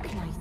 nice.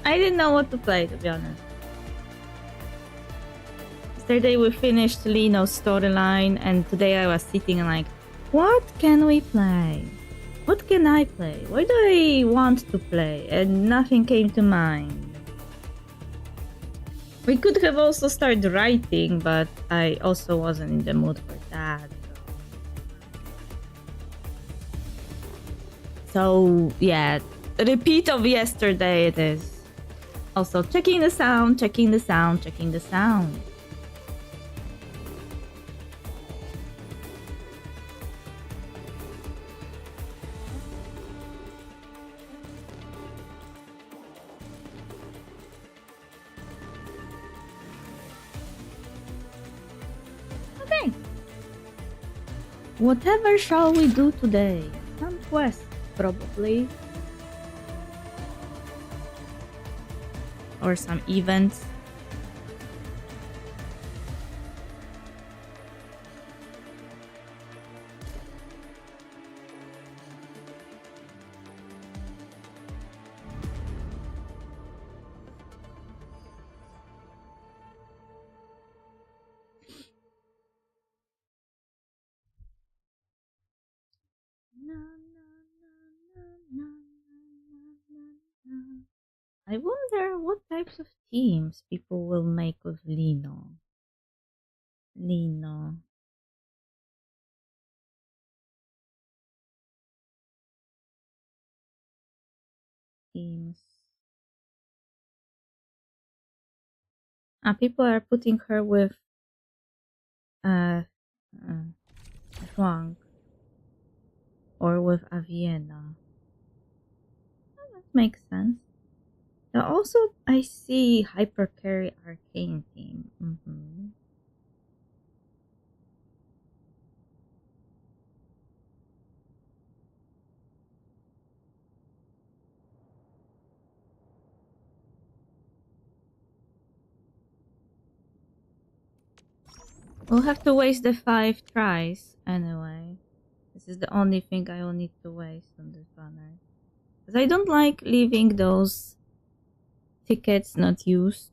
I didn't know what to play, to be honest. Yesterday we finished Lino's storyline, and today I was sitting and like, what can we play? What can I play? What do I want to play? And nothing came to mind. We could have also started writing, but I also wasn't in the mood for that. So yeah, repeat of yesterday it is. Also checking the sound, checking the sound, checking the sound. Okay. Whatever shall we do today? Some quest, probably. Or some events. I wonder what types of teams people will make with Lino. Teams. People are putting her with Huang or with Aviena. That makes sense. Also, I see Hyper Carry Arcane team. We'll have to waste the 5 tries anyway. This is the only thing I will need to waste on this banner. Because I don't like leaving those tickets not used.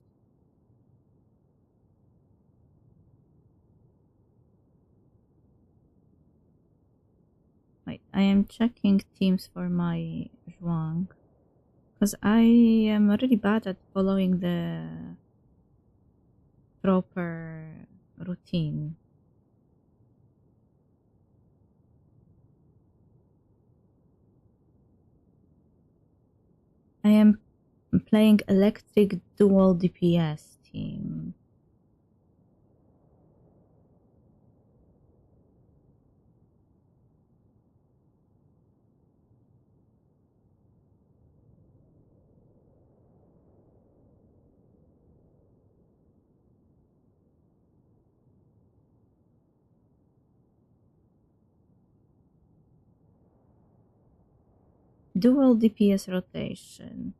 Wait, I am checking teams for my Zhuang. Because I am really bad at following the proper routine. I am playing electric dual DPS team. Dual DPS rotation.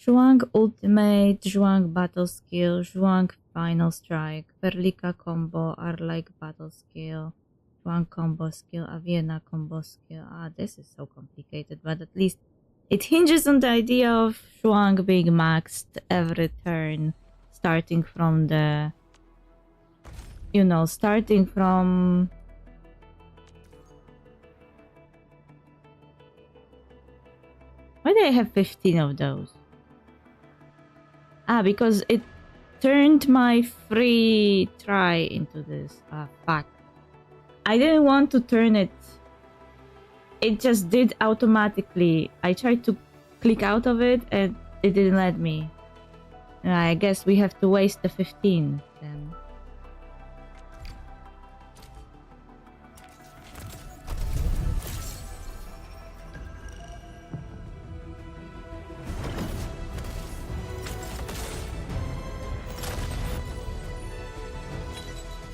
Zhuang ultimate, Zhuang battle skill, Zhuang final strike, Perlika combo, Arlike battle skill, Zhuang combo skill, Aviena combo skill. This is so complicated, but at least It hinges on the idea of Shuang being maxed every turn, starting from the... You know, starting from... Why do I have 15 of those? Ah, because it turned my free try into this. Ah, fuck. I didn't want to turn it. It just did automatically. I tried to click out of it and it didn't let me. I guess we have to waste the 15 then.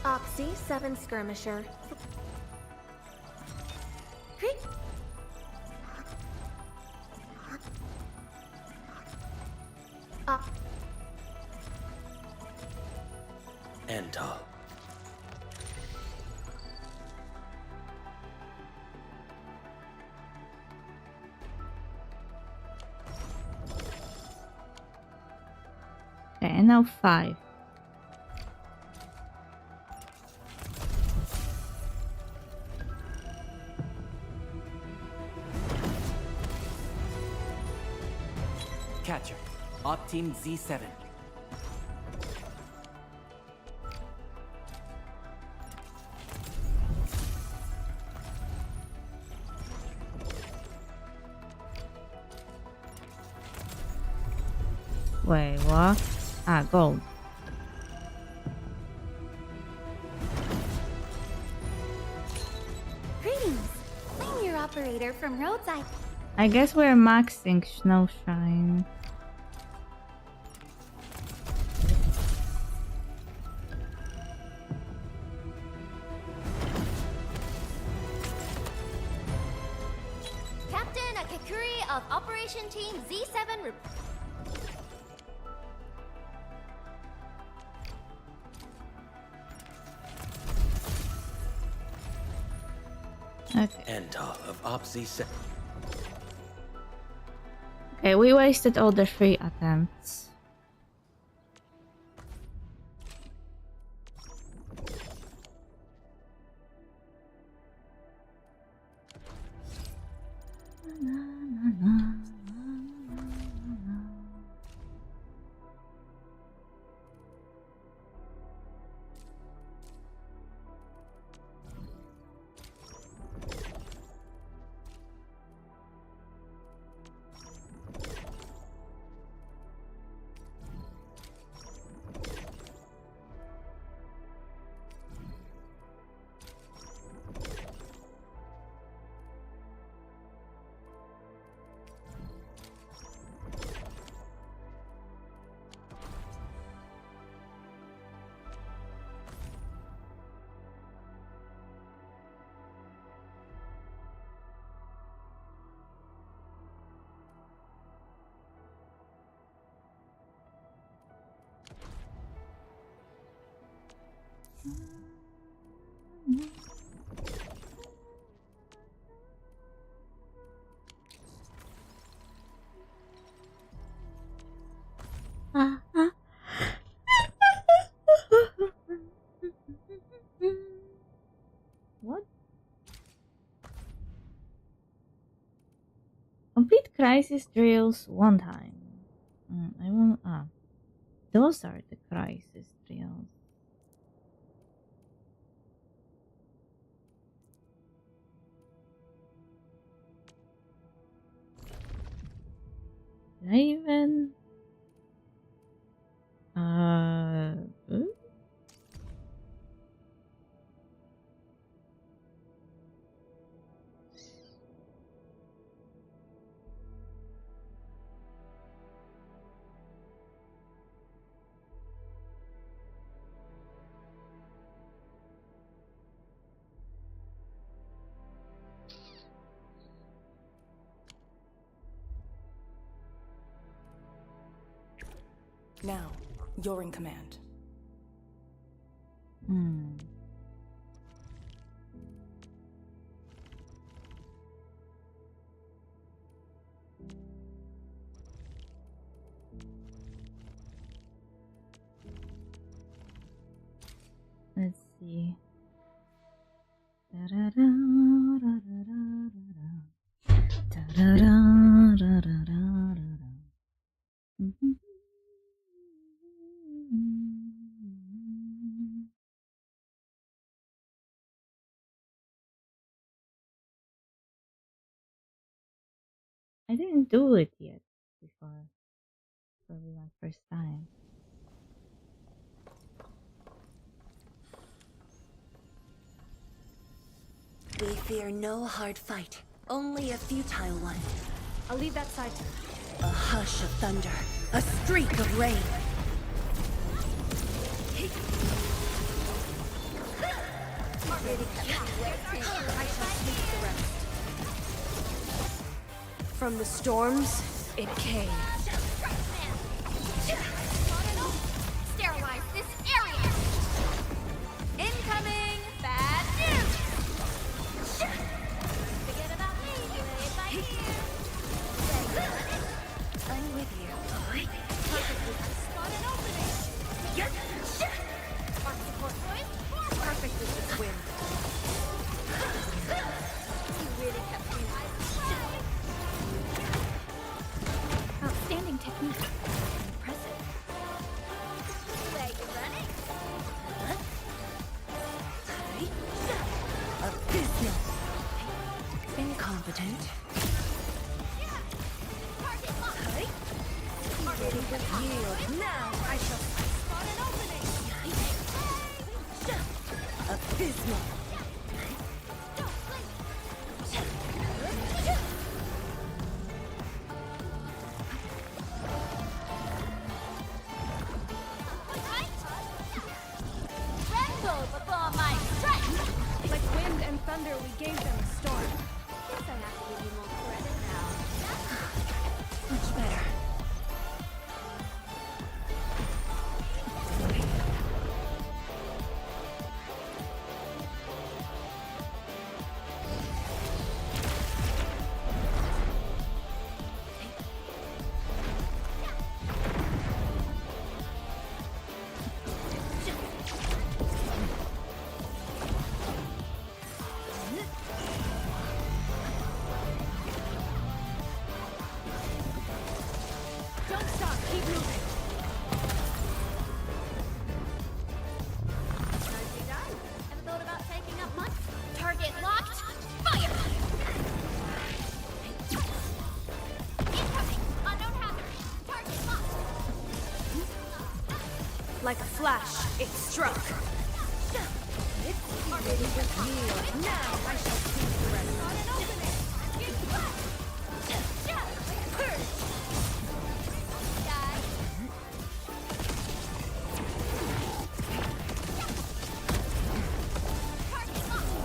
Oxy 7 skirmisher. Creek. Enter. Okay, and now 5. Catcher. Op Team Z7. Wait, what? Ah, gold. Greetings. I'm your operator from Roadside. I guess we're maxing Snowshine. Captain Akakuri of Operation Team Z7. Okay. Enter of Op Z7. Okay, we wasted all the 3 attempts. What? Complete crisis drills 1 time. I won't. Ah, those are the crisis drills. Did I even? Hmm? Now, you're in command. Hmm. Yeah. I didn't do it yet before. Probably my first time. We fear no hard fight, only a futile one. I'll leave that side to A hush of thunder, a streak of rain. From the storms, it came. Sterilize this area! Incoming! Bad news! Forget about me, play it by ear. I'm with you. Spot an opening! Arc support point, forward! Perfect with this wind. You really kept me outstanding technique. Impressive. Where you running? Abysmal. Incompetent. Target locked. Yield now. I shall Spot an opening. abysmal. Tremble before my strike. Like wind and thunder, we gave them a storm. Guess I have to give you more credit now. Much better. Don't stop, keep moving. Nicely done. Ever thought about taking up much? Target locked. Fire! Incoming. Unknown hazard. Target locked. Like a flash, it struck. Yield now. I shall see the rest. Spot an opening. Get back. Purge. Die. Target locked.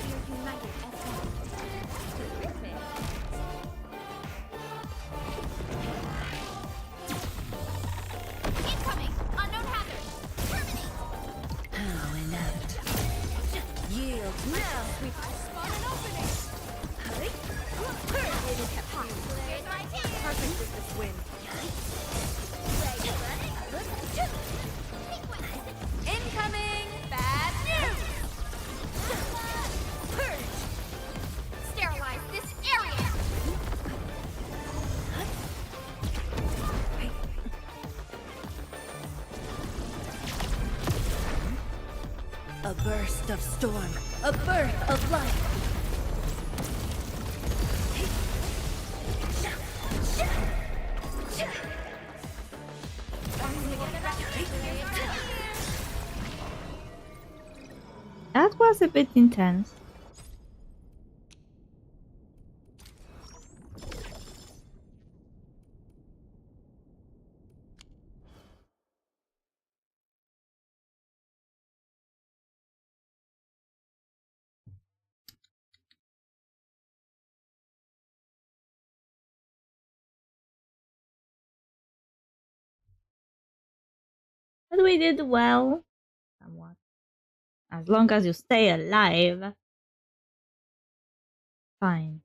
We're united as one. Terrific. Incoming! Unknown hazard! Terminate! How inept. Yield now. Spot an opening! Cleared my team! Perfect with this wind. Where you running? Sequence! Incoming! Bad news! Purge. Sterilize this area! A burst of storm. A birth of life. That was a bit intense. But we did well. Somewhat. As long as you stay alive. Fine.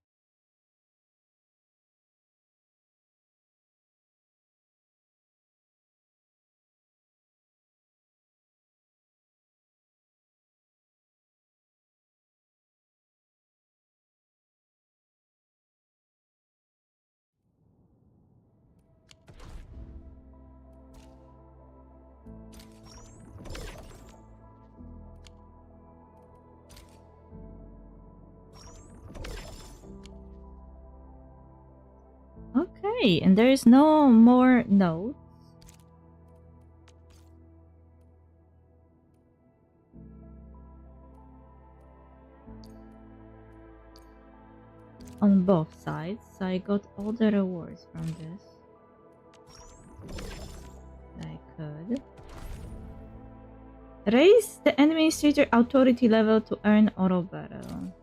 Okay, and there is no more notes. On both sides, so I got all the rewards from this. I could. Raise the administrator authority level to earn auto battle.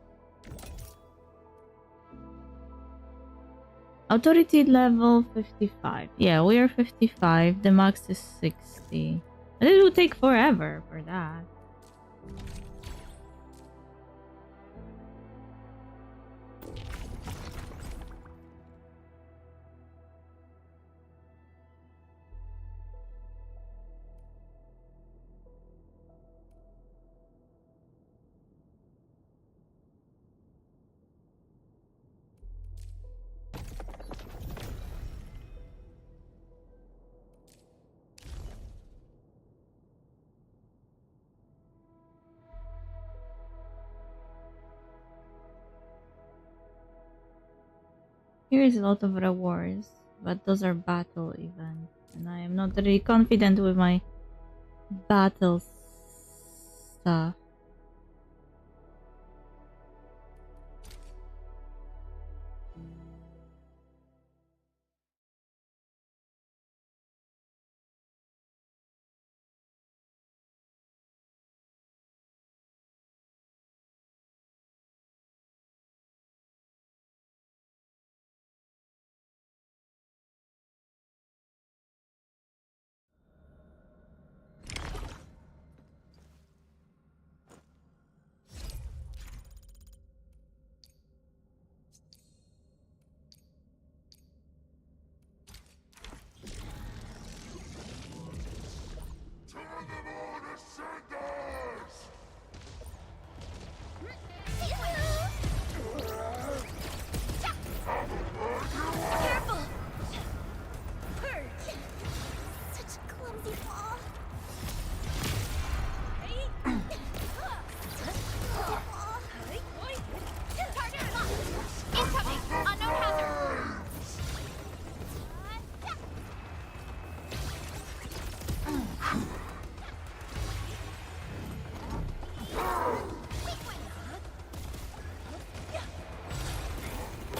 Authority level 55. Yeah, we are 55. The max is 60. But it will take forever for that. Here is a lot of rewards, but those are battle events, and I am not really confident with my battle stuff. Careful! Purge! Such a clumsy ball. Target locked! Incoming! Unknown hazard!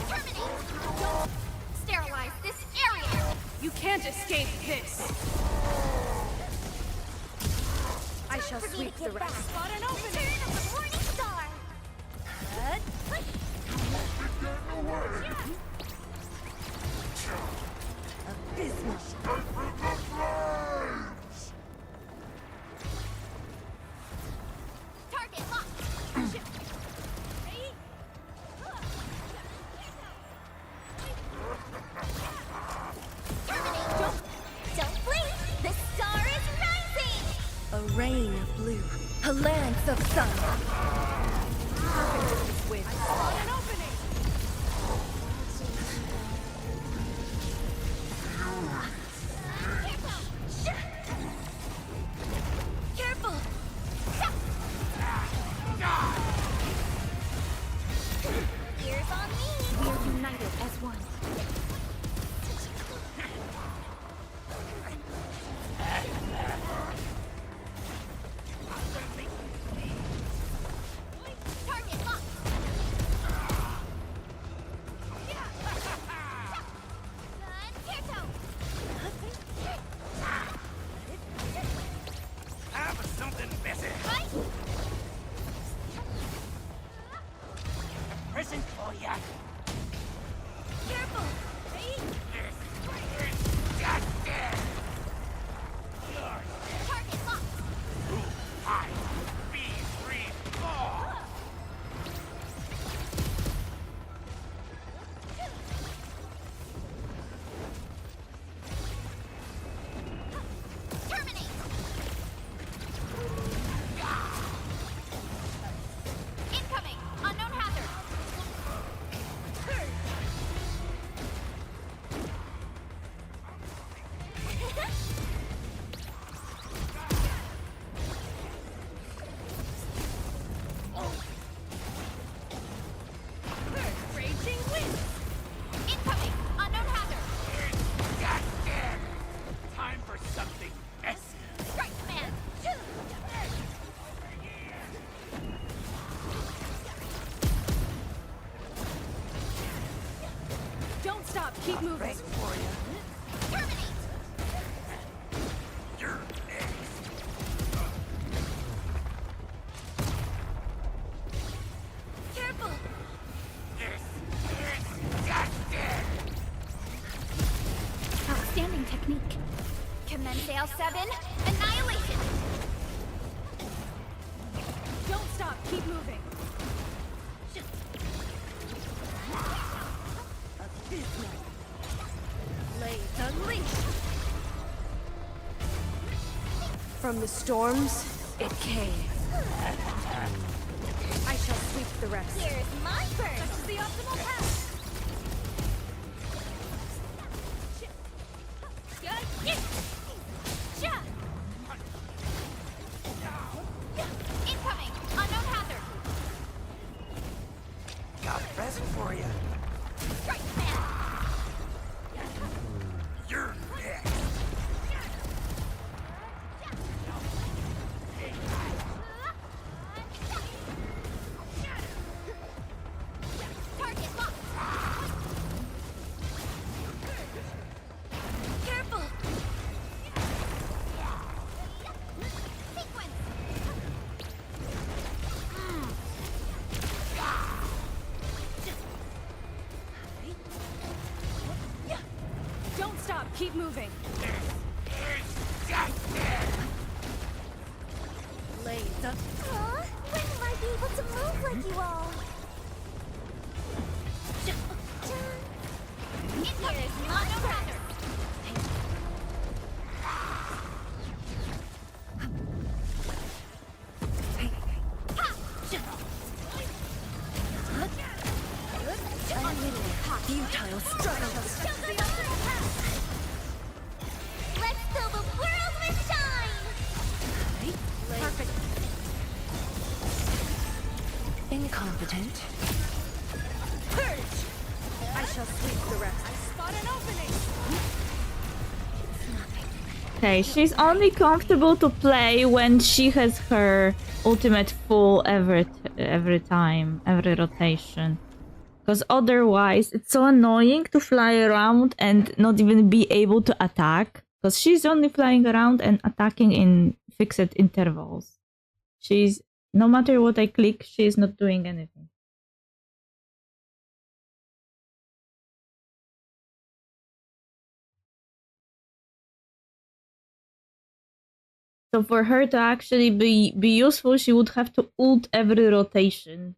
Terminate! Sterilize this area! You can't escape this. I shall For me sweep to the get rest. back. Spot an opening. Return of the Morning Star! Target locked! Terminate! Don't blink! The star is rising! A rain of blue, a lance of sun. Spot an opening. Careful! Ears on me! We are united as one. Target locked! Have something better. Right? Present for ya. Careful! Target locked! Hide. Be Keep moving. Ready for you. Terminate! You're next. Careful! This is justice. Outstanding technique. Commence L7. Annihilation! Don't stop. Keep moving. Blades unleashed. From the storms, it came. I shall sweep the rest. Here's my burn! This is the optimal path. Incoming! Unknown hazard! Got a present for you. Strike man! You're next. Target locked! Careful! Sequence! Don't stop. Keep moving. Blades up. Aw, when will I be able to move like you all? Here's my hazard! Futile struggles. Let's fill the world with shine! Perfect. Incompetent. Purge! I shall sweep the rest. I spot an opening. Okay, she's only comfortable to play when she has her ultimate full every time, every rotation. Because otherwise, it's so annoying to fly around and not even be able to attack. Because she's only flying around and attacking in fixed intervals. She's, no matter what I click, she's not doing anything. So for her to actually be useful, she would have to ult every rotation,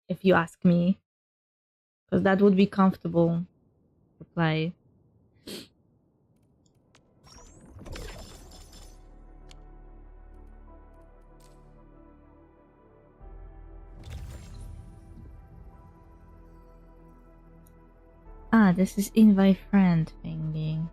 if you ask me. Because that would be comfortable to play. Ah, this is invite friend thingy.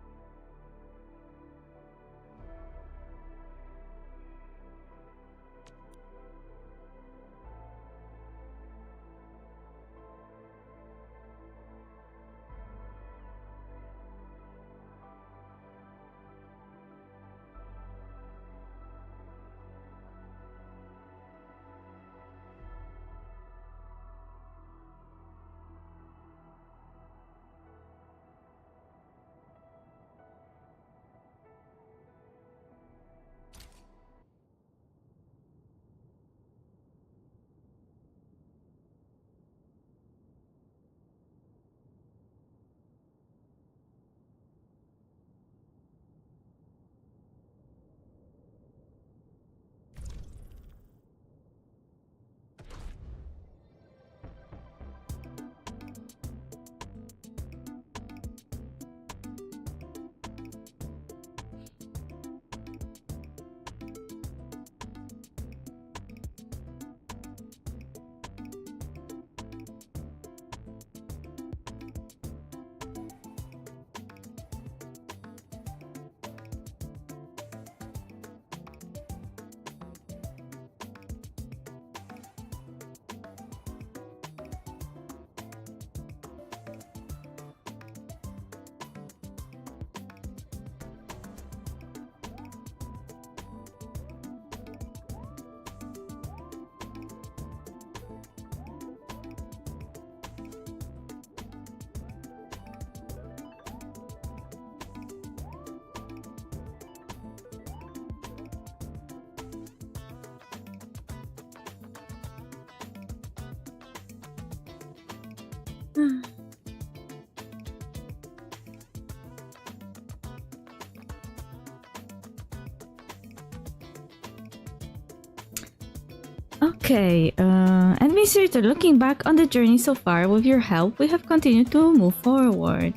Okay, Administrator, looking back on the journey so far, with your help, we have continued to move forward.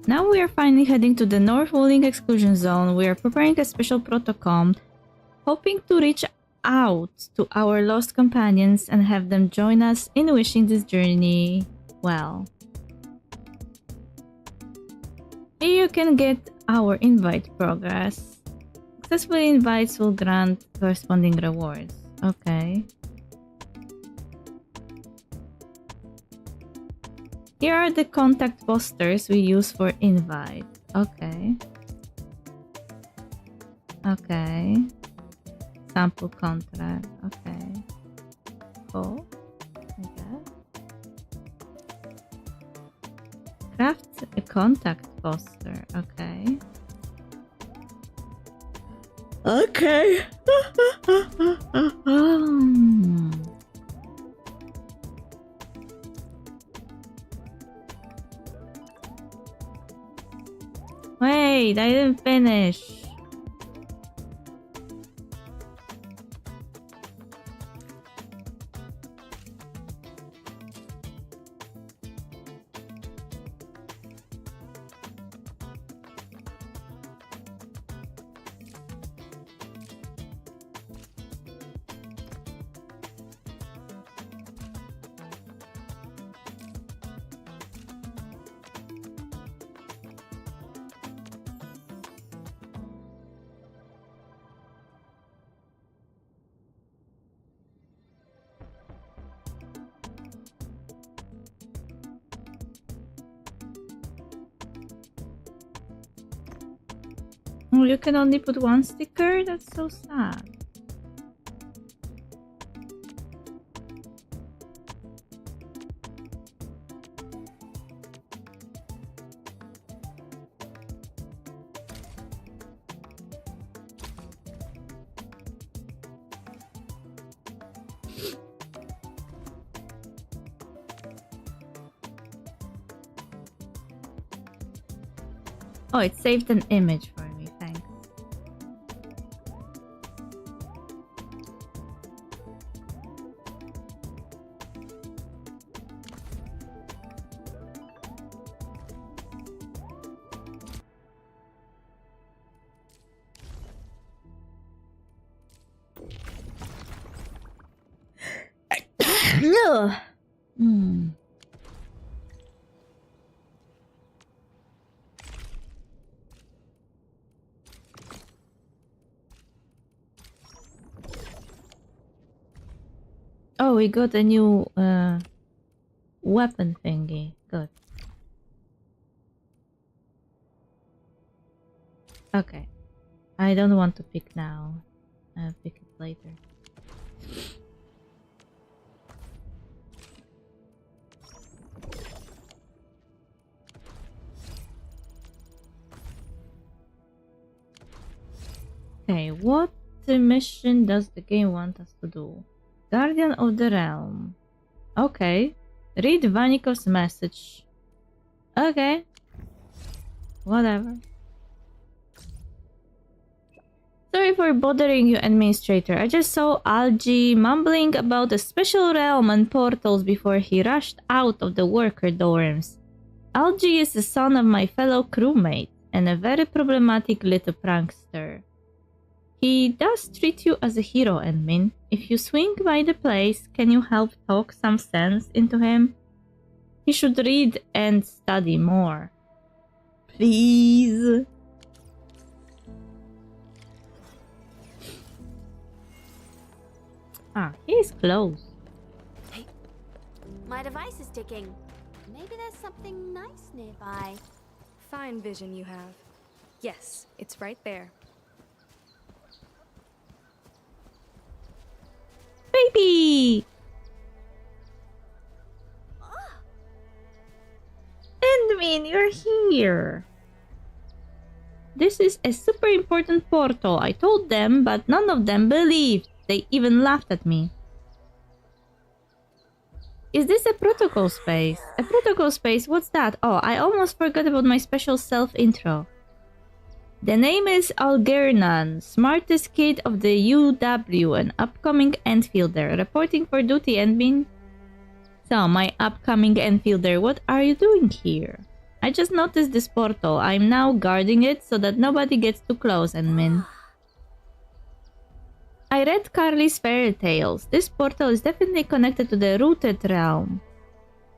Now we are finally heading to the North Rolling Exclusion Zone. We are preparing a special protocol, hoping to reach out to our lost companions and have them join us in wishing this journey well. Here you can get our invite progress. Successful invites will grant corresponding rewards. Okay. Here are the contact posters we use for invite. Okay. Okay. Sample contract. Okay. Cool. Okay. Craft a contact poster. Okay. Okay. Wait, I didn't finish. Oh, you can only put one sticker? That's so sad. Oh, it saved an image for me, thanks. Ugh. Oh, we got a new weapon thingy. Good. Okay. I don't want to pick now. I'll pick it later. Okay, what mission does the game want us to do? Guardian of the Realm. Okay. Read Vanikov's message. Okay. Whatever. Sorry for bothering you, Administrator. I just saw Algie mumbling about a special realm and portals before he rushed out of the worker dorms. Algie is the son of my fellow crewmate and a very problematic little prankster. He does treat you as a hero, admin. If you swing by the place, can you help talk some sense into him? He should read and study more. Please. Ah, he's close. Hey, my device is ticking. Maybe there's something nice nearby. Fine vision you have. Yes, it's right there. Baby! Endmin, you're here! This is a super important portal. I told them, but none of them believed. They even laughed at me. Is this a protocol space? A protocol space? What's that? Oh, I almost forgot about my special self-intro. The name is Algernon, smartest kid of the UW, an upcoming Endfielder, reporting for duty, admin. So, my upcoming Endfielder, what are you doing here? I just noticed this portal. I'm now guarding it so that nobody gets too close, admin. I read Carly's fairy tales. This portal is definitely connected to the rooted realm.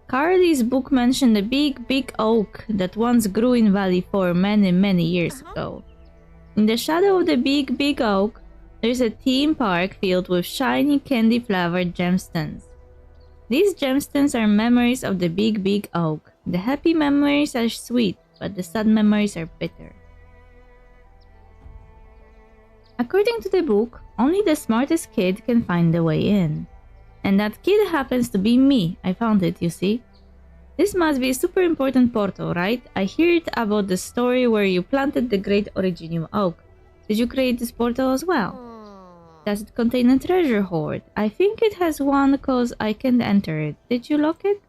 Carly's book mentioned a big oak that once grew in Valley 4 many years ago. In the shadow of the big oak, there's a theme park filled with shiny candy-flavored gemstones. These gemstones are memories of the big oak. The happy memories are sweet, but the sad memories are bitter. According to the book, only the smartest kid can find the way in. And that kid happens to be me. I found it, you see. This must be a super important portal, right? I heard about the story where you planted the great Originium oak. Did you create this portal as well? Does it contain a treasure hoard? I think it has one cause I can't enter it. Did you lock it?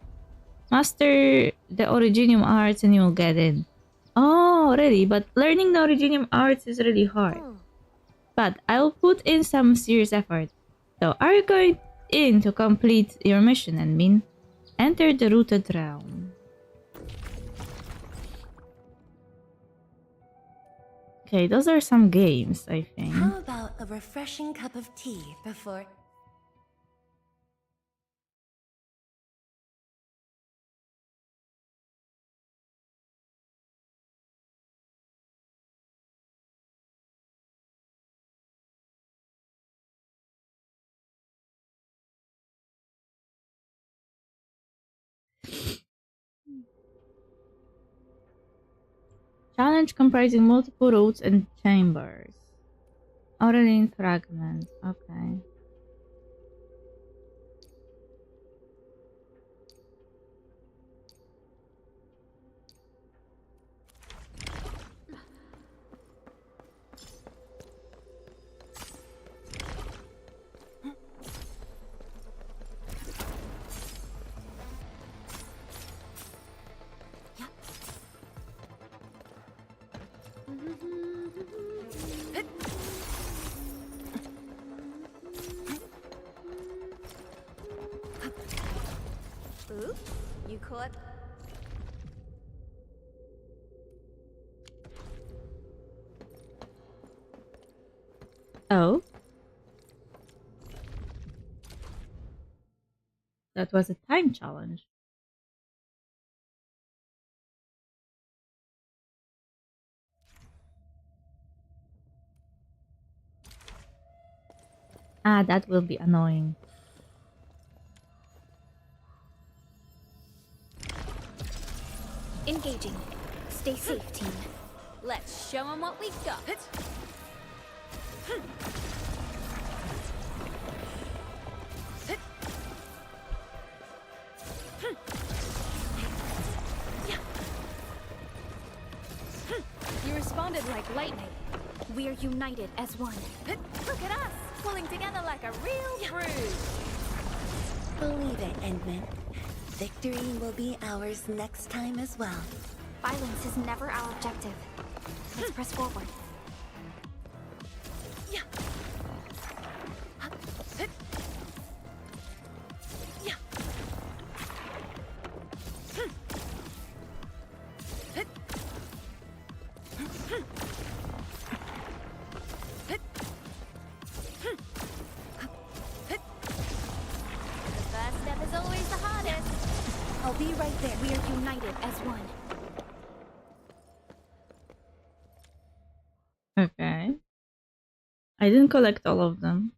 Master the Originium arts and you'll get in. Oh, really? But learning the Originium arts is really hard. But I'll put in some serious effort. So, are you going in to complete your mission, admin? Enter the rooted realm. Okay, those are some games, I think. How about a refreshing cup of tea before... Challenge comprising multiple routes and chambers. Aureline fragment. Okay. Oops, you caught. Oh. That was a time challenge. Ah, that will be annoying. Engaging. Stay safe, team. Let's show them what we've got. You responded like lightning. We're united as one. Look at us, pulling together like a real crew. Believe it, Endman. Victory will be ours next time as well. Violence is never our objective. Let's press forward. The first step is always the hardest. I'll be right there. We are united as one. Okay. I didn't collect all of them.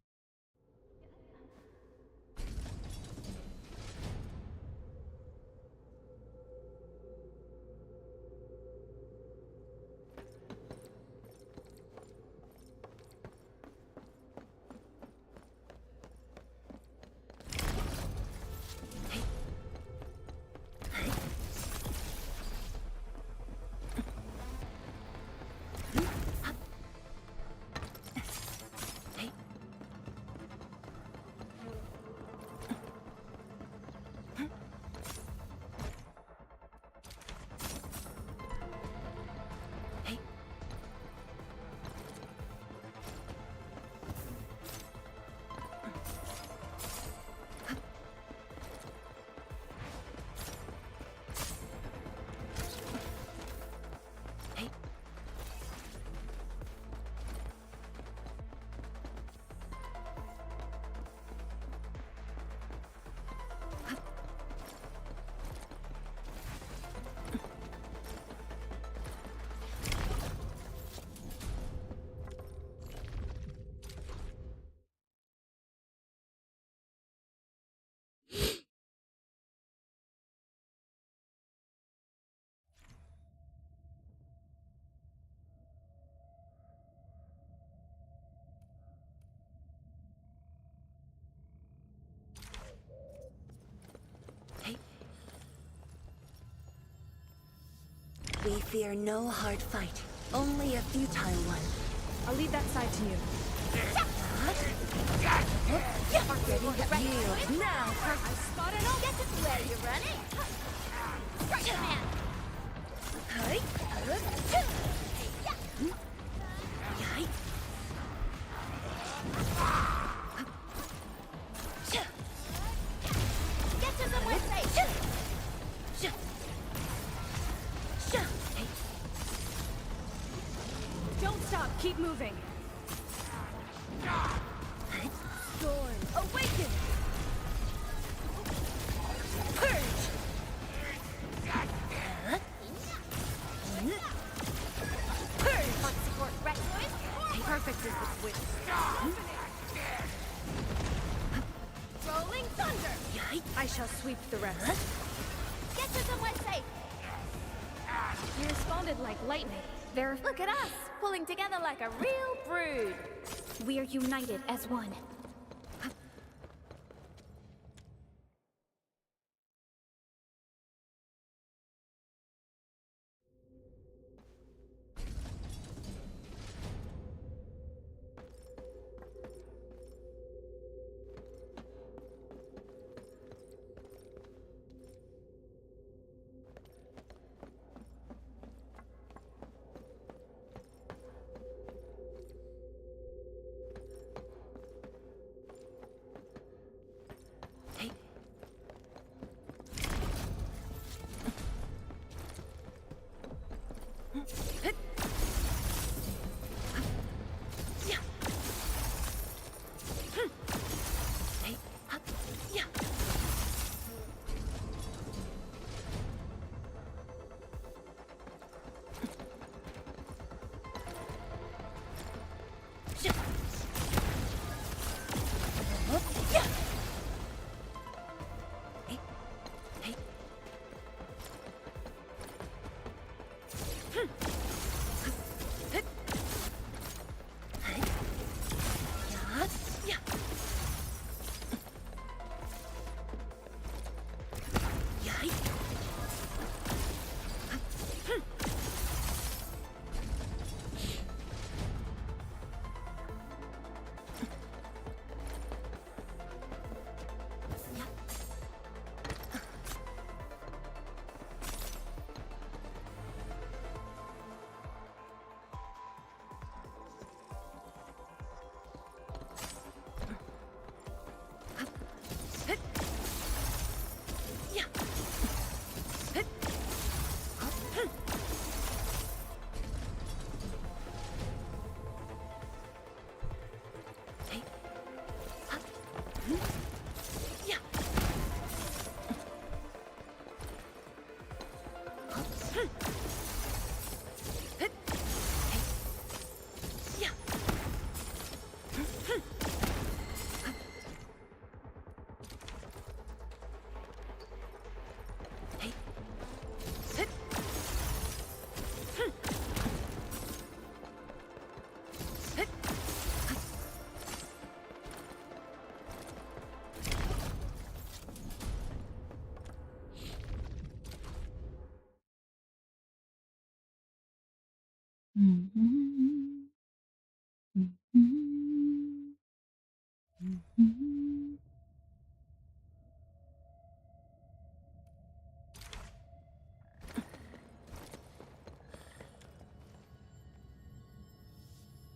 We fear no hard fight, only a futile one. I'll leave that side to you. Yield now. I spotted all. Get to where you're running. Strike the man. Get to somewhere safe. Don't stop. Keep moving. Storm, awaken! Purge! Purge! Want support rescuers? Perfect is the switch. Rolling thunder. I shall sweep the rest. Get to somewhere safe. You responded like lightning. Look at us, pulling together like a real brood. We are united as one.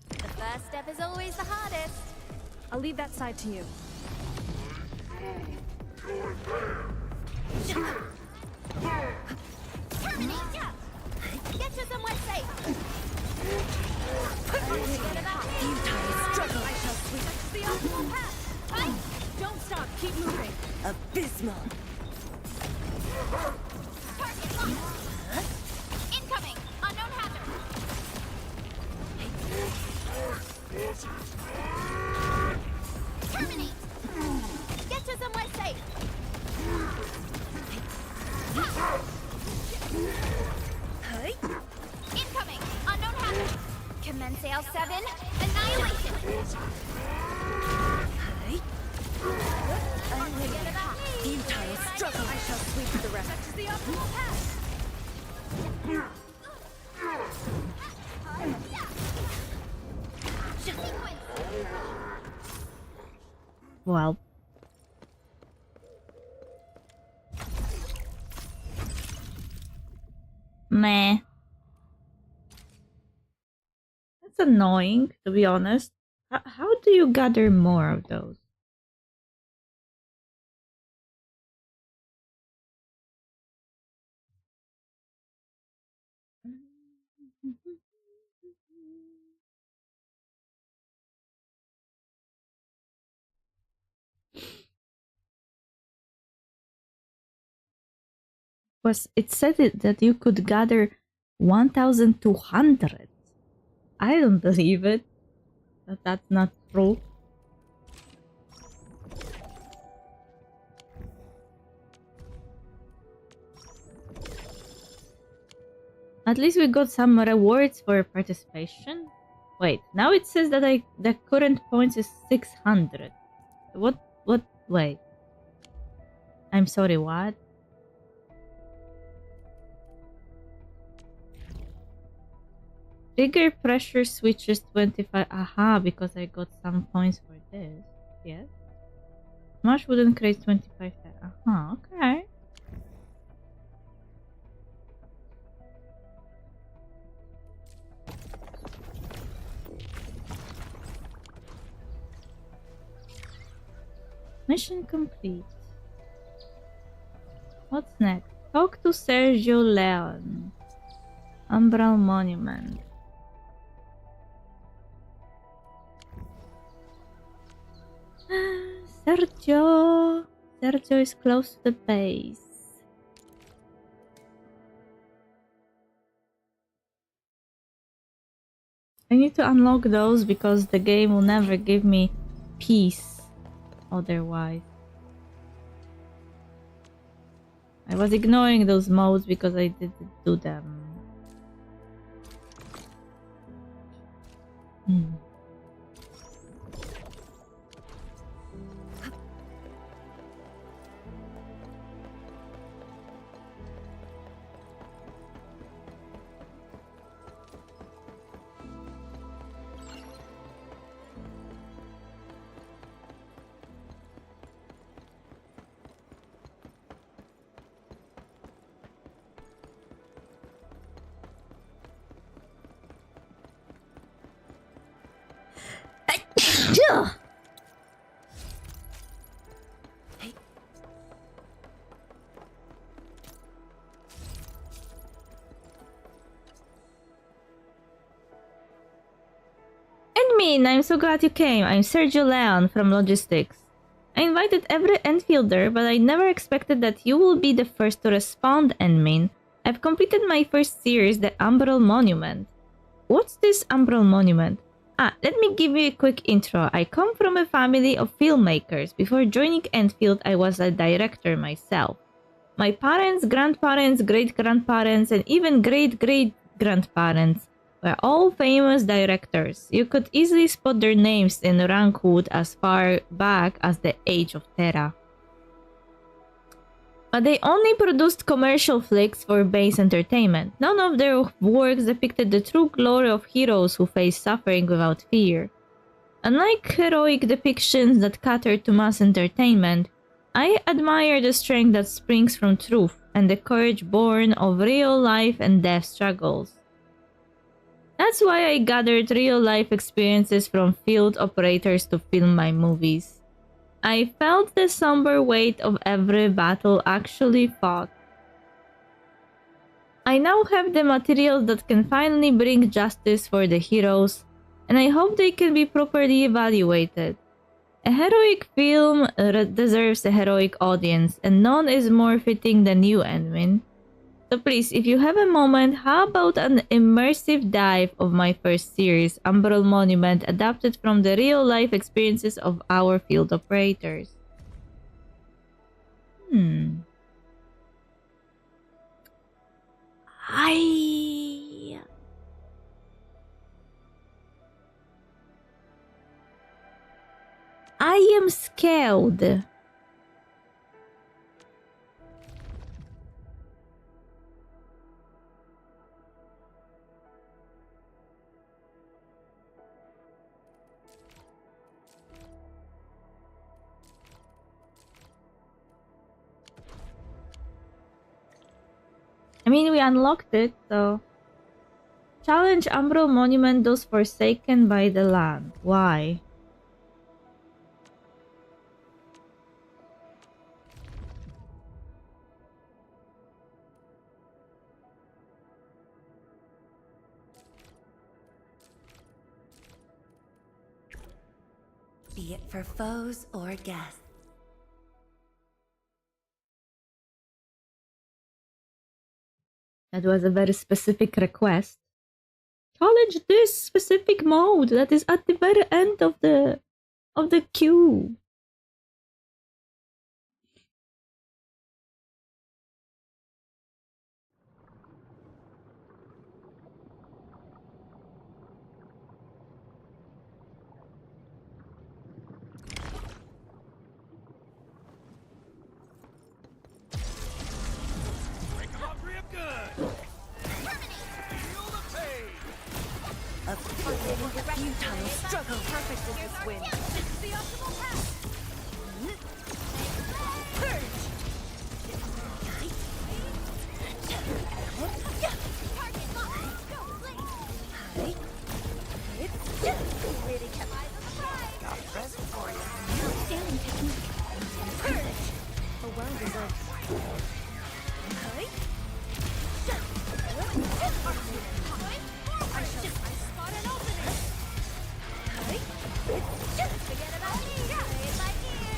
The first step is always the hardest. I'll leave that side to you. Terminate! Get to somewhere safe. Forget about me. Struggle! I shall sweep. That's the optimal path, right? Don't stop. Keep moving. Abysmal. Target locked. Incoming. Unknown hazard. Terminate. Get to somewhere safe. Incoming. Unknown hazard. Commence L7. Annihilation. Forget about me. Futile struggle. I shall sweep the rest. That's the optimal path. Well. Meh. That's annoying, to be honest. How do you gather more of those? It said that you could gather 1,200. I don't believe it. That's not true. At least we got some rewards for participation. Wait, now it says that the current points is 600. Wait. I'm sorry, what? Trigger pressure switches 25. Aha, because I got some points for this. Yes. Smash wouldn't create 25. Aha, okay. Mission complete. What's next? Talk to Sergio Leone. Umbral Monument. Sergio! Sergio is close to the base. I need to unlock those because the game will never give me peace otherwise. I was ignoring those modes because I didn't do them. Admin, I'm so glad you came. I'm Sergio Leon from Logistics. I invited every Endfielder, but I never expected that you will be the first to respond, Admin. I've completed my first series, the Umbral Monument. What's this Umbral Monument? Let me give you a quick intro. I come from a family of filmmakers. Before joining Endfield, I was a director myself. My parents, grandparents, great-grandparents, and even great-great-grandparents were all famous directors. You could easily spot their names in Rankwood as far back as the Age of Terra. But they only produced commercial flicks for base entertainment. None of their works depicted the true glory of heroes who face suffering without fear. Unlike heroic depictions that cater to mass entertainment, I admire the strength that springs from truth and the courage born of real life and death struggles. That's why I gathered real-life experiences from field operators to film my movies. I felt the somber weight of every battle actually fought. I now have the materials that can finally bring justice for the heroes, and I hope they can be properly evaluated. A heroic film deserves a heroic audience, and none is more fitting than you, Edwin. So please, if you have a moment, how about an immersive dive of my first series, Umbral Monument, adapted from the real-life experiences of our field operators? I am scared. I mean, we unlocked it, so... Challenge Umbral Monument those forsaken by the land. Why? Be it for foes or guests. That was a very specific request. Challenge this specific mode that is at the very end of the queue. A futile struggle. Perfect in this win. The optimal path. Purge. Got a present for you. Outstanding technique. Purge. A well-deserved. I spot an opening. Forget about me. Play it by ear.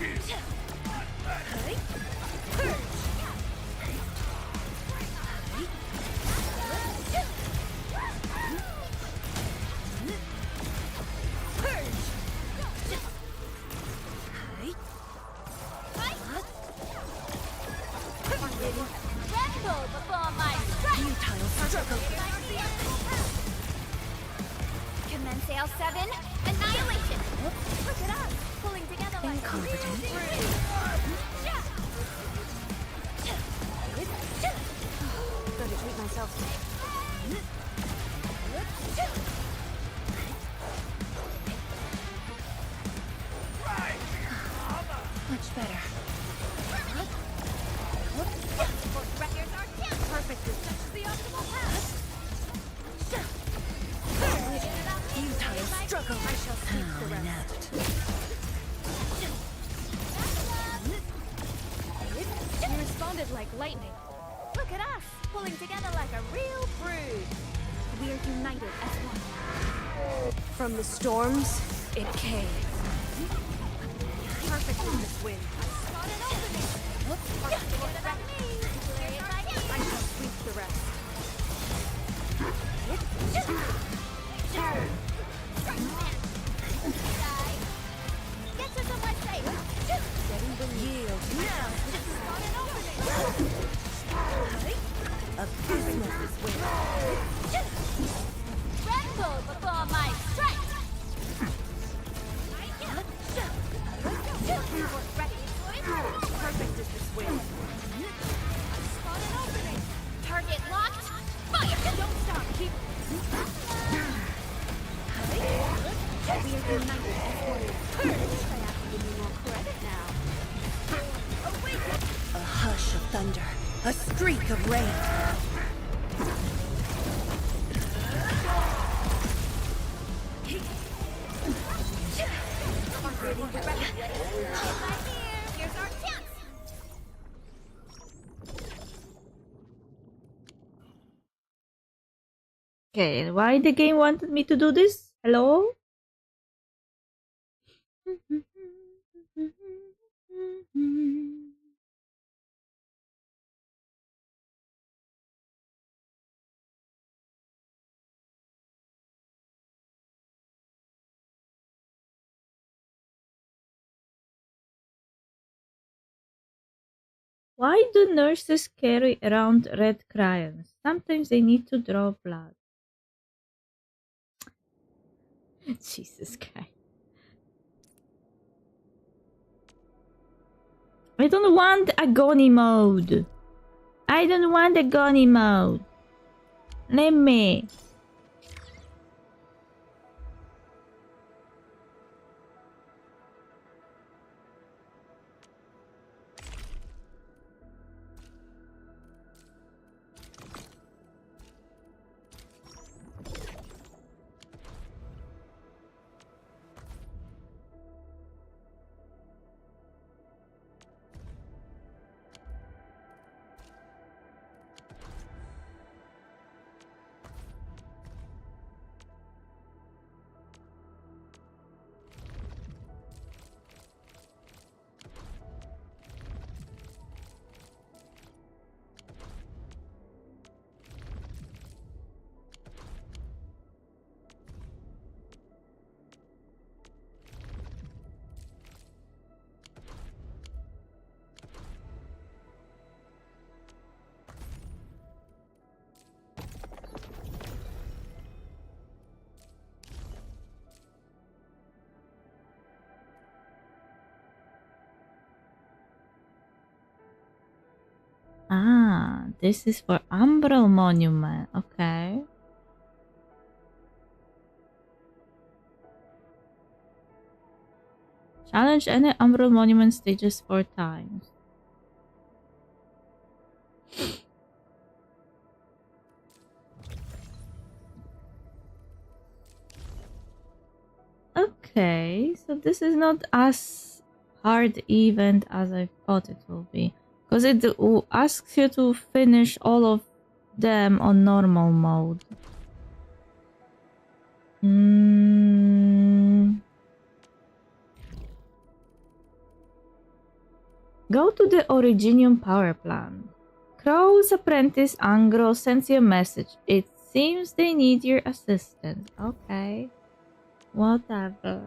Purge. Tremble before my strike! Futile struggle. Commence L7, annihilation! Look at us, pulling together like a Incompetent. Gotta treat myself. Much better. Perfect is such the optimal path. Futile struggle. I shall seek the rest. Inept. You responded like lightning. Look at us, pulling together like a real brood. We are united as one. From the storms, it came. Perfect in this win. Spot an opening. Forget about me. Play it by ear. I shall sweep the rest. Get to somewhere safe. Getting the yield now. Spot an opening. Abysmal this win. Tremble before my strike. Perfect is this win. Spot an opening. Target locked. Fire! Don't stop. Keep. We are united as one. I have to give you more credit now. Awaken! A hush of thunder. A streak of rain. Here's our chance. Okay, why the game wanted me to do this? Hello? Why do nurses carry around red crayons? Sometimes they need to draw blood. Jesus Christ. I don't want agony mode. I don't want agony mode. Let me. Ah, this is for Umbral Monument. Okay. Challenge any Umbral Monument stages 4 times. Okay, so this is not as hard event as I thought it will be. Because it asks you to finish all of them on normal mode. Go to the Originium power plant. Crow's apprentice Angro sends you a message. It seems they need your assistance. Okay. Whatever.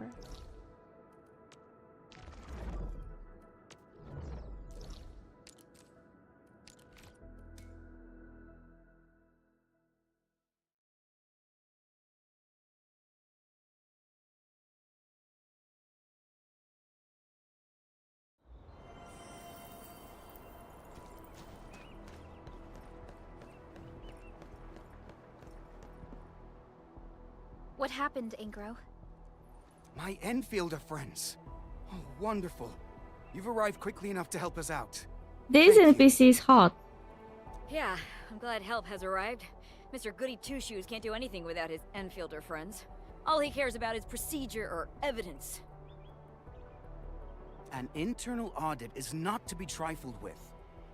What happened, Ingro? My Enfielder friends. Oh, wonderful. You've arrived quickly enough to help us out. This Thank you. NPC is hot. Yeah, I'm glad help has arrived. Mr. Goody Two-Shoes can't do anything without his Enfielder friends. All he cares about is procedure or evidence. An internal audit is not to be trifled with.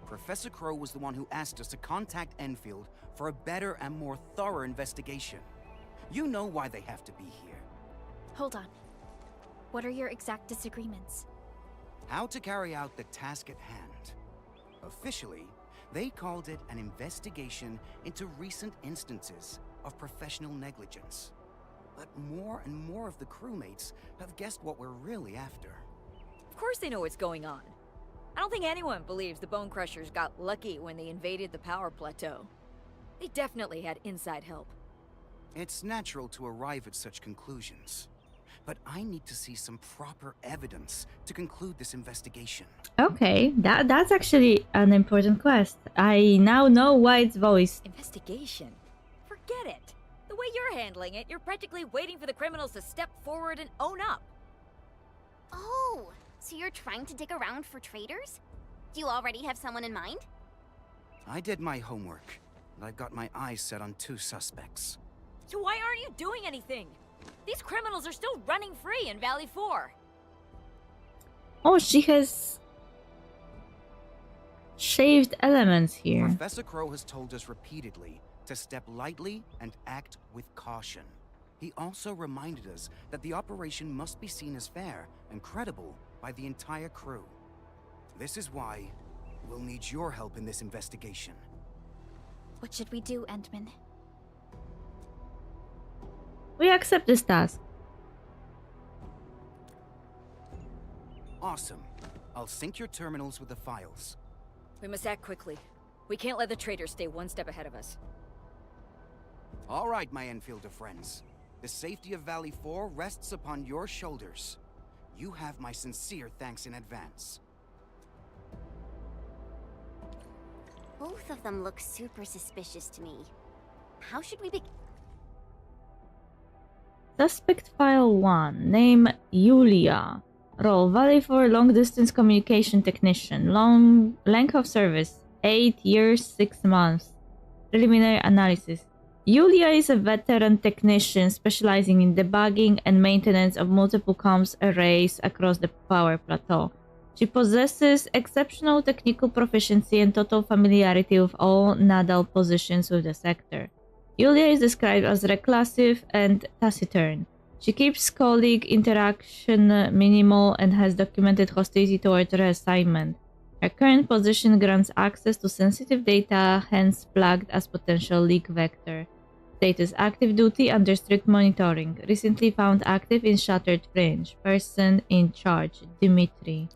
Professor Crow was the one who asked us to contact Enfield for a better and more thorough investigation. You know why they have to be here. Hold on. What are your exact disagreements? How to carry out the task at hand. Officially, they called it an investigation into recent instances of professional negligence. But more and more of the crewmates have guessed what we're really after. Of course they know what's going on. I don't think anyone believes the Bone Crushers got lucky when they invaded the power plateau. They definitely had inside help. It's natural to arrive at such conclusions. But I need to see some proper evidence to conclude this investigation. Okay, that's actually an important quest. I now know why it's voiced. Investigation? Forget it. The way you're handling it, you're practically waiting for the criminals to step forward and own up. Oh, so you're trying to dig around for traitors? Do you already have someone in mind? I did my homework, and I've got my eyes set on 2 suspects. So why aren't you doing anything? These criminals are still running free in Valley 4. Oh, she has shaved elements here. Professor Crow has told us repeatedly to step lightly and act with caution. He also reminded us that the operation must be seen as fair and credible by the entire crew. This is why we'll need your help in this investigation. What should we do, Endman? We accept this task. Awesome. I'll sync your terminals with the files. We must act quickly. We can't let the traitors stay one step ahead of us. All right, my Enfielder friends. The safety of Valley 4 rests upon your shoulders. You have my sincere thanks in advance. Both of them look super suspicious to me. How should we begin? Suspect File 1. Name Yulia. Role Valley 4 Long Distance Communication Technician. Length of service 8 years 6 months. Preliminary analysis. Yulia is a veteran technician specializing in debugging and maintenance of multiple comms arrays across the power plateau. She possesses exceptional technical proficiency and total familiarity with all Nadal positions with the sector. Yulia is described as reclusive and taciturn. She keeps colleague interaction minimal and has documented hostility toward her assignment. Her current position grants access to sensitive data, hence flagged as potential leak vector. Status: active duty under strict monitoring. Recently found active in Shattered Fringe. Person in charge: Dimitri.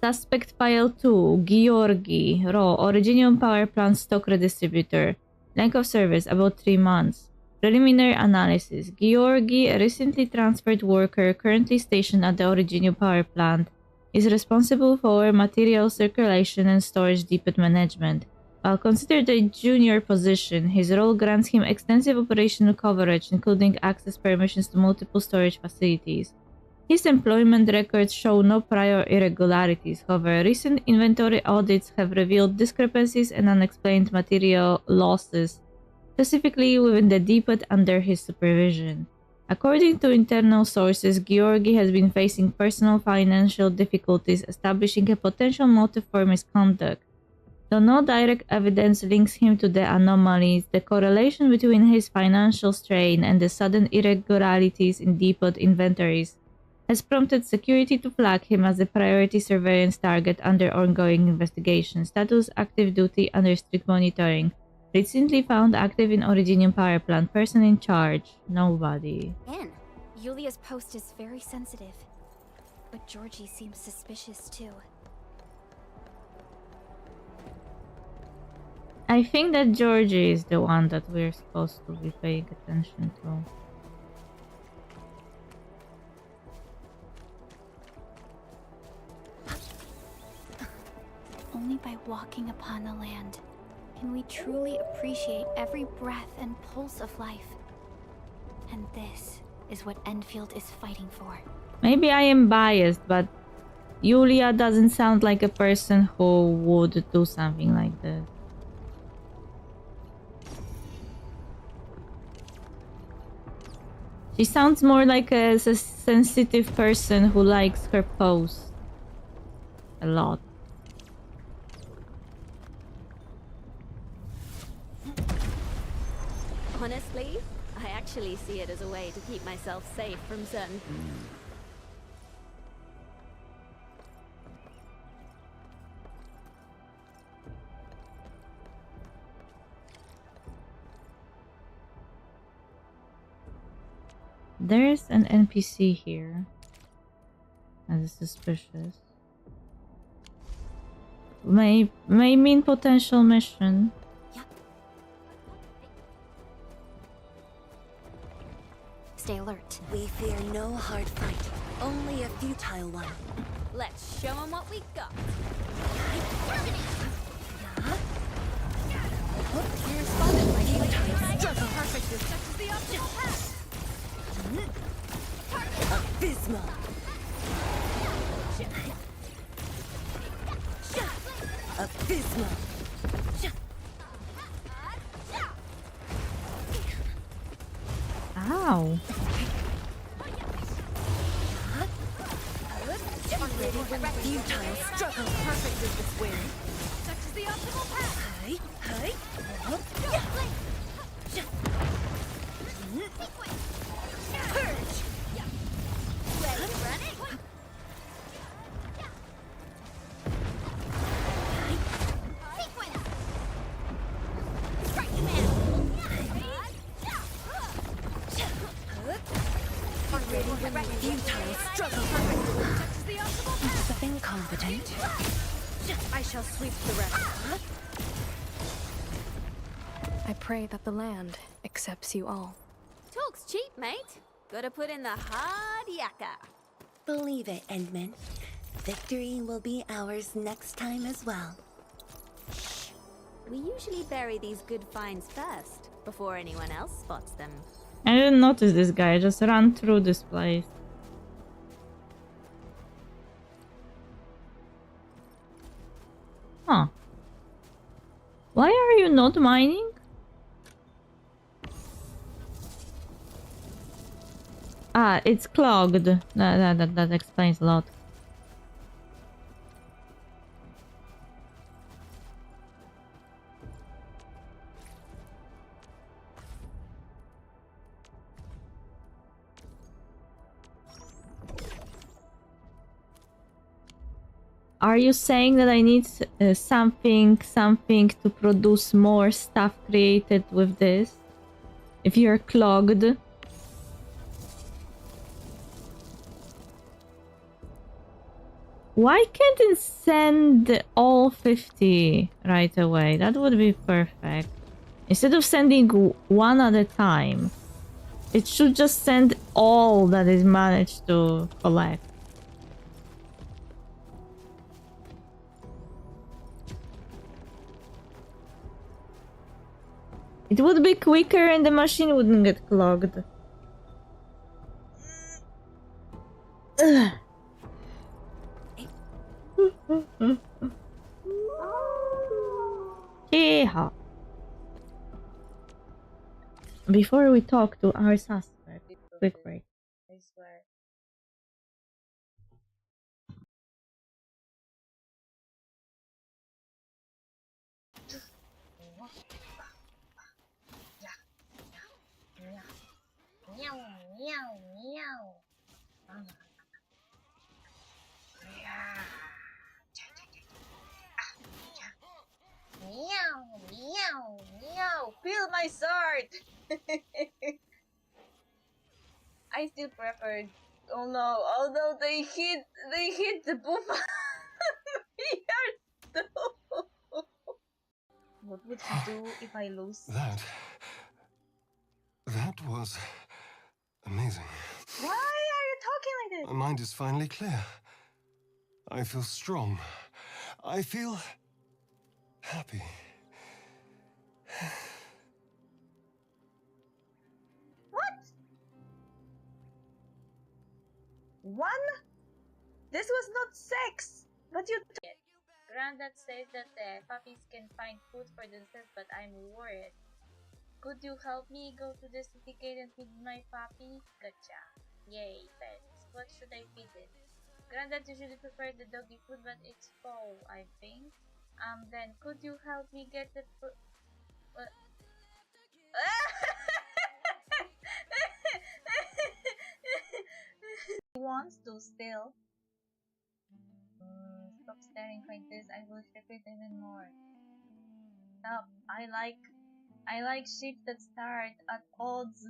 Suspect File 2. Georgi. Raw. Originium Power Plant Stock Redistributor. Length of service about 3 months. Preliminary analysis. Georgi, a recently transferred worker currently stationed at the Originium Power Plant is responsible for material circulation and storage depot management. While considered a junior position, his role grants him extensive operational coverage, including access permissions to multiple storage facilities. His employment records show no prior irregularities. However, recent inventory audits have revealed discrepancies and unexplained material losses, specifically within the depot under his supervision. According to internal sources, Georgi has been facing personal financial difficulties, establishing a potential motive for misconduct. Though no direct evidence links him to the anomalies, the correlation between his financial strain and the sudden irregularities in depot inventories has prompted security to flag him as a priority surveillance target under ongoing investigation. Status active duty under strict monitoring. Recently found active in Originium power plant. Person in charge. Nobody. Anne, Yulia's post is very sensitive. But Georgie seems suspicious too. I think that Georgie is the one that we're supposed to be paying attention to. Only by walking upon the land can we truly appreciate every breath and pulse of life. And this is what Endfield is fighting for. Maybe I am biased, but Yulia doesn't sound like a person who would do something like this. She sounds more like a sensitive person who likes her post a lot. Honestly, I actually see it as a way to keep myself safe from certain... There's an NPC here. That is suspicious. May mean potential mission. Stay alert. We fear no hard fight, only a futile one. Let's show them what we got. You responded like lightning. Struggle. Perfect is such as the optimal path. Abysmal. Abysmal. Ow. Futile struggle. Perfect is this win. Such as the optimal path. Hey, hey. Purge. Ready, running? Sequence! Strike command! Futile struggle. Such as the optimal path. Incompetent. I shall sweep the rest. I pray that the land accepts you all. Talk's cheap, mate. Gotta put in the hard yakka. Believe it, Endman. Victory will be ours next time as well. We usually bury these good finds first, before anyone else spots them. I didn't notice this guy. I just ran through this place. Huh. Why are you not mining? Ah, it's clogged. That explains a lot. Are you saying that I need something to produce more stuff created with this? If you're clogged? Why can't it send all 50 right away? That would be perfect. Instead of sending one at a time, it should just send all that it managed to collect. It would be quicker and the machine wouldn't get clogged. Ugh. Yeehaw. Before we talk to our suspect, quick break. I swear. Meow, meow, meow. Meow, meow, meow. Feel my sword. I still preferred. Oh no! Oh no! They hit the boom. We are so. What would he do if I lose? That was amazing. Why are you talking like this? My mind is finally clear. I feel strong. I feel happy. What? One? This was not sex. But you. Granddad says that the puppies can find food for themselves, but I'm worried. Could you help me go to the city gate and feed my puppy? Gotcha. Yay, pets. What should I feed it? Granddad usually prepared the doggy food, but it's fall, I think. Then could you help me get the food? He wants to still. Stop staring like this. I will ship it even more. Stop. I like ships that start at odds.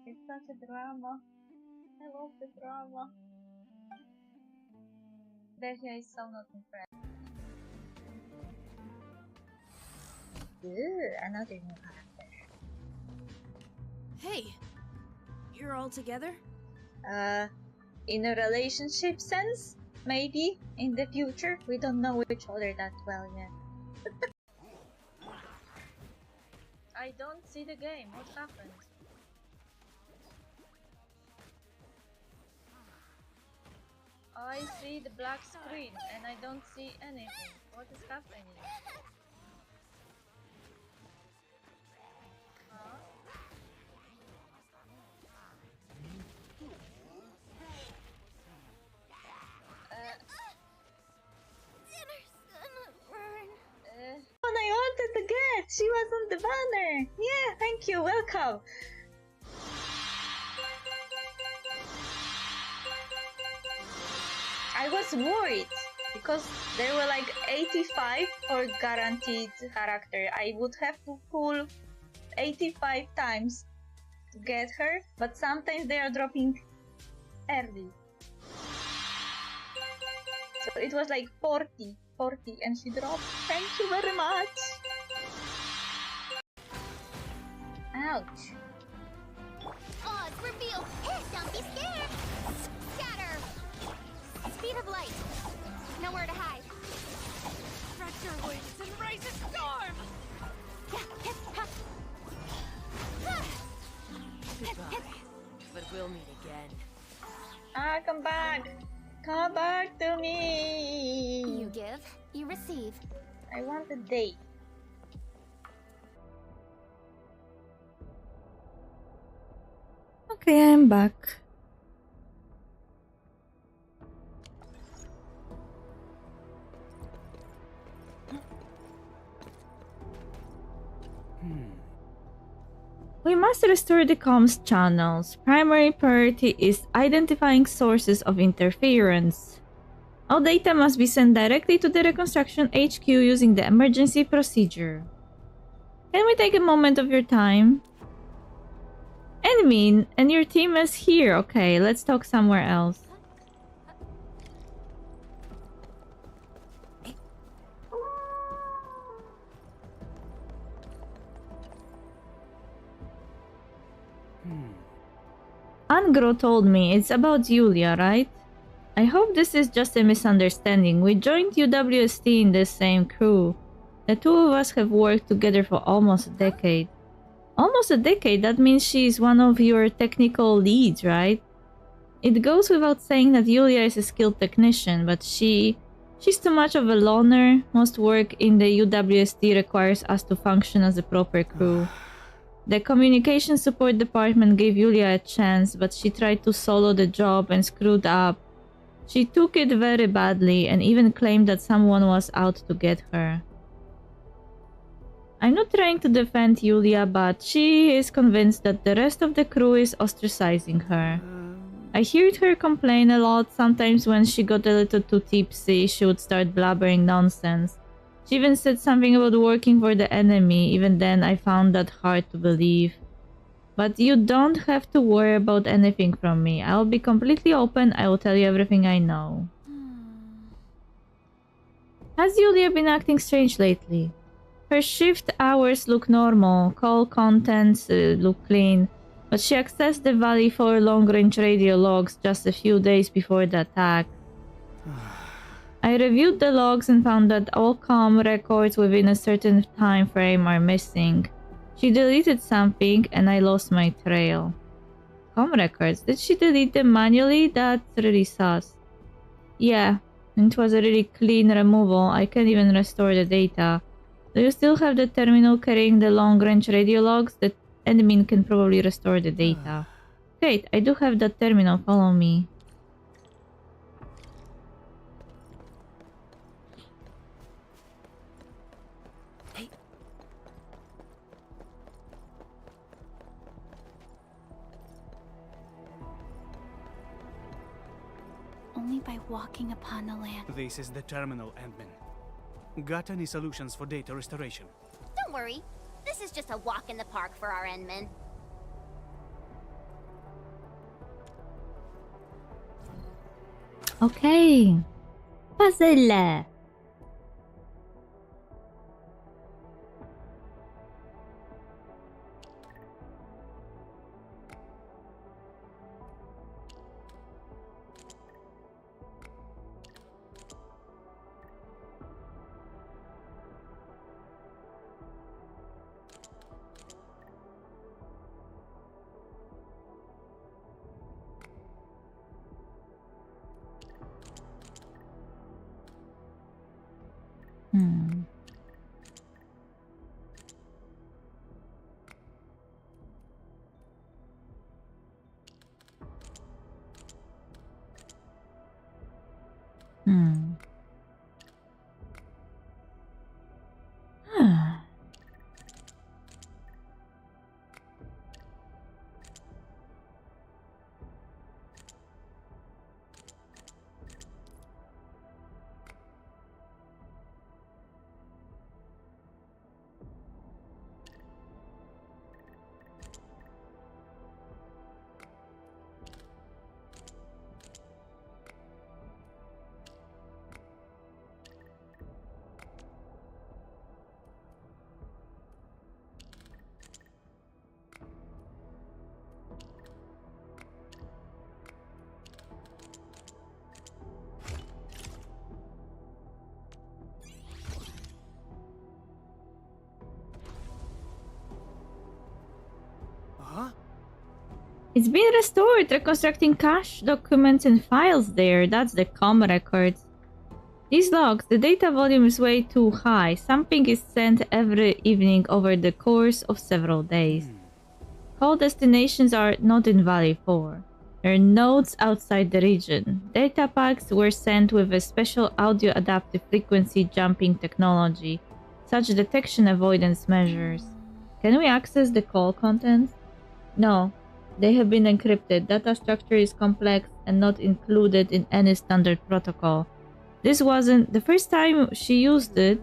It's such a drama. I love the drama. Deja is so not impressed. Another new character. Hey, you're all together? In a relationship sense, maybe in the future. We don't know each other that well yet. I don't see the game. What happened? I see the black screen and I don't see anything. What is happening? Huh? One I wanted to get! She was on the banner! Yeah, thank you, welcome! I was worried because there were like 85 for guaranteed character. I would have to pull 85 times to get her, but sometimes they are dropping early. So it was like 40, and she dropped. Thank you very much! Ouch. Odds reveal. Don't be scared. Scatter. Speed of light. Nowhere to hide. Stretch your wings and raise a storm! Goodbye. But we'll meet again. Ah, come back! Come back to me! You give, you receive. I want a date. Okay, I'm back. We must restore the comms channels. Primary priority is identifying sources of interference. All data must be sent directly to the Reconstruction HQ using the emergency procedure. Can we take a moment of your time? Enemy, and your team is here. Okay, let's talk somewhere else. Angro told me it's about Yulia, right? I hope this is just a misunderstanding. We joined UWST in the same crew. The two of us have worked together for almost a decade. Almost a decade? That means she's one of your technical leads, right? It goes without saying that Yulia is a skilled technician, but she's too much of a loner. Most work in the UWSD requires us to function as a proper crew. The communication support department gave Yulia a chance, but she tried to solo the job and screwed up. She took it very badly and even claimed that someone was out to get her. I'm not trying to defend Yulia, but she is convinced that the rest of the crew is ostracizing her. I heard her complain a lot. Sometimes when she got a little too tipsy, she would start blabbering nonsense. She even said something about working for the enemy. Even then, I found that hard to believe. But you don't have to worry about anything from me. I'll be completely open. I will tell you everything I know. Has Yulia been acting strange lately? Her shift hours look normal. Call contents look clean. But she accessed the Valley for long-range radio logs just a few days before the attack. I reviewed the logs and found that all comm records within a certain time frame are missing. She deleted something and I lost my trail. Comm records? Did she delete them manually? That's really sus. Yeah, it was a really clean removal. I can't even restore the data. Do you still have the terminal carrying the long-range radio logs? The admin can probably restore the data. Great, I do have that terminal. Follow me. Only by walking upon the land. This is the terminal, Endman. Got any solutions for data restoration? Don't worry. This is just a walk in the park for our Endman. Okay. Puzzle. It's been restored, reconstructing cache documents and files there. That's the comm records. These logs, the data volume is way too high. Something is sent every evening over the course of several days. Call destinations are not in Valley 4. There are nodes outside the region. Data packs were sent with a special audio adaptive frequency jumping technology. Such detection avoidance measures. Can we access the call contents? No. They have been encrypted. Data structure is complex and not included in any standard protocol. This wasn't the first time she used it.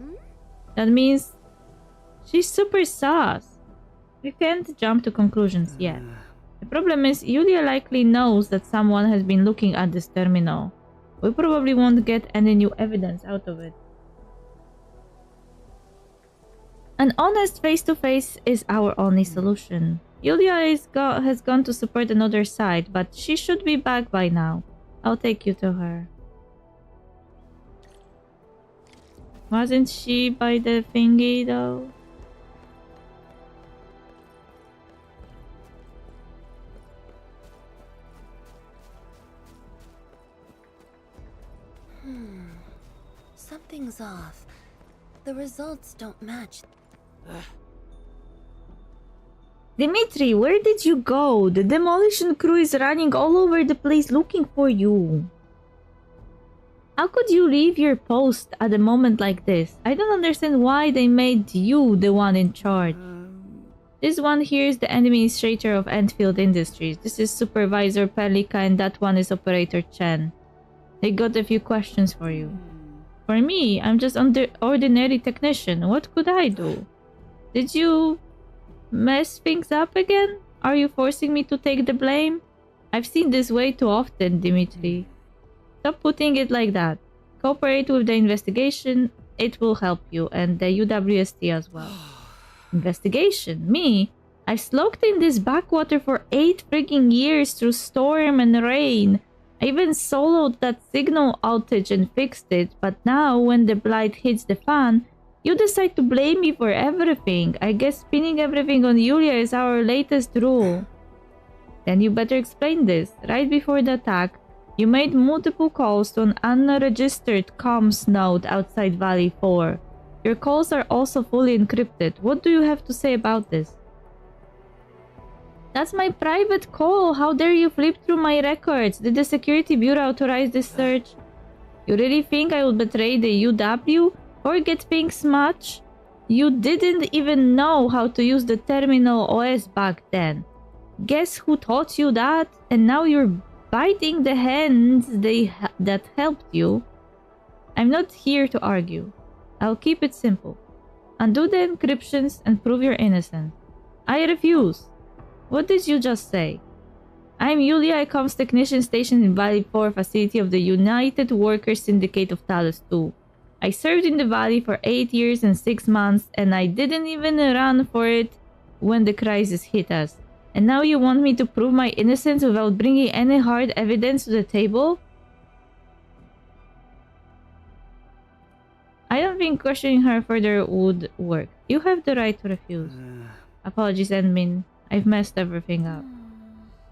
That means she's super sus. We can't jump to conclusions yet. The problem is, Yulia likely knows that someone has been looking at this terminal. We probably won't get any new evidence out of it. An honest face-to-face is our only solution. Yulia has gone to support another side, but she should be back by now. I'll take you to her. Wasn't she by the thingy though? Something's off. The results don't match. Dimitri, where did you go? The demolition crew is running all over the place looking for you. How could you leave your post at a moment like this? I don't understand why they made you the one in charge. This one here is the administrator of Endfield Industries. This is Supervisor Pelika and that one is Operator Chen. They got a few questions for you. For me, I'm just an ordinary technician. What could I do? Did you mess things up again? Are you forcing me to take the blame? I've seen this way too often, Dimitri. Stop putting it like that. Cooperate with the investigation. It will help you, and the UWST as well. Investigation? Me? I sloked in this backwater for 8 freaking years through storm and rain. I even soloed that signal outage and fixed it, but now when the blight hits the fan, you decide to blame me for everything. I guess pinning everything on Yulia is our latest rule. Then you better explain this. Right before the attack, you made multiple calls to an unregistered comms node outside Valley 4. Your calls are also fully encrypted. What do you have to say about this? That's my private call. How dare you flip through my records? Did the Security Bureau authorize this search? You really think I would betray the UW? Or get things much? You didn't even know how to use the terminal OS back then. Guess who taught you that? And now you're biting the hands that helped you. I'm not here to argue. I'll keep it simple. Undo the encryptions and prove you're innocent. I refuse. What did you just say? I'm Yulia, a comms technician stationed in Valley 4 facility of the United Workers Syndicate of Talos 2. I served in the Valley for 8 years and 6 months, and I didn't even run for it when the crisis hit us. And now you want me to prove my innocence without bringing any hard evidence to the table? I don't think questioning her further would work. You have the right to refuse. Apologies, admin. I've messed everything up.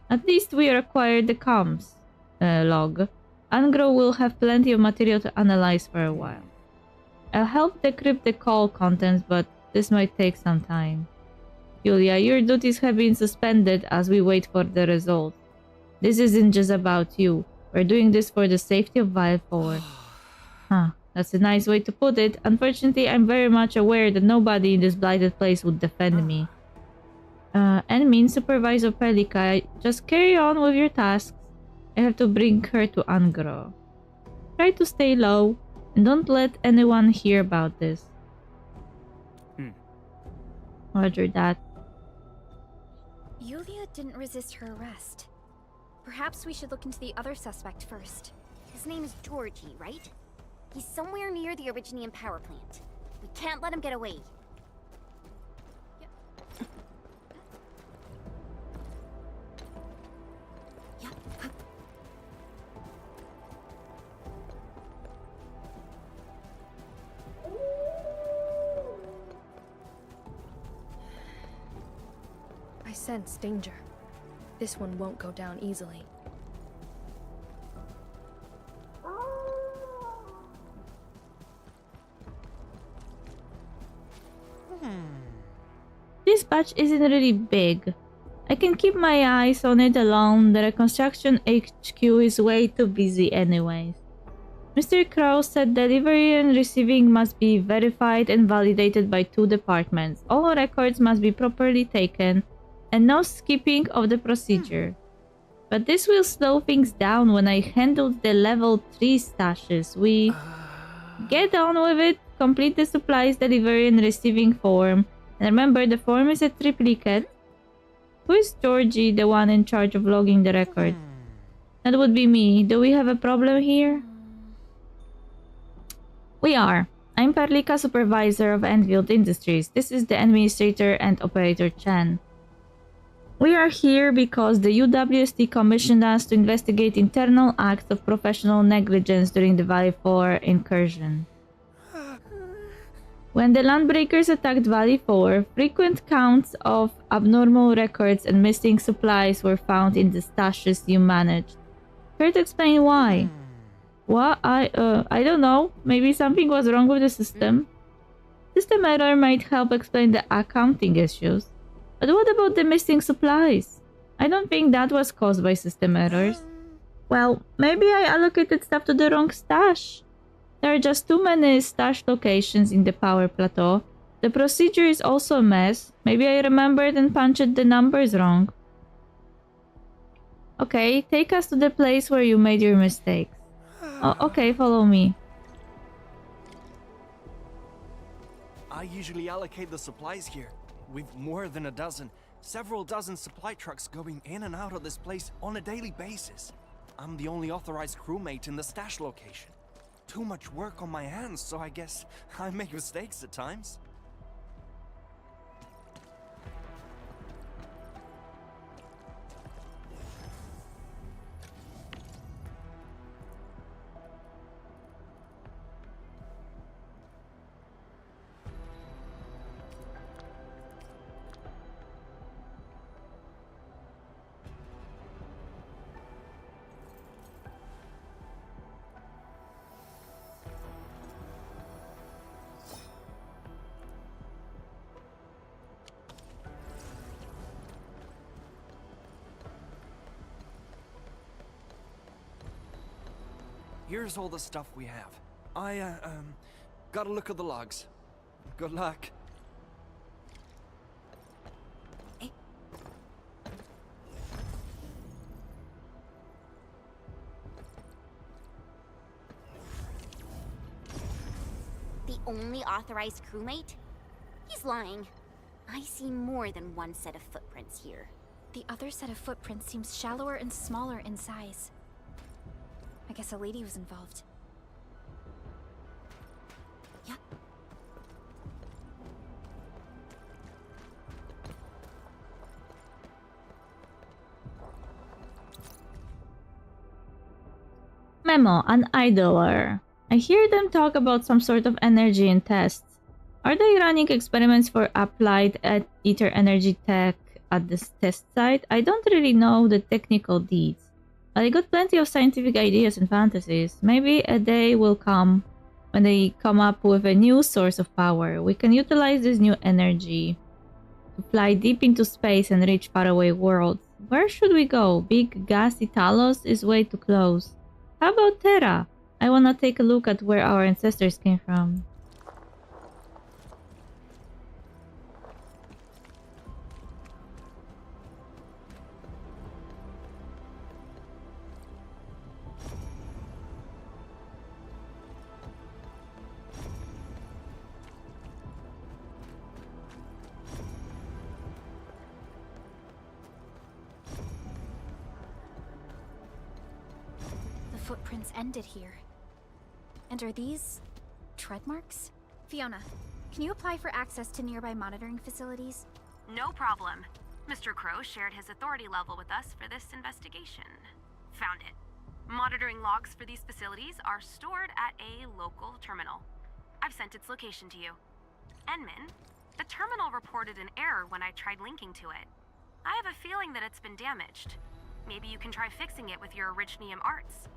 At least we acquired the comms log. Angro will have plenty of material to analyze for a while. I'll help decrypt the call contents, but this might take some time. Yulia, your duties have been suspended as we wait for the results. This isn't just about you. We're doing this for the safety of Vile 4. Huh, that's a nice way to put it. Unfortunately, I'm very much aware that nobody in this blighted place would defend me. Admin, Supervisor Pelika, just carry on with your tasks. I have to bring her to Angro. Try to stay low, and don't let anyone hear about this. Roger that. Yulia didn't resist her arrest. Perhaps we should look into the other suspect first. His name is Georgie, right? He's somewhere near the Originium power plant. We can't let him get away. I sense danger. This one won't go down easily. This batch isn't really big. I can keep my eyes on it alone. The reconstruction HQ is way too busy anyways. Mr. Crow said delivery and receiving must be verified and validated by 2 departments. All records must be properly taken and no skipping of the procedure. But this will slow things down when I handle the level 3 stashes. We get on with it, complete the supplies delivery and receiving form. And remember, the form is a triplicate. Who is Georgie, the one in charge of logging the record? That would be me. Do we have a problem here? We are. I'm Perlika, Supervisor of Endfield Industries. This is the Administrator and Operator Chen. We are here because the UWST commissioned us to investigate internal acts of professional negligence during the Valley 4 incursion. When the Landbreakers attacked Valley 4, frequent counts of abnormal records and missing supplies were found in the stashes you managed. Care to explain why? What? I don't know. Maybe something was wrong with the system. System error might help explain the accounting issues. But what about the missing supplies? I don't think that was caused by system errors. Well, maybe I allocated stuff to the wrong stash. There are just too many stash locations in the power plateau. The procedure is also a mess. Maybe I remembered and punched the numbers wrong. Okay, take us to the place where you made your mistakes. Oh, okay, follow me. I usually allocate the supplies here. We've more than a dozen, several dozen supply trucks going in and out of this place on a daily basis. I'm the only authorized crewmate in the stash location. Too much work on my hands, so I guess I make mistakes at times. Here's all the stuff we have. I, got a look at the logs. Good luck. The only authorized crewmate? He's lying. I see more than one set of footprints here. The other set of footprints seems shallower and smaller in size. I guess a lady was involved. Yeah. Memo, an idler. I hear them talk about some sort of energy in tests. Are they running experiments for applied ether energy tech at this test site? I don't really know the technical deeds. But I got plenty of scientific ideas and fantasies. Maybe a day will come when they come up with a new source of power. We can utilize this new energy to fly deep into space and reach faraway worlds. Where should we go? Big gassy Talos is way too close. How about Terra? I wanna take a look at where our ancestors came from. Footprints ended here. And are these tread marks? Fiona, can you apply for access to nearby monitoring facilities? No problem. Mr. Crow shared his authority level with us for this investigation. Found it. Monitoring logs for these facilities are stored at a local terminal. I've sent its location to you. Enman, the terminal reported an error when I tried linking to it. I have a feeling that it's been damaged. Maybe you can try fixing it with your Originium arts.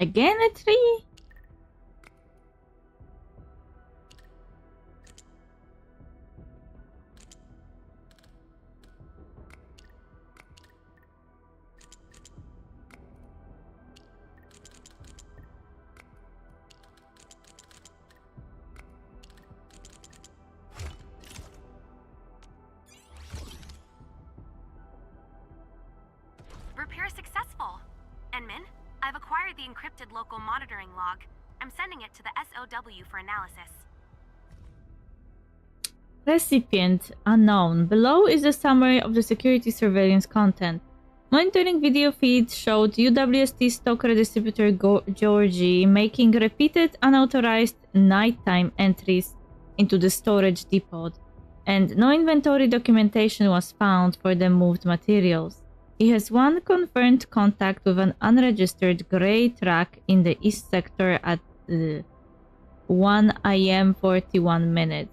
Again a tree? Repair successful. Enman, I've acquired the encrypted local monitoring log. I'm sending it to the SOW for analysis. Recipient unknown. Below is a summary of the security surveillance content. Monitoring video feeds showed UWST stock redistributor Georgie making repeated unauthorized nighttime entries into the storage depot, and no inventory documentation was found for the moved materials. He has one confirmed contact with an unregistered grey truck in the east sector at 1 AM 41 minutes.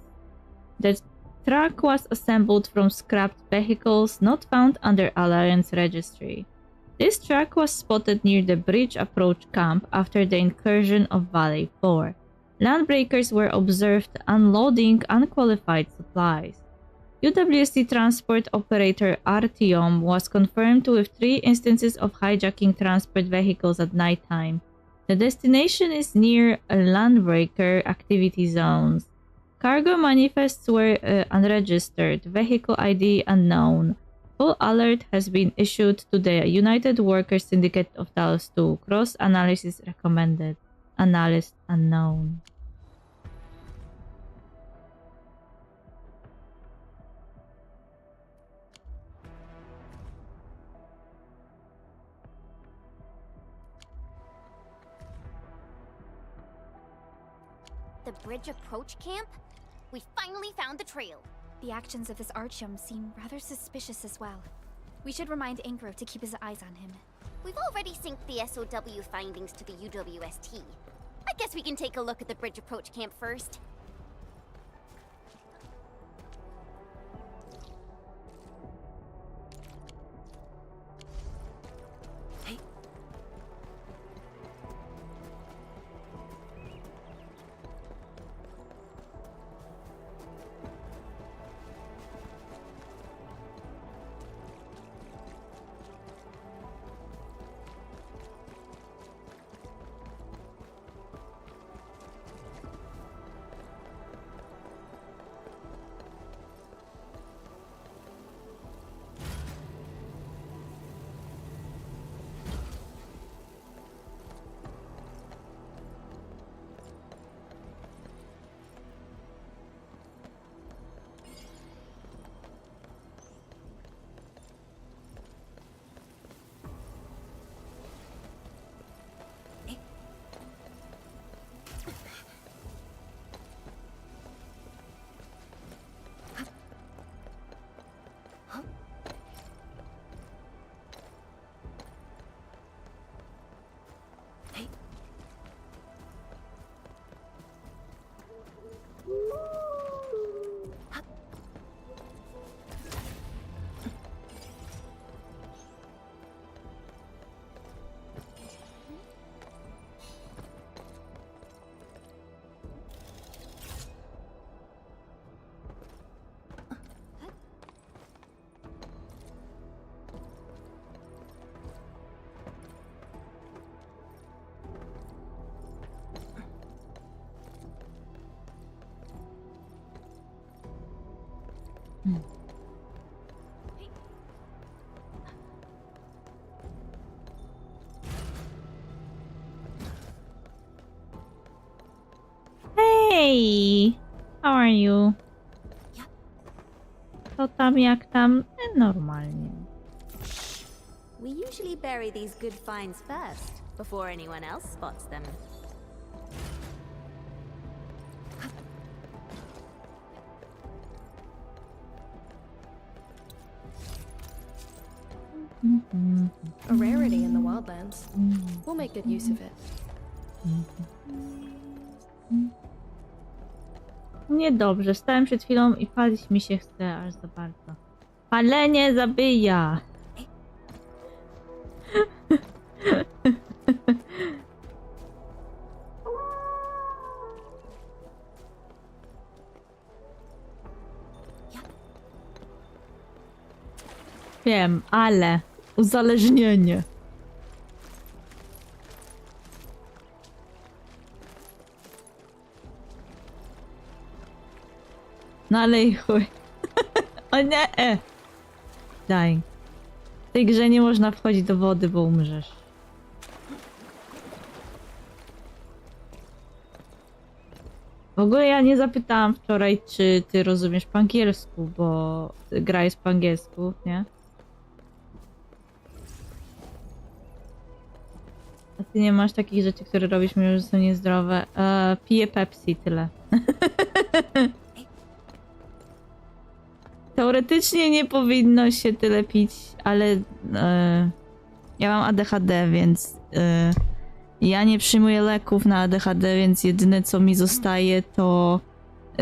The truck was assembled from scrapped vehicles not found under Alliance registry. This truck was spotted near the bridge approach camp after the incursion of Valley 4. Landbreakers were observed unloading unqualified supplies. UWST transport operator Artyom was confirmed with 3 instances of hijacking transport vehicles at nighttime. The destination is near landbreaker activity zones. Cargo manifests were unregistered, vehicle ID unknown. Full alert has been issued to the United Workers Syndicate of Talos 2. Cross-analysis recommended. Analyst unknown. The bridge approach camp? We finally found the trail. The actions of this Artyom seem rather suspicious as well. We should remind Angro to keep his eyes on him. We've already synced the SOW findings to the UWST. I guess we can take a look at the bridge approach camp first. Hey! How are you? Co tam, jak tam? Normalnie. We usually bury these good finds first, before anyone else spots them. A rarity in the wildlands. We'll make good use of it. Niedobrze, stałem przed chwilą i palić mi się chce aż za bardzo. Palenie zabija! Wiem, ale uzależnienie. No ale i chuj. O nie! Daj. W tej grze nie można wchodzić do wody, bo umrzesz. W ogóle ja nie zapytałam wczoraj, czy ty rozumiesz po angielsku, bo gra jest po angielsku, nie? A ty nie masz takich rzeczy, które robisz, mimo że są niezdrowe. Piję Pepsi, tyle. Teoretycznie nie powinno się tyle pić, ale ja mam ADHD, więc ja nie przyjmuję leków na ADHD, więc jedyne co mi zostaje to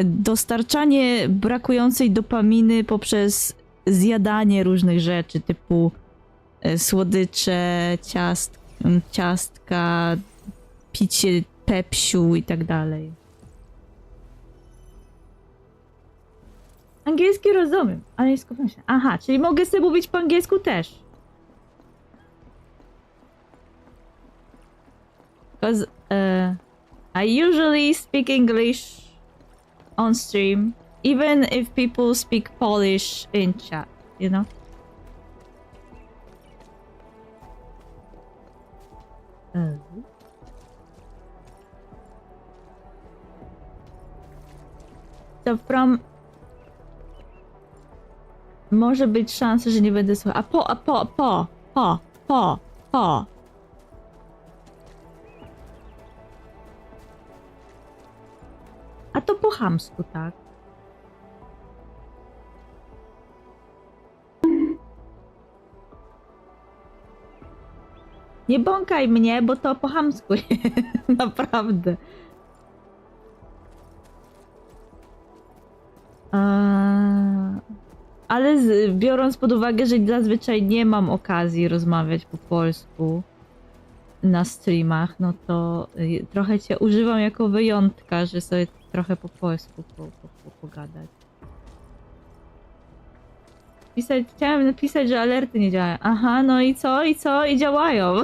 dostarczanie brakującej dopaminy poprzez zjadanie różnych rzeczy typu słodycze, ciastka, picie pepsiu i tak dalej. Angielski rozumiem, ale nie skupiam się. Aha, czyli mogę sobie mówić po angielsku też. Because I usually speak English on stream, even if people speak Polish in chat, you know? So from... Może być szansa, że nie będę słuchał. Po. A to po chamsku, tak? Nie bąkaj mnie, bo to po chamsku. Naprawdę. Ale biorąc pod uwagę, że zazwyczaj nie mam okazji rozmawiać po polsku na streamach, no to trochę cię używam jako wyjątka, że sobie trochę po polsku pogadać. Chciałem napisać, że alerty nie działają. Aha, no i co? I działają.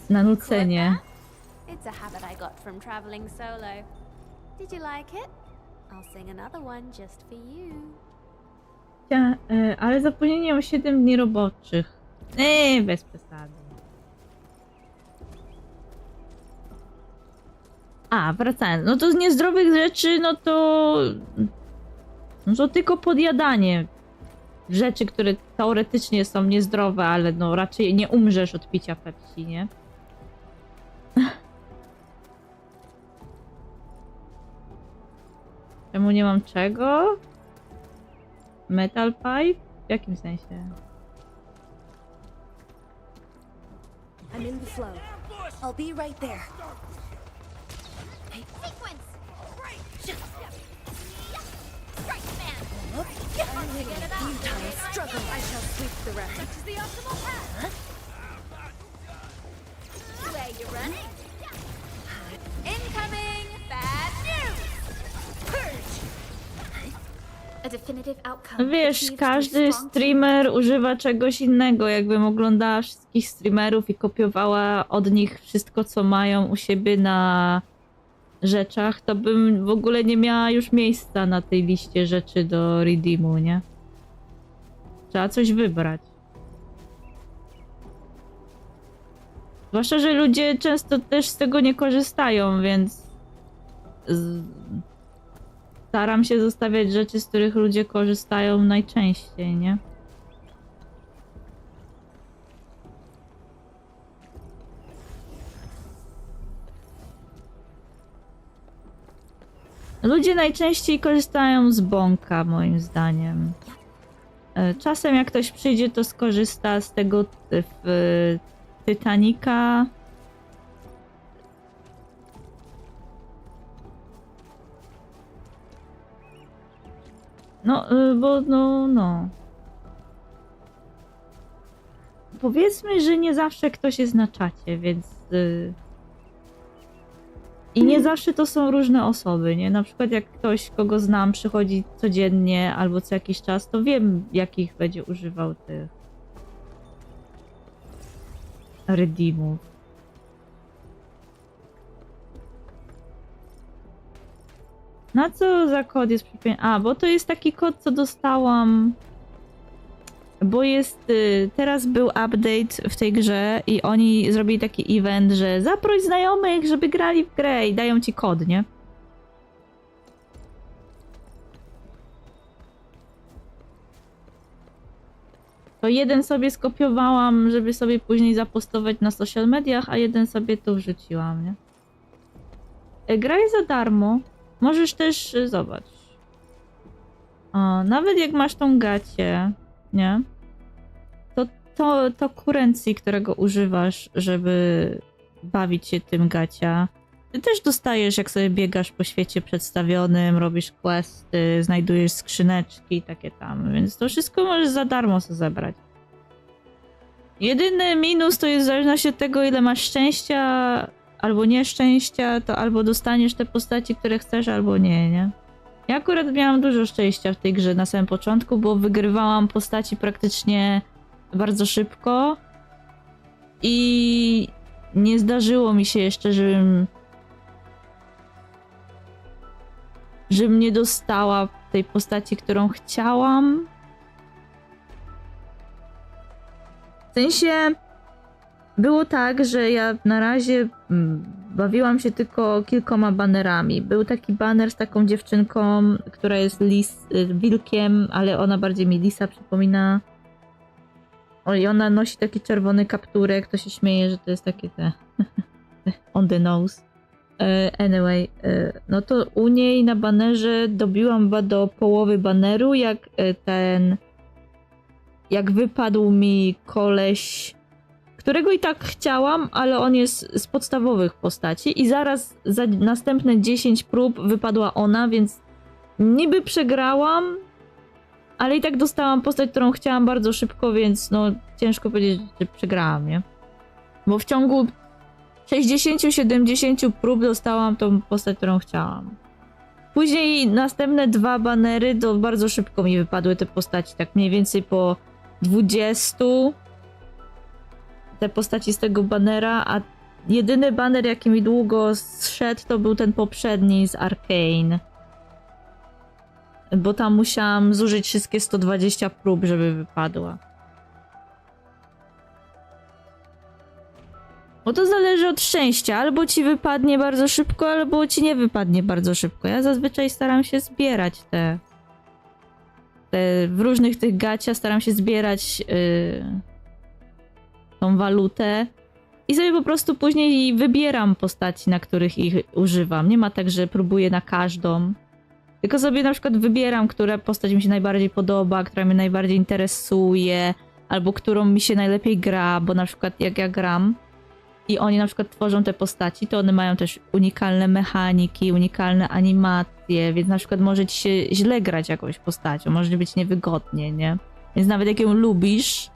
Na nucenie. It's a habit I got from traveling solo. Did you like it? I'll sing another one just for you. Ale zapomnienie o 7 dni roboczych. Bez przesady. A, wracając. No to z niezdrowych rzeczy, no to tylko podjadanie. Rzeczy, które teoretycznie są niezdrowe, ale no raczej nie umrzesz od picia Pepsi, nie? Czemu nie mam czego? Metal pipe? W jakim sensie? I'm in the flow. I'll be right there. Sequence! Strike man! Futile struggle. I shall sweep the rest. Such is the optimal path! Where you running? Incoming! Bad news! Purge! A definitive outcome. Wiesz, każdy streamer używa czegoś innego. Jakbym oglądała wszystkich streamerów i kopiowała od nich wszystko, co mają u siebie na rzeczach, to bym w ogóle nie miała już miejsca na tej liście rzeczy do redeemu, nie? Trzeba coś wybrać. Zwłaszcza, że ludzie często też z tego nie korzystają, więc staram się zostawiać rzeczy, z których ludzie korzystają najczęściej, nie? Ludzie najczęściej korzystają z bąka, moim zdaniem. Czasem jak ktoś przyjdzie, to skorzysta z tego w Titanica. No, bo no. Powiedzmy, że nie zawsze ktoś jest na czacie, więc... I nie zawsze to są różne osoby, nie? Na przykład jak ktoś, kogo znam, przychodzi codziennie albo co jakiś czas, to wiem, jakich będzie używał tych redeemów. Na co za kod jest przypięty? A, bo to jest taki kod, co dostałam... Bo jest... Teraz był update w tej grze i oni zrobili taki event, że zaproś znajomych, żeby grali w grę i dają ci kod, nie? To jeden sobie skopiowałam, żeby sobie później zapostować na social mediach, a jeden sobie tu wrzuciłam, nie? Gra jest za darmo. Możesz też... Zobacz. O, nawet jak masz tą gacię, nie? To currency, którego używasz, żeby bawić się tym gacia, ty też dostajesz, jak sobie biegasz po świecie przedstawionym, robisz questy, znajdujesz skrzyneczki, takie tam, więc to wszystko możesz za darmo sobie zebrać. Jedyny minus to jest w zależności od tego, ile masz szczęścia albo nieszczęścia, to albo dostaniesz te postaci, które chcesz, albo nie, nie? Ja akurat miałam dużo szczęścia w tej grze na samym początku, bo wygrywałam postaci praktycznie bardzo szybko i nie zdarzyło mi się jeszcze, żebym nie dostała tej postaci, którą chciałam. W sensie było tak, że ja na razie bawiłam się tylko kilkoma banerami. Był taki baner z taką dziewczynką, która jest wilkiem, ale ona bardziej mi lisa przypomina. I ona nosi taki czerwony kapturek, to się śmieje, że to jest takie te on the nose. Anyway, no to u niej na banerze dobiłam chyba do połowy baneru, jak wypadł mi koleś, którego i tak chciałam, ale on jest z podstawowych postaci i zaraz za następne 10 prób wypadła ona, więc niby przegrałam, ale i tak dostałam postać, którą chciałam bardzo szybko, więc no ciężko powiedzieć, że przegrałam, nie? Bo w ciągu 60-70 prób dostałam tą postać, którą chciałam. Później następne 2 banery, to bardzo szybko mi wypadły te postaci, tak mniej więcej po 20 te postaci z tego banera, a jedyny baner, jaki mi długo zszedł, to był ten poprzedni z Arcane. Bo tam musiałam zużyć wszystkie 120 prób, żeby wypadła. Bo to zależy od szczęścia. Albo ci wypadnie bardzo szybko, albo ci nie wypadnie bardzo szybko. Ja zazwyczaj staram się zbierać w różnych tych gaciach staram się zbierać tą walutę i sobie po prostu później wybieram postaci, na których ich używam. Nie ma tak, że próbuję na każdą. Tylko sobie na przykład wybieram, która postać mi się najbardziej podoba, która mnie najbardziej interesuje, albo którą mi się najlepiej gra, bo na przykład jak ja gram i oni na przykład tworzą te postaci, to one mają też unikalne mechaniki, unikalne animacje, więc na przykład może ci się źle grać jakąś postacią, może być niewygodnie, nie? Więc nawet jak ją lubisz,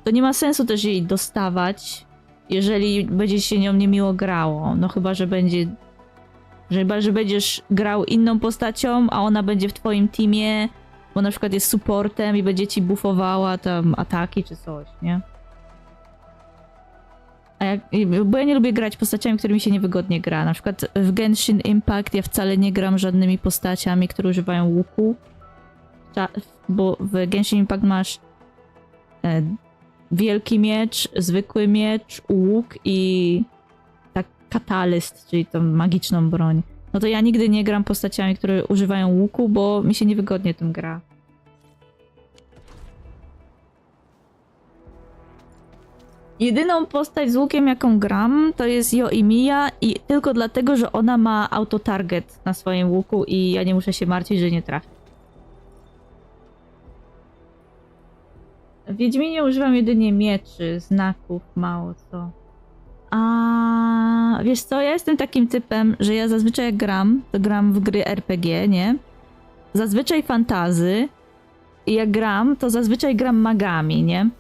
to nie ma sensu też jej dostawać, jeżeli będzie się nią niemiło grało. No chyba, że będziesz grał inną postacią, a ona będzie w twoim teamie, bo na przykład jest supportem i będzie ci buffowała tam ataki czy coś, nie? Bo ja nie lubię grać postaciami, którymi się niewygodnie gra. Na przykład w Genshin Impact ja wcale nie gram żadnymi postaciami, które używają łuku. Bo w Genshin Impact masz wielki miecz, zwykły miecz, łuk i tak katalyst, czyli tą magiczną broń. No to ja nigdy nie gram postaciami, które używają łuku, bo mi się niewygodnie tym gra. Jedyną postać z łukiem, jaką gram, to jest Yoimiya i tylko dlatego, że ona ma autotarget na swoim łuku i ja nie muszę się martwić, że nie trafię. W Wiedźminie używam jedynie mieczy, znaków, mało co. A wiesz co, ja jestem takim typem, że ja zazwyczaj jak gram, to gram w gry RPG, nie? Zazwyczaj fantazy. I jak gram, to zazwyczaj gram magami, nie?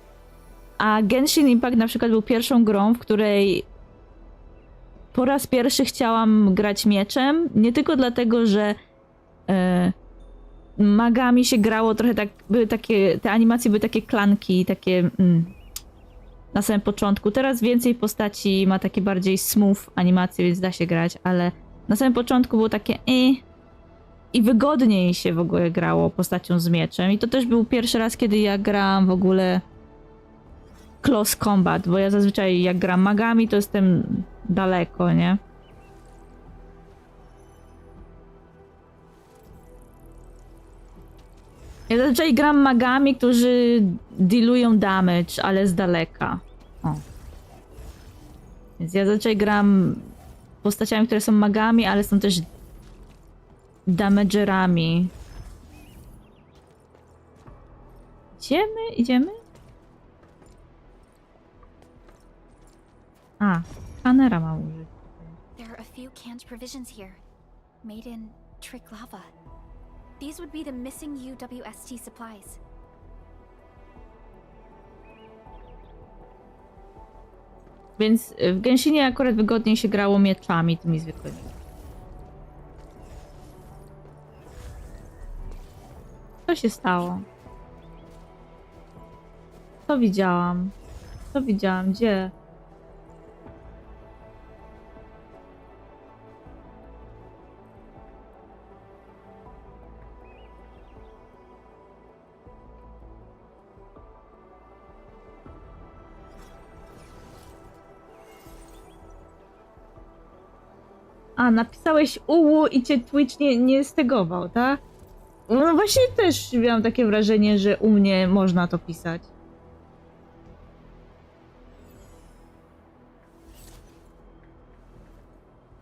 A Genshin Impact na przykład był pierwszą grą, w której po raz pierwszy chciałam grać mieczem. Nie tylko dlatego, że magami się grało trochę tak, były takie, te animacje były takie klanki, takie na samym początku. Teraz więcej postaci ma takie bardziej smooth animacje, więc da się grać, ale na samym początku było takie i wygodniej się w ogóle grało postacią z mieczem. I to też był pierwszy raz, kiedy ja grałam w ogóle close combat, bo ja zazwyczaj jak gram magami, to jestem daleko, nie? Ja zazwyczaj gram magami, którzy dealują damage, ale z daleka. O. Więc ja zazwyczaj gram postaciami, które są magami, ale są też damagerami. Idziemy? Idziemy? A, skanera ma użyć. There are a few canned provisions here, made in Trick Lava. These would be the missing UWST supplies. Więc w Genshinie akurat wygodniej się grało mieczami tymi zwykłymi. Co się stało? Co widziałam? Co widziałam? Gdzie? A, napisałeś uwu i cię Twitch nie stegował, tak? No właśnie też miałam takie wrażenie, że u mnie można to pisać.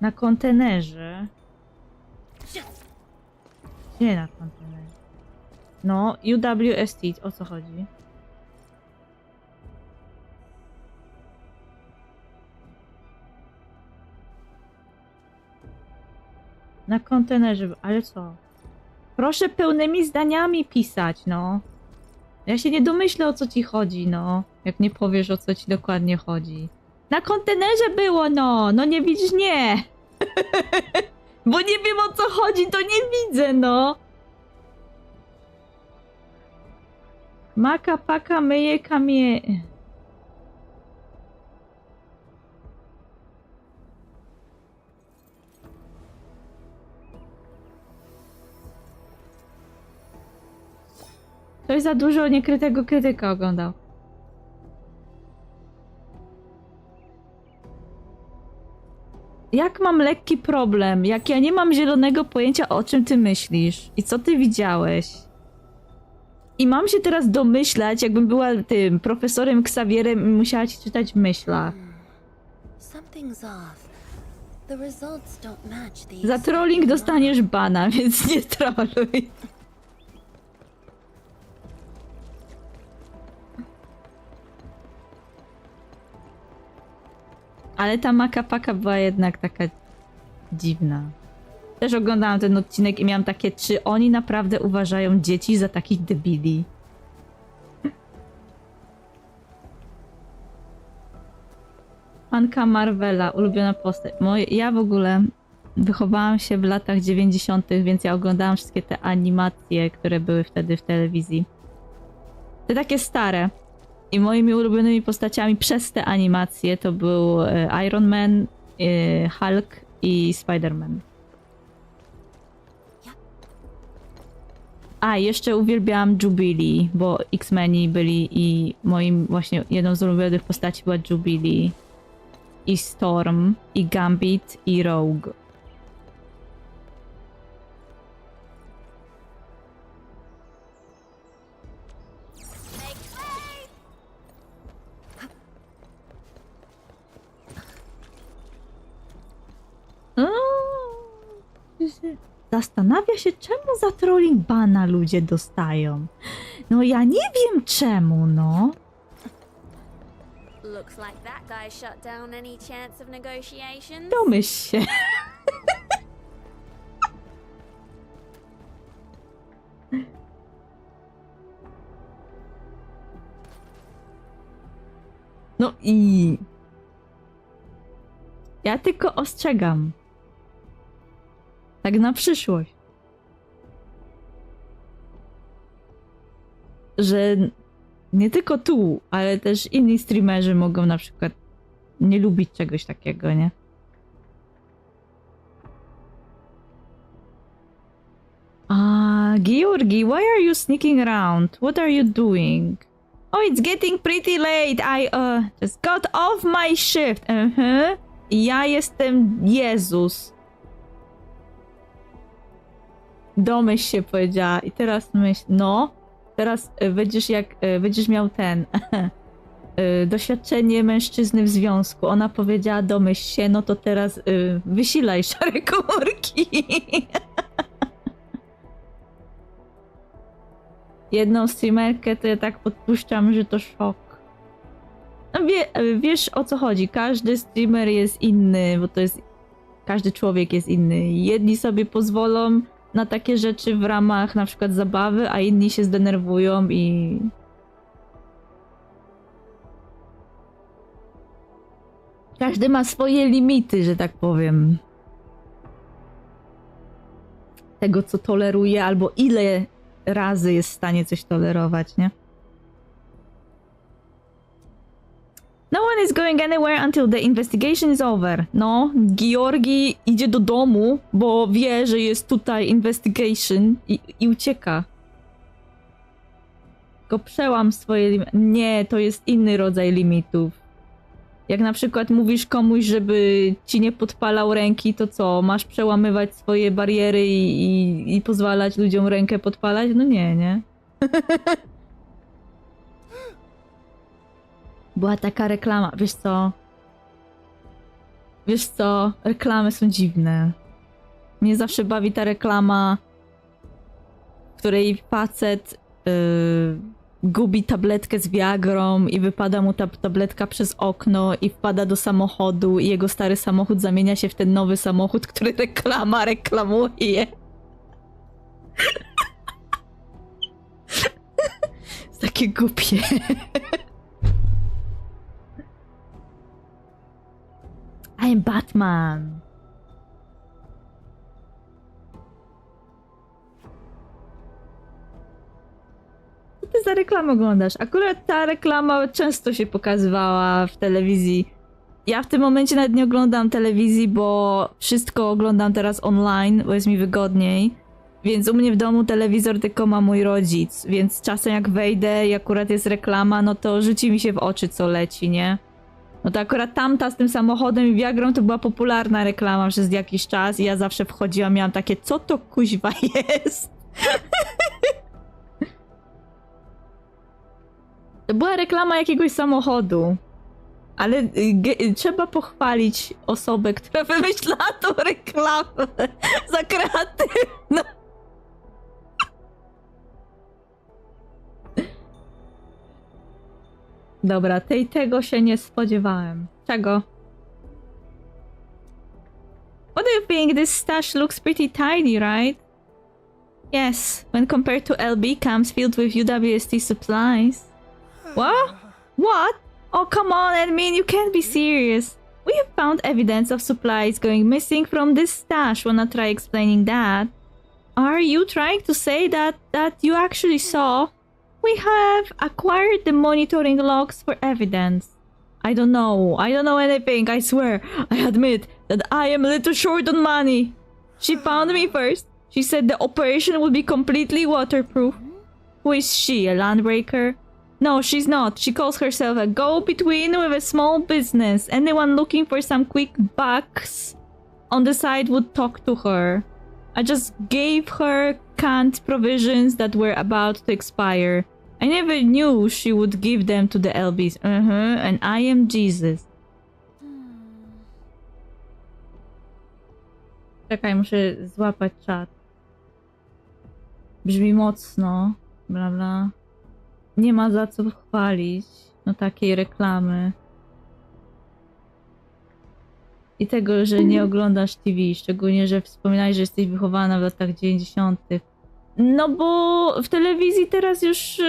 Na kontenerze. Gdzie na kontenerze? No, UWST, o co chodzi? Na kontenerze, ale co? Proszę pełnymi zdaniami pisać, no. Ja się nie domyślę, o co ci chodzi, no. Jak nie powiesz, o co ci dokładnie chodzi. Na kontenerze było, no. No nie widzisz, nie. Bo nie wiem, o co chodzi, to nie widzę, no. Maka, paka, myje, kamie... Ktoś za dużo niekrytego krytyka oglądał. Jak mam lekki problem, jak ja nie mam zielonego pojęcia, o czym ty myślisz i co ty widziałeś? I mam się teraz domyślać, jakbym była tym profesorem Xavierem i musiała ci czytać w myślach. Za trolling dostaniesz bana, więc nie troluj. Ale ta makapaka była jednak taka dziwna. Też oglądałam ten odcinek i miałam takie, czy oni naprawdę uważają dzieci za takich debili? Fanka Marvela, ulubiona postać. Ja w ogóle wychowałam się w latach 90., więc ja oglądałam wszystkie te animacje, które były wtedy w telewizji. Te takie stare. I moimi ulubionymi postaciami przez te animacje to był Iron Man, Hulk i Spider-Man. A, jeszcze uwielbiałam Jubilee, bo X-Meni byli i moim właśnie jedną z ulubionych postaci była Jubilee. I Storm, i Gambit, i Rogue. zastanawia się, czemu za trolling bana ludzie dostają. No ja nie wiem czemu, no. Looks like that guy shut down any chance of negotiations. Domyśl się. No i... Ja tylko ostrzegam. Tak na przyszłość. Że nie tylko tu, ale też inni streamerzy mogą na przykład nie lubić czegoś takiego, nie? Georgi, why are you sneaking around? What are you doing? Oh, it's getting pretty late. I just got off my shift. Ja jestem Jezus. Domyśl się, powiedziała. I teraz myśl, no, teraz będziesz miał ten doświadczenie mężczyzny w związku. Ona powiedziała, domyśl się, no to teraz wysilaj szare komórki. Jedną streamerkę to ja tak podpuszczam, że to szok. No wiesz o co chodzi, każdy streamer jest inny, bo to jest... Każdy człowiek jest inny. Jedni sobie pozwolą na takie rzeczy w ramach na przykład zabawy, a inni się zdenerwują i... Każdy ma swoje limity, że tak powiem. Tego, co toleruje, albo ile razy jest w stanie coś tolerować, nie? No one is going anywhere until the investigation is over. No, Georgi idzie do domu, bo wie, że jest tutaj investigation i ucieka. Tylko przełam swoje limity. Nie, to jest inny rodzaj limitów. Jak na przykład mówisz komuś, żeby ci nie podpalał ręki, to co? Masz przełamywać swoje bariery i pozwalać ludziom rękę podpalać? No nie, nie? Była taka reklama, wiesz co? Wiesz co? Reklamy są dziwne. Mnie zawsze bawi ta reklama, w której facet gubi tabletkę z Viagrą i wypada mu ta tabletka przez okno i wpada do samochodu i jego stary samochód zamienia się w ten nowy samochód, który reklama reklamuje. Jest takie głupie. I am Batman. Co ty za reklamę oglądasz? Akurat ta reklama często się pokazywała w telewizji. Ja w tym momencie nawet nie oglądam telewizji, bo wszystko oglądam teraz online, bo jest mi wygodniej. Więc u mnie w domu telewizor tylko ma mój rodzic, więc czasem jak wejdę i akurat jest reklama, no to rzuci mi się w oczy, co leci, nie? No to akurat tamta z tym samochodem i Viagrą to była popularna reklama przez jakiś czas i ja zawsze wchodziłam, miałam takie, co to kuźwa jest? To była reklama jakiegoś samochodu. Ale trzeba pochwalić osobę, która wymyślała tą reklamę za kreatywną. Dobra, tego się nie spodziewałem. Czego? What do you think? This stash looks pretty tidy, right? Yes, when compared to LB camps filled with UWST supplies. What? What? Oh, come on, admin, you can't be serious. We have found evidence of supplies going missing from this stash. Wanna try explaining that? Are you trying to say that you actually saw? We have acquired the monitoring logs for evidence. I don't know anything, I swear. I admit that I am a little short on money. She found me first. She said the operation would be completely waterproof. Who is she, a landbreaker? No, she's not. She calls herself a go-between with a small business. Anyone looking for some quick bucks on the side would talk to her. I just gave her canned provisions that were about to expire. I never knew she would give them to the LBs. And I am Jesus. Czekaj, muszę złapać czat. Brzmi mocno, bla bla. Nie ma za co chwalić, no takiej reklamy. I tego, że nie oglądasz TV, szczególnie, że wspominałeś, że jesteś wychowana w latach 90. No bo w telewizji teraz już...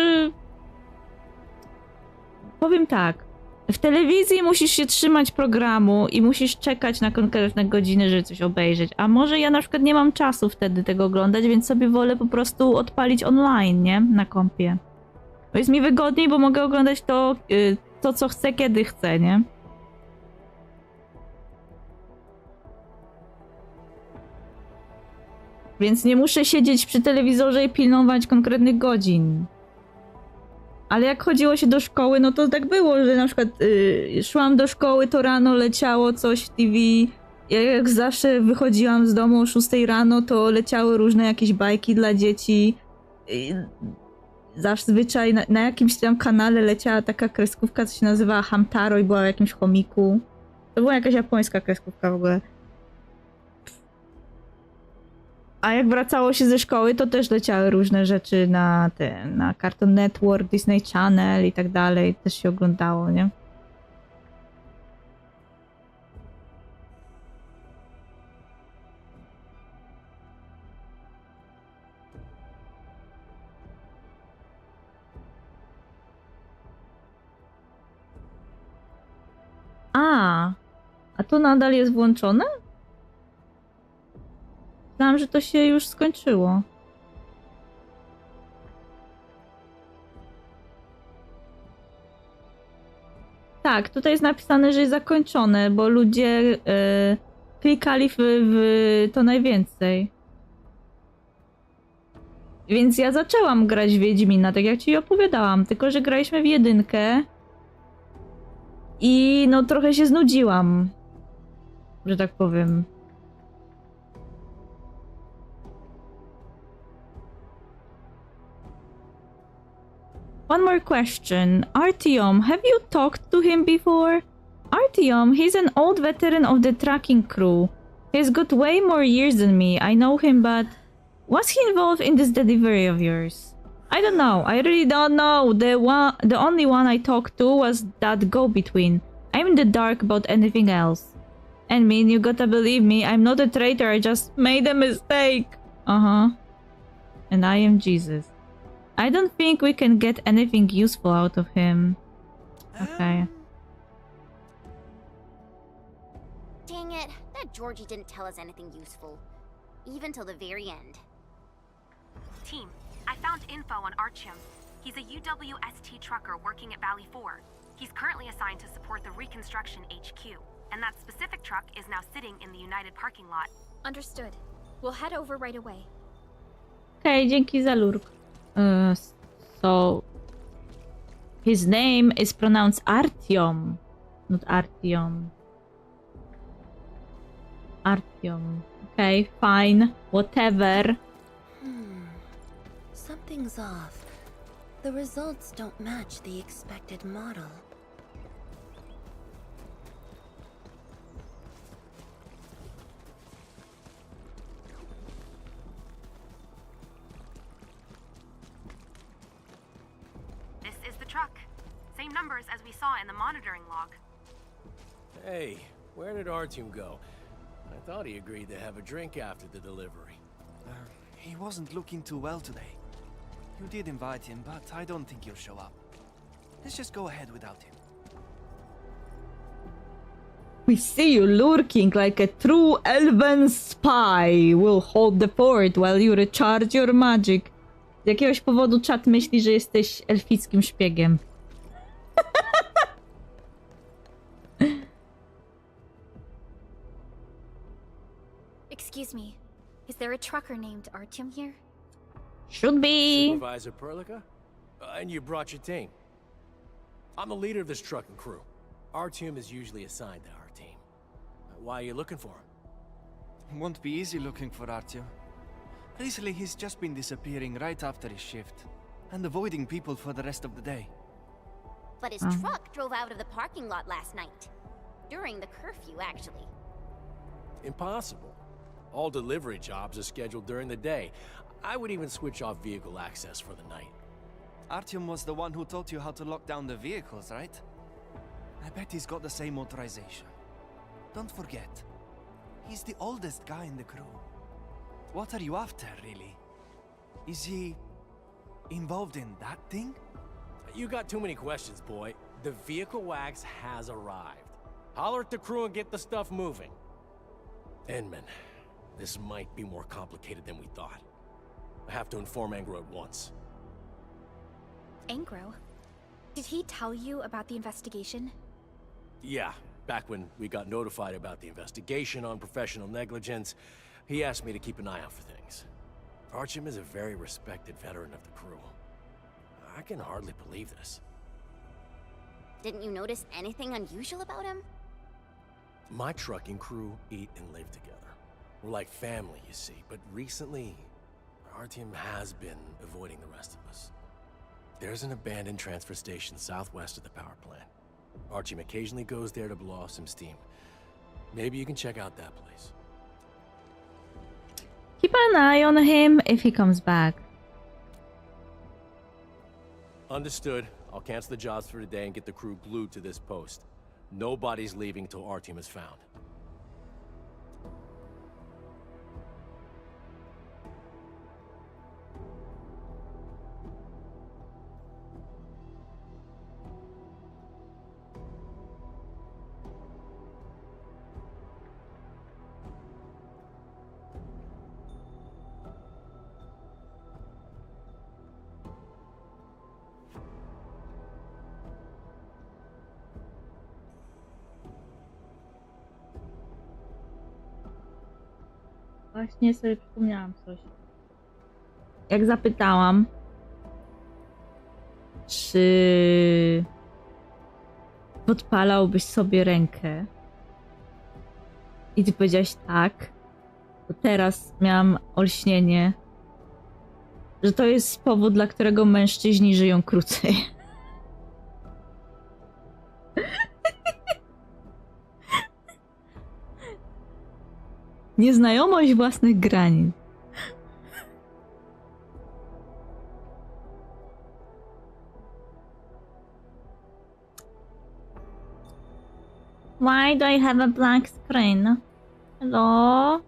Powiem tak. W telewizji musisz się trzymać programu i musisz czekać na konkretne godziny, żeby coś obejrzeć. A może ja na przykład nie mam czasu wtedy tego oglądać, więc sobie wolę po prostu odpalić online, nie? Na kompie. To jest mi wygodniej, bo mogę oglądać to co chcę, kiedy chcę, nie? Więc nie muszę siedzieć przy telewizorze i pilnować konkretnych godzin. Ale jak chodziło się do szkoły, no to tak było, że na przykład szłam do szkoły, to rano leciało coś w TV. Ja jak zawsze wychodziłam z domu o 6 rano, to leciały różne jakieś bajki dla dzieci. Zazwyczaj na jakimś tam kanale leciała taka kreskówka, co się nazywała Hamtaro i była w jakimś chomiku. To była jakaś japońska kreskówka w ogóle. A jak wracało się ze szkoły, to też leciały różne rzeczy na Cartoon Network, Disney Channel i tak dalej. Też się oglądało, nie? A to nadal jest włączone? Myślałam, że to się już skończyło. Tak, tutaj jest napisane, że jest zakończone, bo ludzie klikali w to najwięcej. Więc ja zaczęłam grać w Wiedźmina, tak jak ci opowiadałam, tylko że graliśmy w 1 i no trochę się znudziłam, że tak powiem. One more question. Artyom, have you talked to him before? Artyom, he's an old veteran of the tracking crew. He's got way more years than me. I know him, but was he involved in this delivery of yours? I don't know. I really don't know. The only one I talked to was that go-between. I'm in the dark about anything else. And mean, you gotta believe me, I'm not a traitor. I just made a mistake. And I am Jesus. I don't think we can get anything useful out of him. Okay. Dang it, that Georgie didn't tell us anything useful. Even till the very end. Team, I found info on Artyom. He's a UWST trucker working at Valley 4. He's currently assigned to support the Reconstruction HQ, and that specific truck is now sitting in the United parking lot. Understood. We'll head over right away. Okay, dzięki za lurk. So his name is pronounced Artyom, not Artyom. Artyom. Okay, fine, whatever. Something's off. The results don't match the expected model. Truck. Same numbers as we saw in the monitoring log. Hey, where did Artyom go? I thought he agreed to have a drink after the delivery. He wasn't looking too well today. You did invite him, but I don't think he'll show up. Let's just go ahead without him. We see you lurking like a true elven spy. We'll hold the fort while you recharge your magic. Z jakiegoś powodu czat myśli, że jesteś elfickim szpiegiem. Excuse me. Is there a trucker named Artyom here? Should be. Supervisor Perlica? And you brought your team. I'm the leader of this trucking crew. Artyom is usually assigned to our team. Why are you looking for him? Won't be easy looking for Artyom. Recently, he's just been disappearing right after his shift, and avoiding people for the rest of the day. But his truck drove out of the parking lot last night. During the curfew, actually. Impossible. All delivery jobs are scheduled during the day. I would even switch off vehicle access for the night. Artyom was the one who taught you how to lock down the vehicles, right? I bet he's got the same authorization. Don't forget, he's the oldest guy in the crew. What are you after, really? Is he involved in that thing? You got too many questions, boy. The vehicle wax has arrived. Holler at the crew and get the stuff moving. Enman, this might be more complicated than we thought. I have to inform Angro at once. Angro? Did he tell you about the investigation? Yeah, back when we got notified about the investigation on professional negligence, he asked me to keep an eye out for things. Artyom is a very respected veteran of the crew. I can hardly believe this. Didn't you notice anything unusual about him? My trucking crew eat and live together. We're like family, you see, but recently, Artyom has been avoiding the rest of us. There's an abandoned transfer station southwest of the power plant. Artyom occasionally goes there to blow off some steam. Maybe you can check out that place. Keep an eye on him if he comes back. Understood. I'll cancel the jobs for today and get the crew glued to this post. Nobody's leaving till Artyom is found. Właśnie sobie przypomniałam coś. Jak zapytałam, czy podpalałbyś sobie rękę i ty powiedziałaś tak, to teraz miałam olśnienie, że to jest powód, dla którego mężczyźni żyją krócej. Nieznajomość własnych granic. Why do I have a black screen? Hello?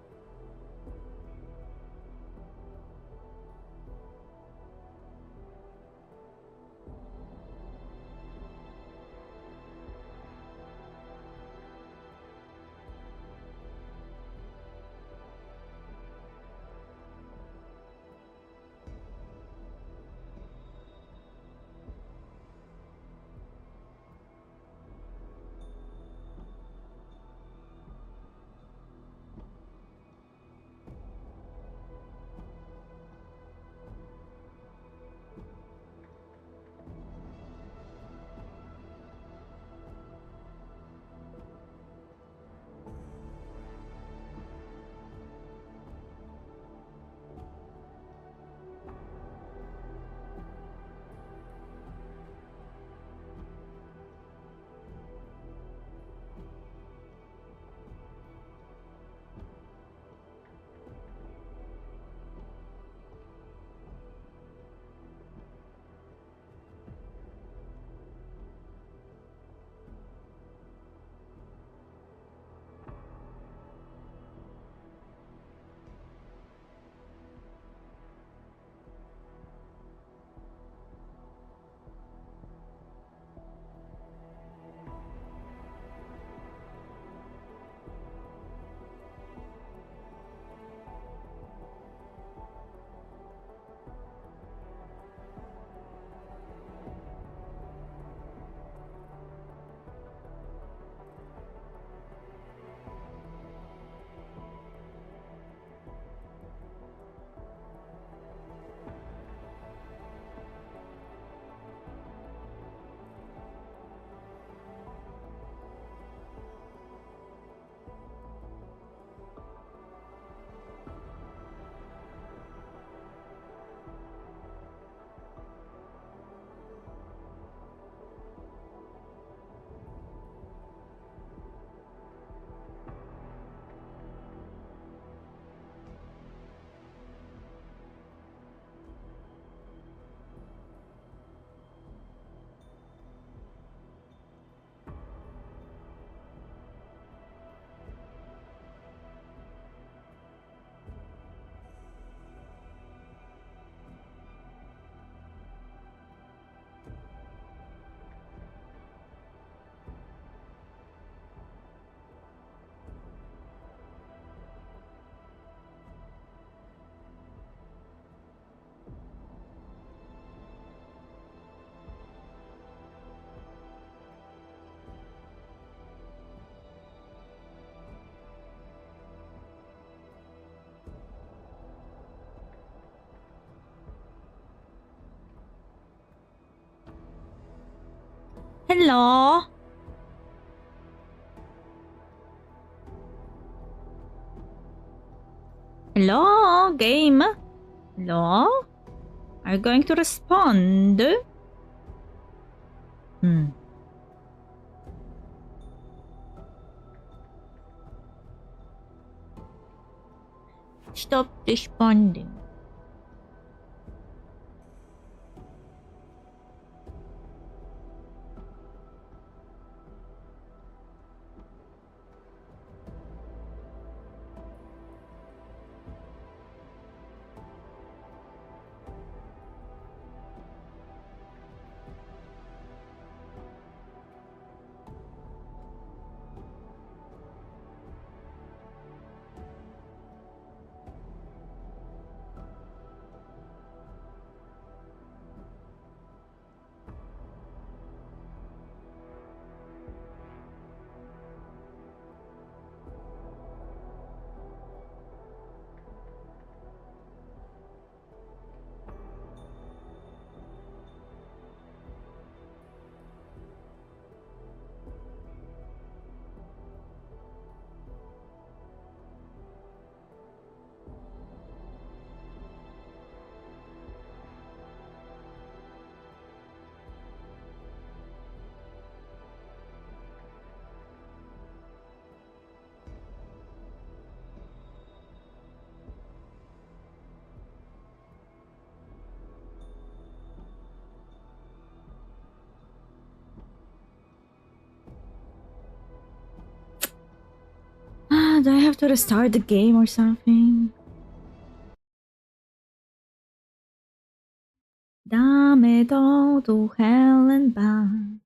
Hello? Hello, game? Hello? Are you going to respond? Stop responding. Do I have to restart the game or something? Dame todo hell and back.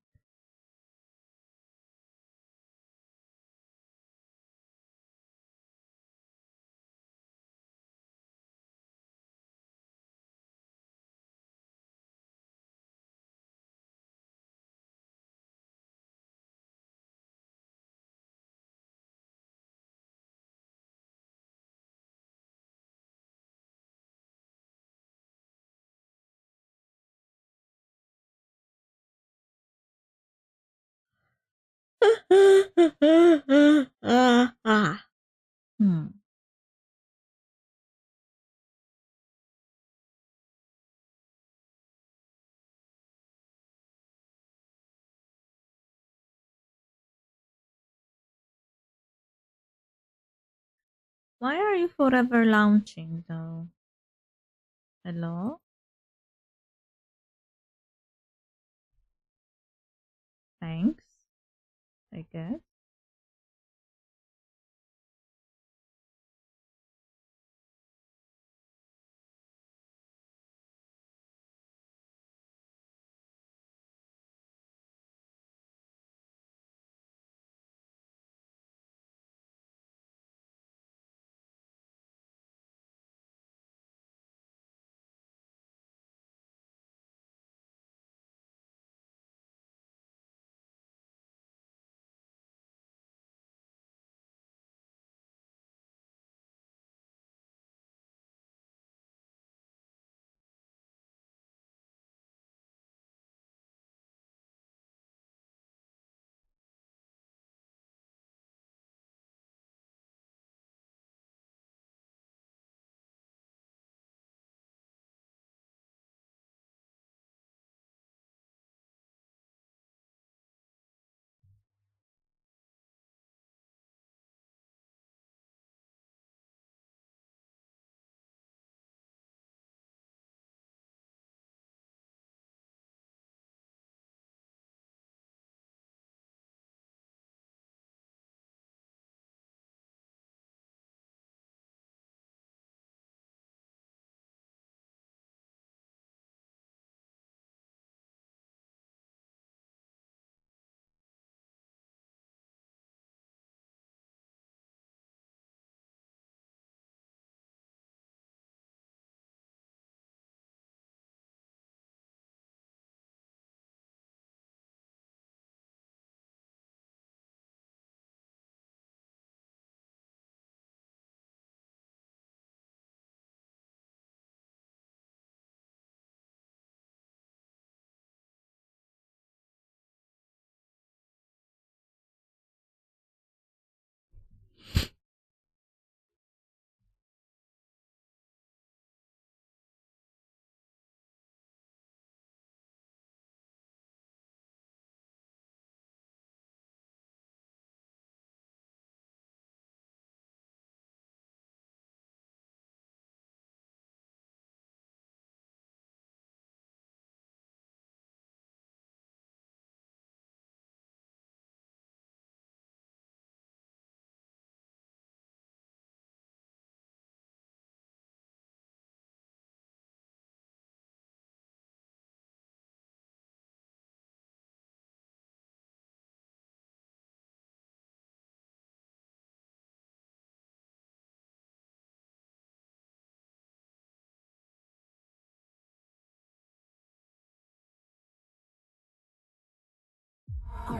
Why are you forever launching though? Hello? Thanks, I guess.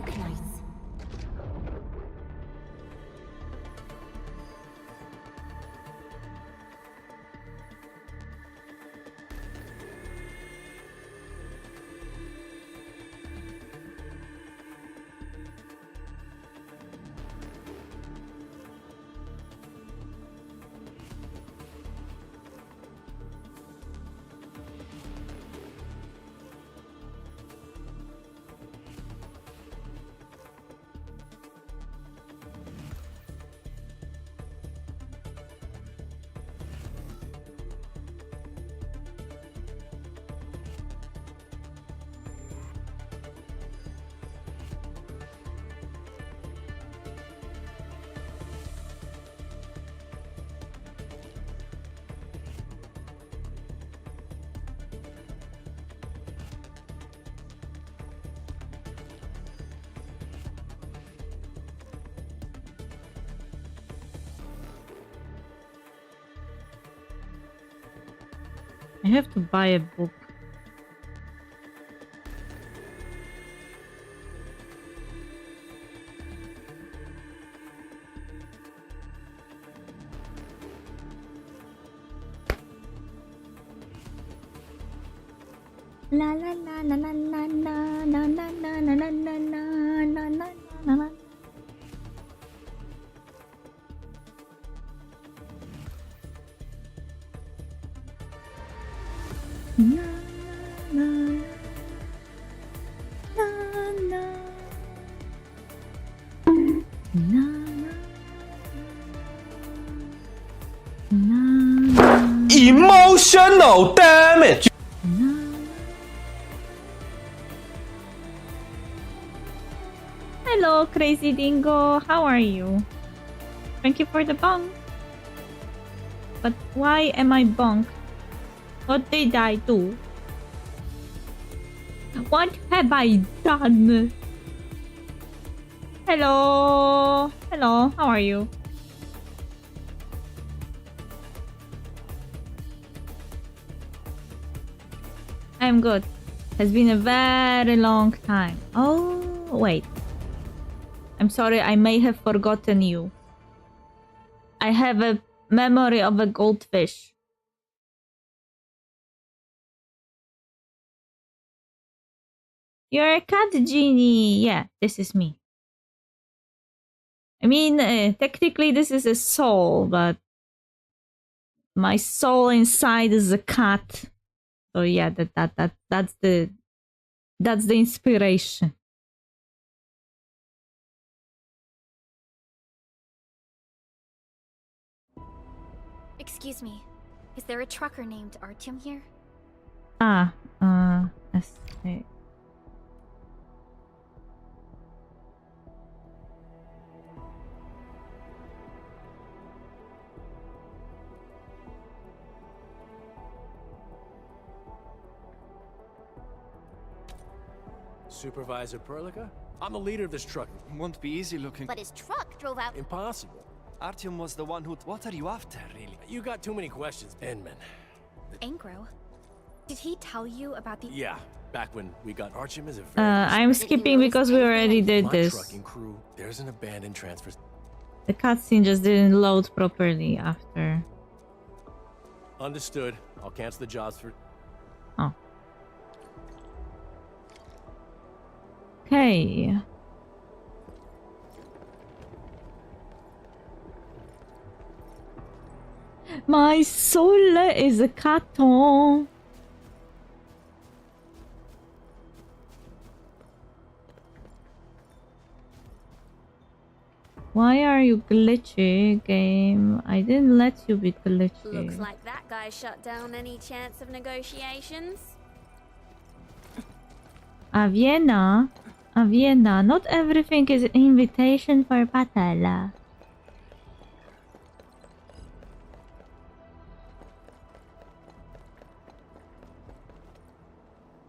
lurk nice. I have to buy a book. La la la la la la la la la la la la la la la la la. Na na na na na na. Emotional damage. Hello, Crazy Dingo. How are you? Thank you for the bong. But why am I bonked? What did I do? What have I done? Hello. Hello. How are you? I'm good. Has been a very long time. Oh, wait. I'm sorry, I may have forgotten you. I have a memory of a goldfish. You're a cat genie. Yeah, this is me. I mean, technically this is a soul, but my soul inside is a cat. So yeah, that's the inspiration. Excuse me. Is there a trucker named Artyom here? Let's see. Supervisor Perlica? I'm the leader of this truck. Won't be easy looking. But his truck drove out. Impossible. Artyom was the one who... What are you after, really? You got too many questions, Inman. Angro? Did he tell you about the... Yeah, back when we got Artyom as a I'm skipping because we already did this. Trucking crew, there's an abandoned transfer. The cutscene just didn't load properly after. Understood. I'll cancel the jobs for... Oh. Okay. My soul is a carton. Why are you glitchy, game? I didn't let you be glitchy. Looks like that guy shut down any chance of negotiations. Vienna. Vienna. Not everything is an invitation for battle.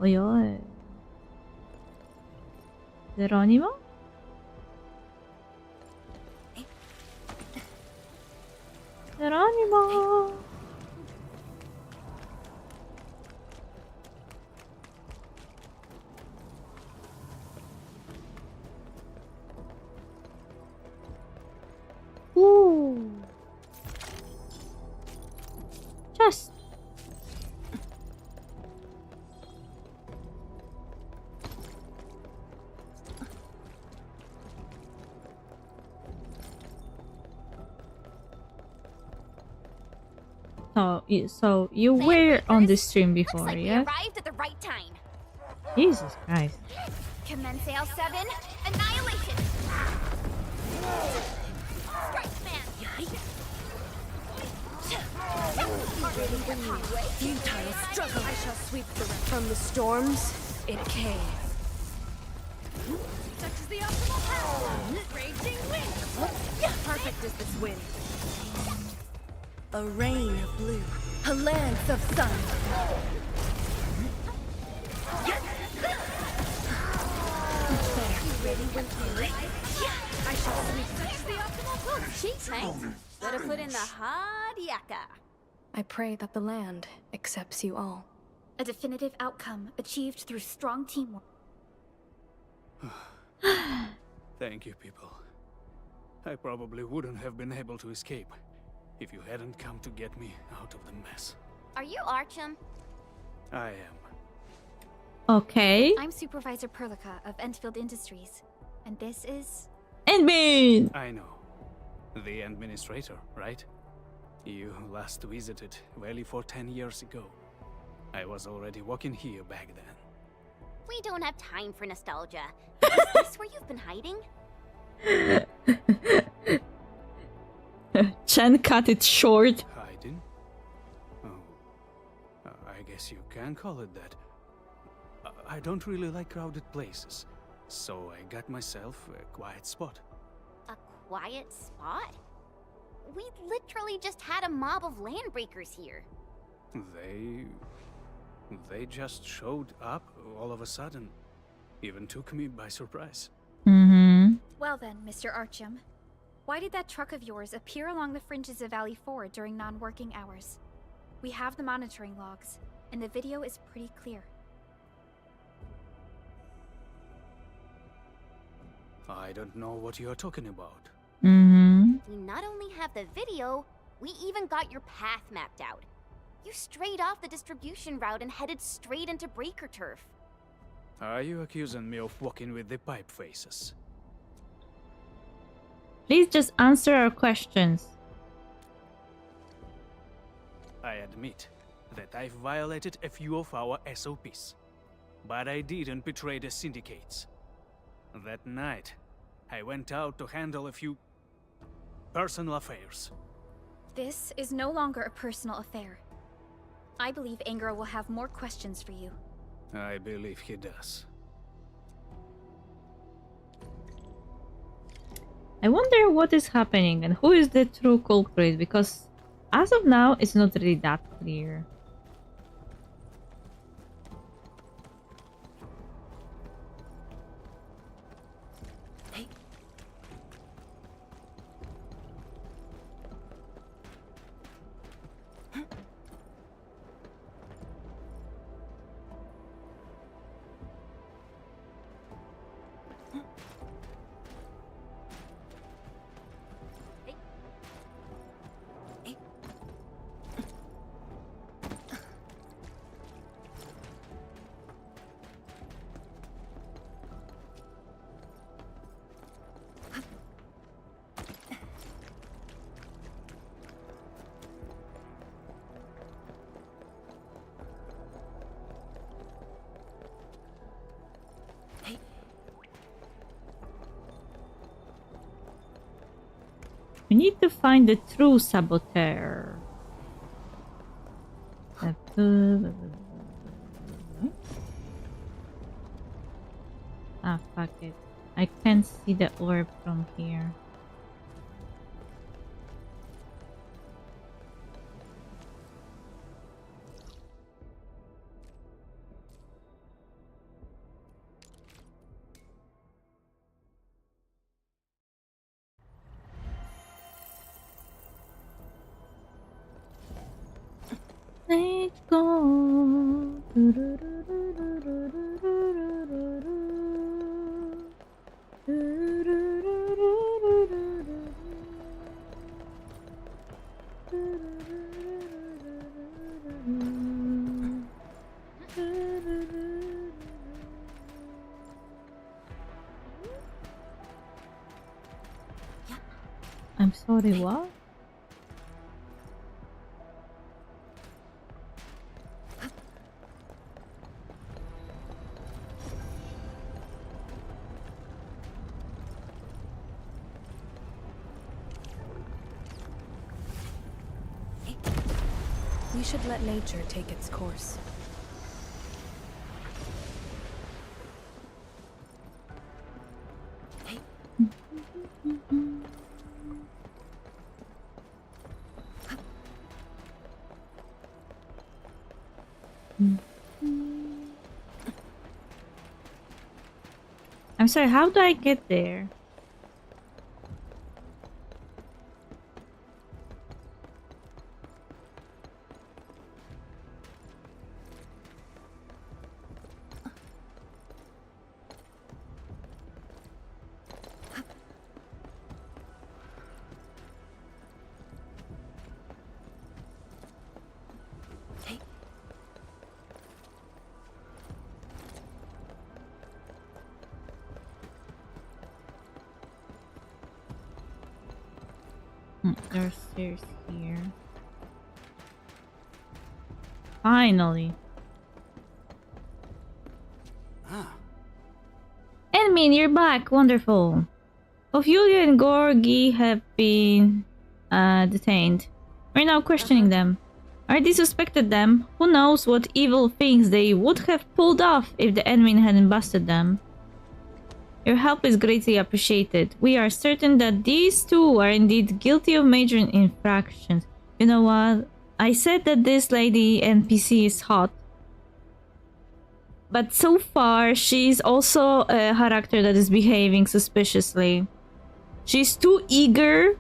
Oi, oi. Geronimo? Geronimo! So you were on the stream Looks before, like we yes? arrived at the right time. Jesus Christ. Commence L7, annihilation. Strike man. Futile struggle. I shall sweep the wreck from the storms in a cave. Such is the optimal path. Raging wind. Perfect is this wind. A rain of blue, a lance of sun. I shall sweep. Such is the optimal path. Cheats, mate. Gotta put in the hard yakka. I pray that the land accepts you all. A definitive outcome achieved through strong teamwork. Thank you, people. I probably wouldn't have been able to escape if you hadn't come to get me out of the mess. Are you Archum? I am. Okay. I'm Supervisor Perlica of Endfield Industries, and this is... Endfield! I know. The administrator, right? You last visited Valley for 10 years ago. I was already working here back then. We don't have time for nostalgia. Is this where you've been hiding? Chen cut it short. Hiding? Oh. I guess you can call it that. I don't really like crowded places, so I got myself a quiet spot. A quiet spot? We literally just had a mob of landbreakers here. They just showed up all of a sudden. Even took me by surprise. Mm-hmm. Well then, Mr. Archum. Why did that truck of yours appear along the fringes of Valley 4 during non-working hours? We have the monitoring logs, and the video is pretty clear. I don't know what you're talking about. Mm-hmm. We not only have the video, we even got your path mapped out. You strayed off the distribution route and headed straight into breaker turf. Are you accusing me of walking with the pipe faces? Please just answer our questions. I admit that I've violated a few of our SOPs, but I didn't betray the syndicates. That night, I went out to handle a few personal affairs. This is no longer a personal affair. I believe Anger will have more questions for you. I believe he does. I wonder what is happening and who is the true culprit, because as of now, it's not really that clear. We need to find the true saboteur. Ah, fuck it. I can't see the orb from here. Let's go. I'm sorry, what? We should let nature take its course. I'm sorry, how do I get there? There are stairs here. Finally. Enmin, you're back. Wonderful. Both Yulia and Gorgi have been detained. We're now questioning them. Already suspected them. Who knows what evil things they would have pulled off if the Enmin hadn't busted them. Your help is greatly appreciated. We are certain that these two are indeed guilty of major infractions. You know what? I said that this lady NPC is hot. But so far, she's also a character that is behaving suspiciously. She's too eager.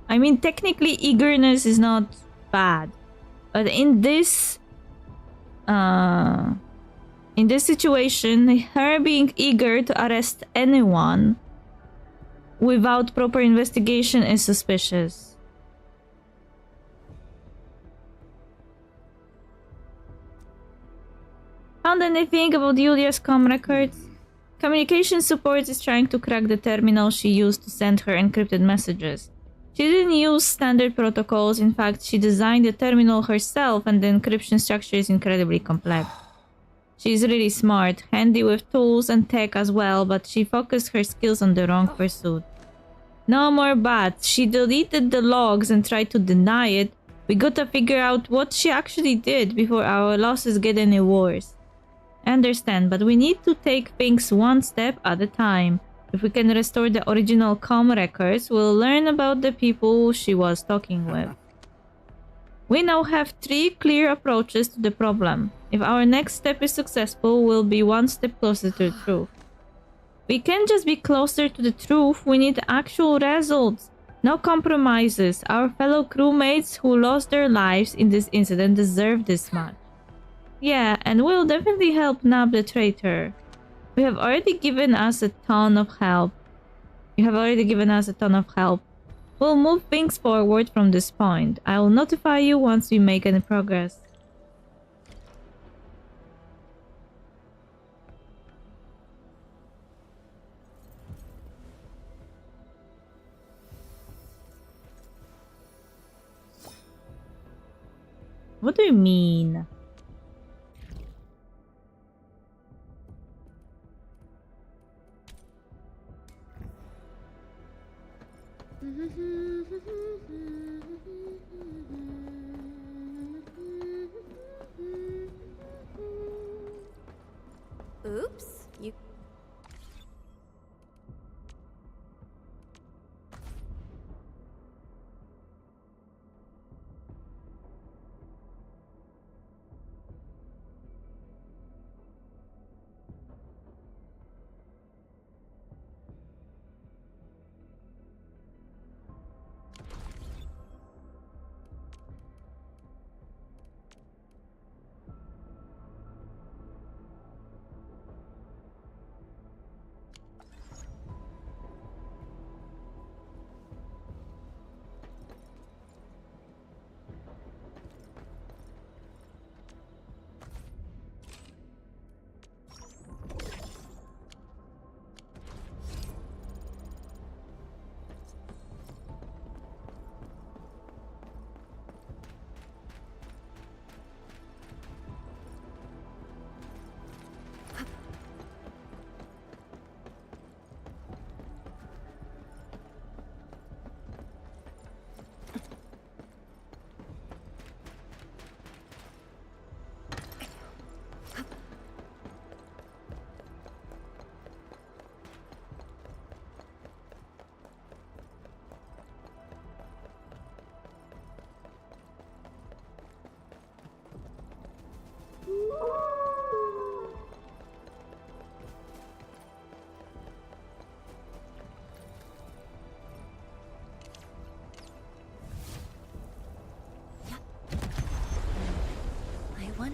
I mean, technically, eagerness is not bad. But in this situation, her being eager to arrest anyone without proper investigation is suspicious. Found anything about Yulia's comm records? Communication support is trying to crack the terminal she used to send her encrypted messages. She didn't use standard protocols. In fact, she designed the terminal herself, and the encryption structure is incredibly complex. She's really smart, handy with tools and tech as well, but she focused her skills on the wrong pursuit. No more bats. She deleted the logs and tried to deny it. We gotta figure out what she actually did before our losses get any worse. I understand, but we need to take things one step at a time. If we can restore the original comm records, we'll learn about the people she was talking with. We now have 3 clear approaches to the problem. If our next step is successful, we'll be one step closer to the truth. We can't just be closer to the truth, we need actual results. No compromises. Our fellow crewmates who lost their lives in this incident deserve this much. Yeah, and we'll definitely help nab the traitor. You have already given us a ton of help. We'll move things forward from this point. I will notify you once we make any progress. What do you mean? Oops, you...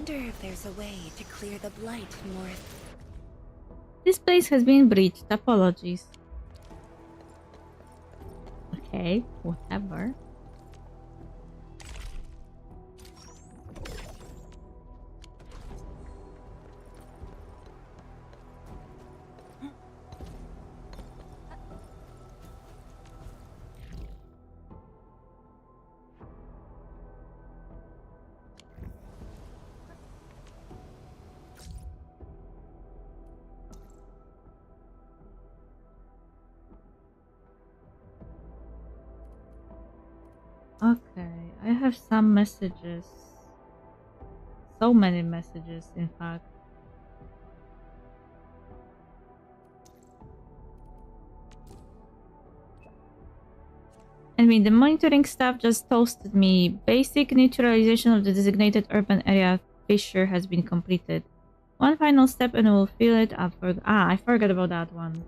wonder if there's a way to clear the blight more. This place has been breached. Apologies. Okay, whatever. Okay, I have some messages. So many messages, in fact. I mean, the monitoring staff just toasted me. Basic neutralization of the designated urban area fissure has been completed. One final step and we'll fill it up for... I forgot about that one.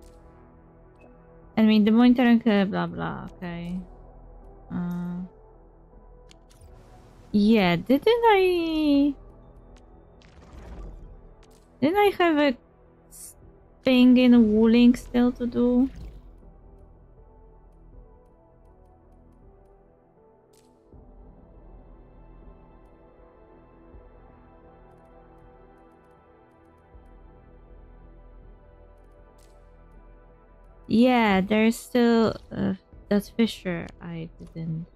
I mean, the monitoring... blah blah, okay. Yeah, didn't I have a thing in Wooling still to do? Yeah, there's still that fissure I didn't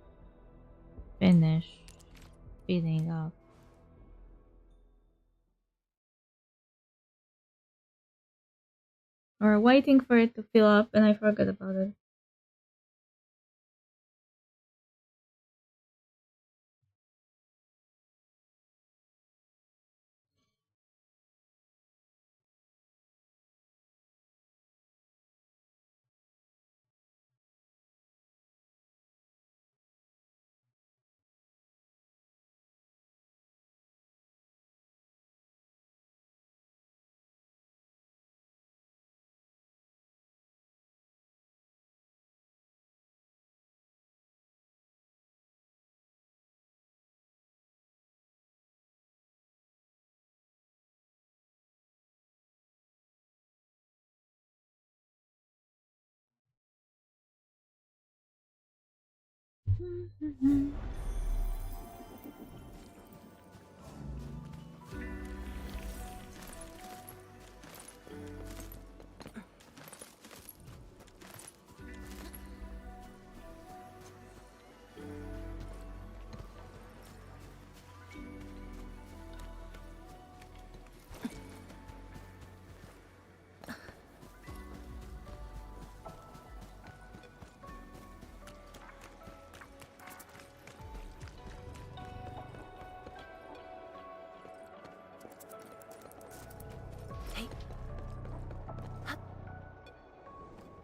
finish filling up. Or waiting for it to fill up and I forgot about it.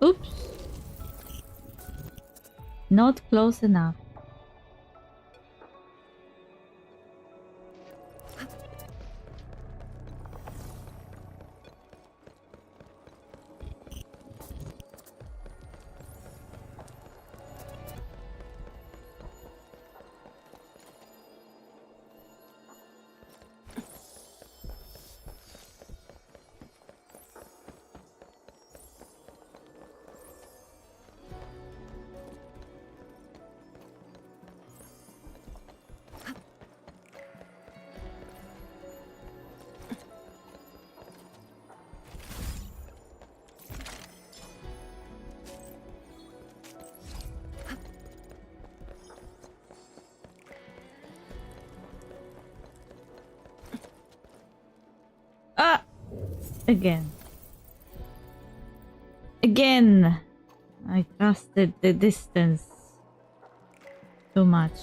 Oops. Not close enough. Again. Again! I trusted the distance too much.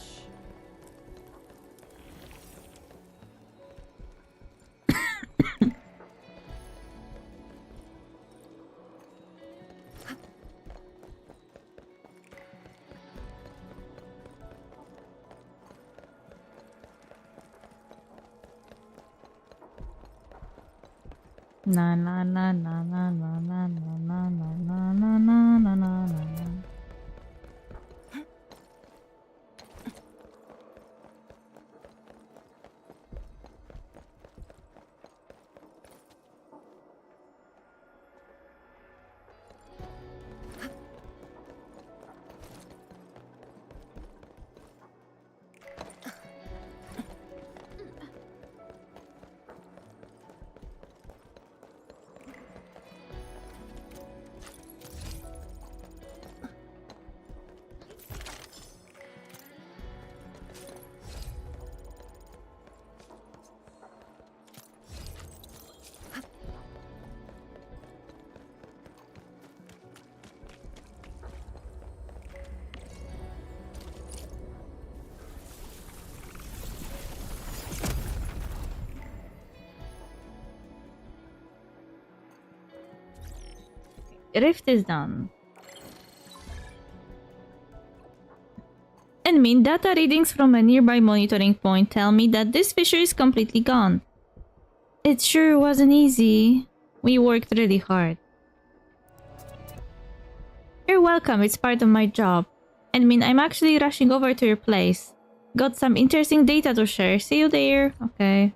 Na na na na na na na na na na na na na na na na. rift is done. And mean data readings from a nearby monitoring point tell me that this fissure is completely gone. It sure wasn't easy. We worked really hard. You're welcome, it's part of my job. I mean, I'm actually rushing over to your place. Got some interesting data to share. See you there. Okay.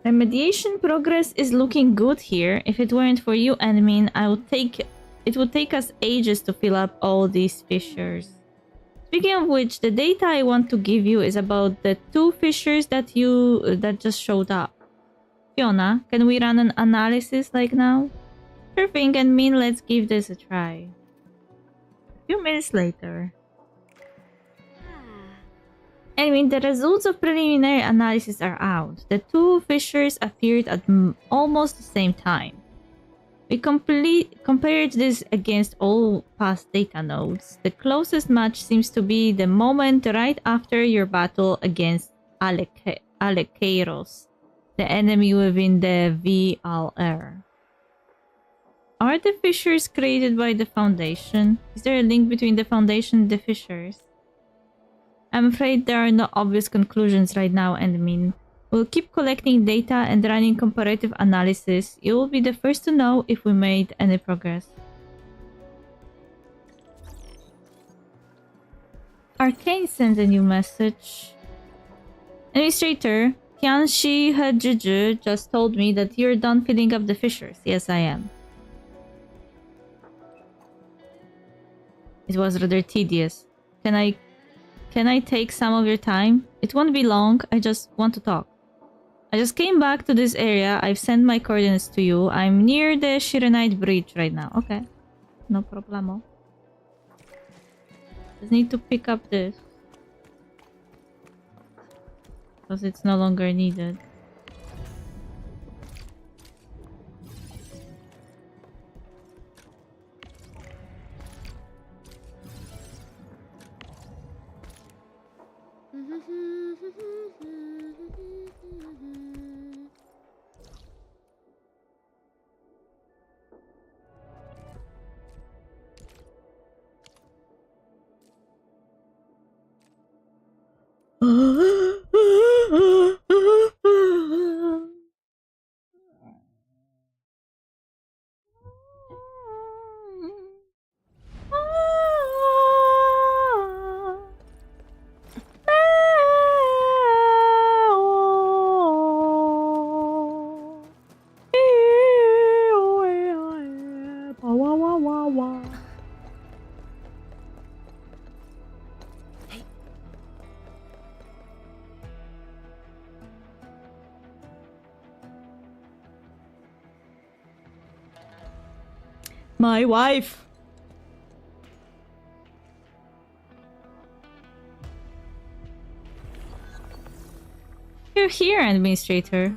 Remediation progress is looking good here. If it weren't for you, admin, it would take us ages to fill up all these fissures. Speaking of which, the data I want to give you is about the 2 fissures that just showed up. Fiona, can we run an analysis like now? Sure thing, admin, let's give this a try. A few minutes later. I mean, the results of preliminary analysis are out. The 2 fissures appeared at almost the same time. We compared this against all past data nodes. The closest match seems to be the moment right after your battle against Alekeiros, the enemy within the VLR. Are the fissures created by the Foundation? Is there a link between the Foundation and the fissures? I'm afraid there are no obvious conclusions right now, admin. We'll keep collecting data and running comparative analysis. You will be the first to know if we made any progress. Arcane sent a new message. Administrator, Tianxi Hejiju just told me that you're done filling up the fissures. Yes, I am. It was rather tedious. Can I take some of your time? It won't be long. I just want to talk. I just came back to this area. I've sent my coordinates to you. I'm near the Shirenite Bridge right now. Okay. No problemo. Just need to pick up this. Because it's no longer needed. My wife! You're here, Administrator.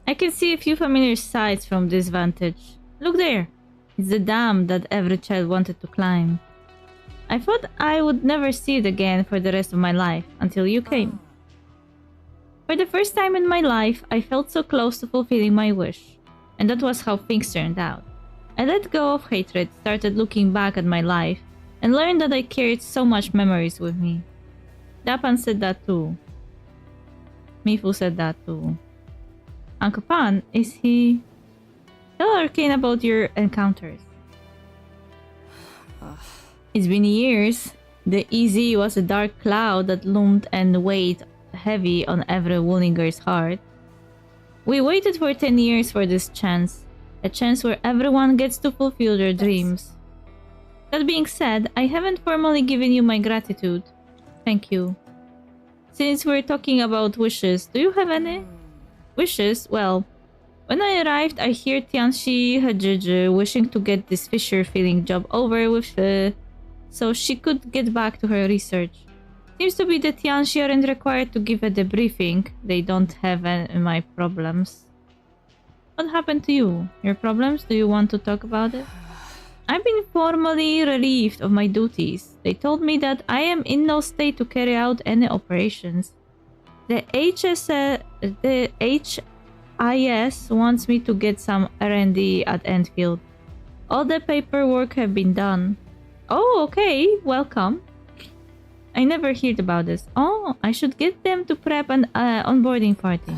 I can see a few familiar sights from this vantage. Look there! It's the dam that every child wanted to climb. I thought I would never see it again for the rest of my life, until you came. For the first time in my life, I felt so close to fulfilling my wish. And that was how things turned out. I let go of hatred, started looking back at my life, and learned that I carried so much memories with me. Dapan said that too. Mifu said that too. Uncle Pan, is he... Tell Arcane about your encounters. It's been years. The EZ was a dark cloud that loomed and weighed heavy on every Wollinger's heart. We waited for 10 years for this chance. A chance where everyone gets to fulfill their dreams. That being said, I haven't formally given you my gratitude. Thank you. Since we're talking about wishes, do you have any? Wishes? Well, when I arrived, I hear Tianxi Hejiji wishing to get this fissure-filling job over with so she could get back to her research. Seems to be that Tianxi aren't required to give a debriefing. They don't have my problems. What happened to you? Your problems? Do you want to talk about it? I've been formally relieved of my duties. They told me that I am in no state to carry out any operations. The HIS wants me to get some R&D at Endfield. All the paperwork have been done. Oh, okay. Welcome. I never heard about this. Oh, I should get them to prep an onboarding party.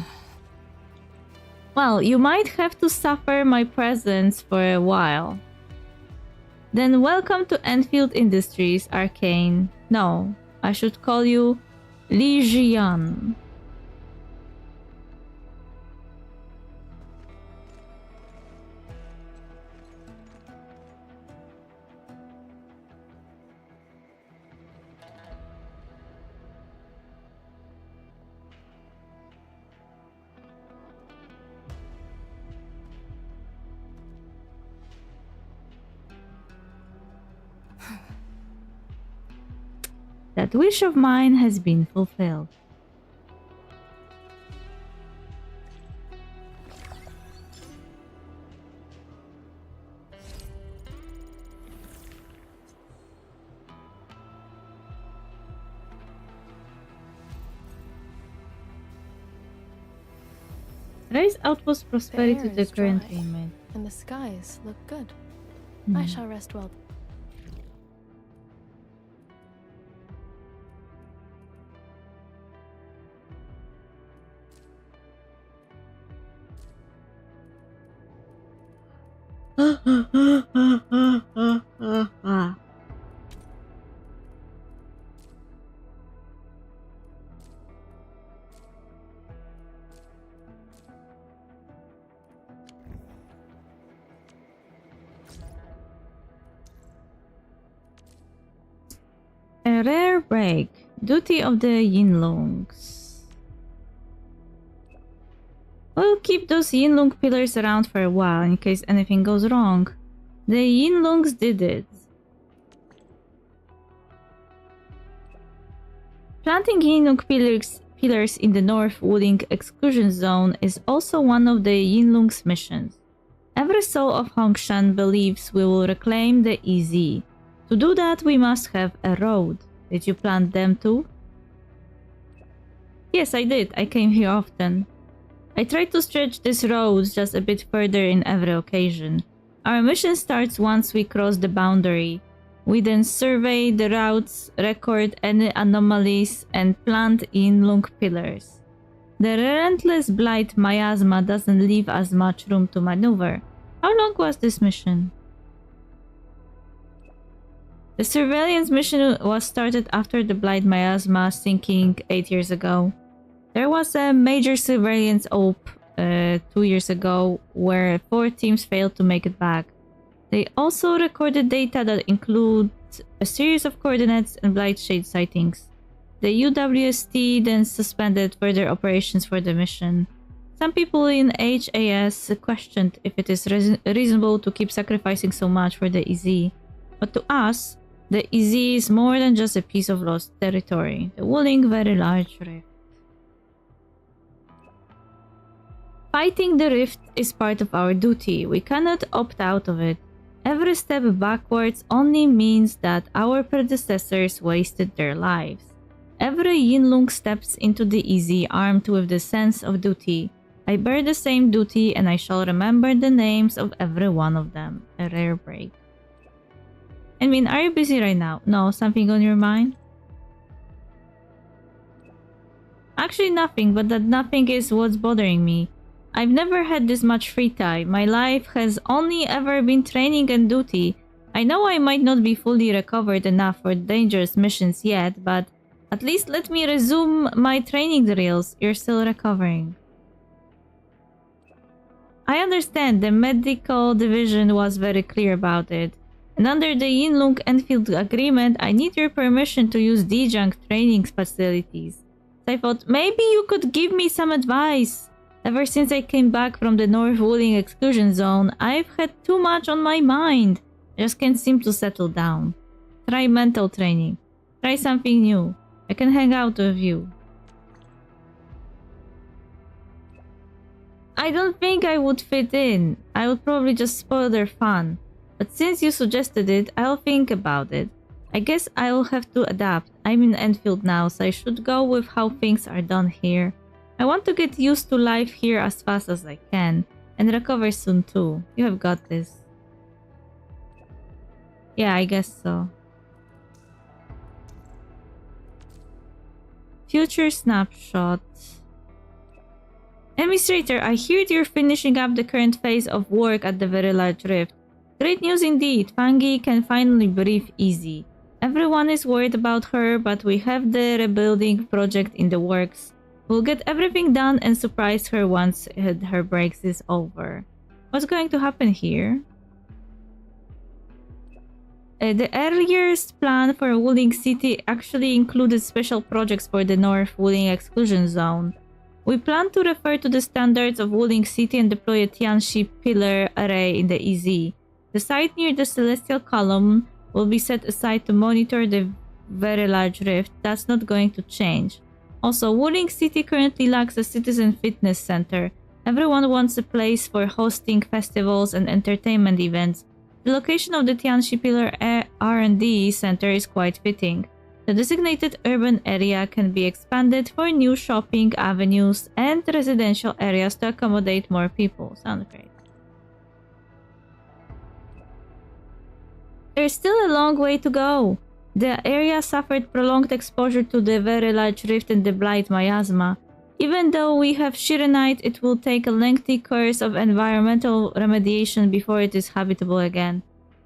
Well, you might have to suffer my presence for a while. Then welcome to Endfield Industries, Arcane. No, I should call you Legion. That wish of mine has been fulfilled. Raise outpost prosperity to the current payment. And the skies look good. Hmm. I shall rest well. A rare break. Duty of the Yinlungs. We'll keep those Yinlung pillars around for a while in case anything goes wrong. The Yinlungs did it. Planting Yinlung pillars in the North Wooling exclusion zone is also one of the Yinlung's missions. Every soul of Hongshan believes we will reclaim the EZ. To do that, we must have a road. Did you plant them too? Yes, I did. I came here often. I tried to stretch this road just a bit further in every occasion. Our mission starts once we cross the boundary. We then survey the routes, record any anomalies, and plant Yinlung pillars. The relentless blight miasma doesn't leave us much room to maneuver. How long was this mission? The surveillance mission was started after the blight miasma sinking 8 years ago. There was a major surveillance op 2 years ago where 4 teams failed to make it back. They also recorded data that include a series of coordinates and blight shade sightings. The UWST then suspended further operations for the mission. Some people in HAS questioned if it is reasonable to keep sacrificing so much for the EZ. But to us, the EZ is more than just a piece of lost territory. The Wooling very large rift. Fighting the rift is part of our duty. We cannot opt out of it. Every step backwards only means that our predecessors wasted their lives. Every Yinlung steps into the EZ armed with the sense of duty. I bear the same duty and I shall remember the names of every one of them. A rare break. I mean, are you busy right now? No, something on your mind? Actually nothing, but that nothing is what's bothering me. I've never had this much free time. My life has only ever been training and duty. I know I might not be fully recovered enough for dangerous missions yet, but at least let me resume my training drills. You're still recovering. I understand the medical division was very clear about it. And under the Yinlung Enfield agreement, I need your permission to use D-Junk training facilities. So I thought maybe you could give me some advice. Ever since I came back from the North Wooling exclusion zone, I've had too much on my mind. I just can't seem to settle down. Try mental training. Try something new. I can hang out with you. I don't think I would fit in. I would probably just spoil their fun. But since you suggested it, I'll think about it. I guess I'll have to adapt. I'm in Endfield now, so I should go with how things are done here. I want to get used to life here as fast as I can, and recover soon too. You have got this. Yeah, I guess so. Future snapshot. Administrator, I heard you're finishing up the current phase of work at the Very Large Rift. Great news indeed. Fangi can finally breathe easy. Everyone is worried about her, but we have the rebuilding project in the works. We'll get everything done and surprise her once her breaks is over. What's going to happen here? The earliest plan for Wuling City actually included special projects for the North Wuling Exclusion Zone. We plan to refer to the standards of Wuling City and deploy a Tianxi pillar array in the EZ. The site near the Celestial Column will be set aside to monitor the Very Large Rift. That's not going to change. Also, Wuling City currently lacks a citizen fitness center. Everyone wants a place for hosting festivals and entertainment events. The location of the Tianxi Pillar R&D Center is quite fitting. The designated urban area can be expanded for new shopping avenues and residential areas to accommodate more people. Sounds great. There's still a long way to go. The area suffered prolonged exposure to the Very Large Rift and the Blight Miasma. Even though we have Shirenite, it will take a lengthy course of environmental remediation before it is habitable again.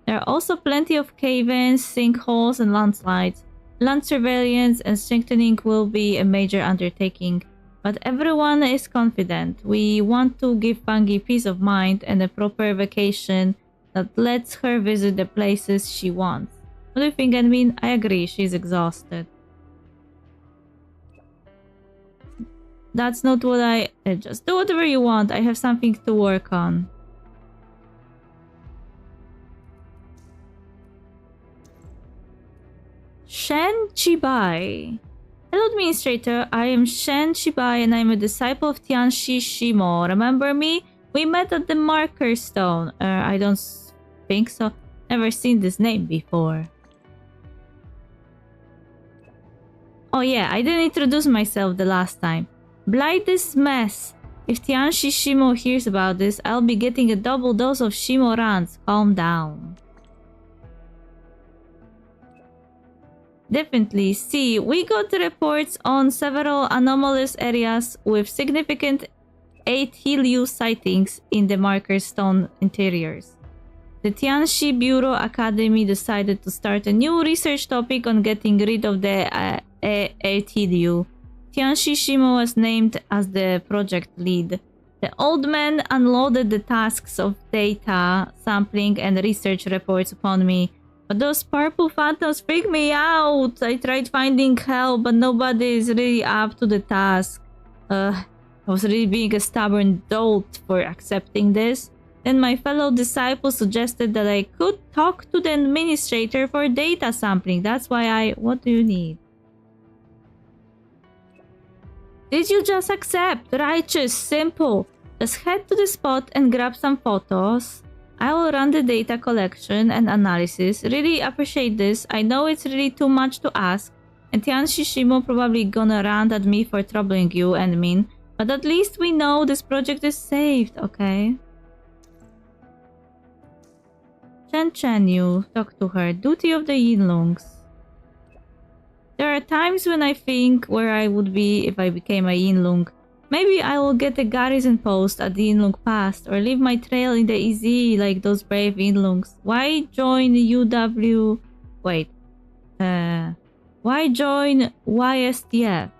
There are also plenty of cave-ins, sinkholes, and landslides. Land surveillance and strengthening will be a major undertaking, but everyone is confident. We want to give Fangi peace of mind and a proper vacation that lets her visit the places she wants. What do you think, Edwin? I agree, she's exhausted. That's not what I... just do whatever you want. I have something to work on. Shen Chibai. Hello, Administrator. I am Shen Chibai and I'm a disciple of Tianxi Shimo. Remember me? We met at the Marker Stone. I don't think so. Never seen this name before. Oh yeah, I didn't introduce myself the last time. Blight this mess. If Tianxi Shimo hears about this, I'll be getting a double dose of Shimo rants. Calm down. Definitely. See, we got reports on several anomalous areas with significant 8 Helios sightings in the Marker Stone interiors. The Tianxi Bureau Academy decided to start a new research topic on getting rid of the 8 Helios. Tianxi Shimo was named as the project lead. The old man unloaded the tasks of data, sampling, and research reports upon me. But those purple phantoms freak me out. I tried finding help, but nobody is really up to the task. I was really being a stubborn dolt for accepting this. Then my fellow disciple suggested that I could talk to the administrator for data sampling. That's why I... What do you need? Did you just accept? Righteous, simple. Just head to the spot and grab some photos. I will run the data collection and analysis. Really appreciate this. I know it's really too much to ask. And Tianxi Shimo probably gonna rant at me for troubling you and Min. But at least we know this project is saved, okay? Chen Yu, talk to her. Duty of the Yinlungs. There are times when I think where I would be if I became a Yinlung. Maybe I will get a garrison post at the Yinlung Pass or leave my trail in the EZ like those brave Yinlungs. Why join UW... Wait. Why join YSTF?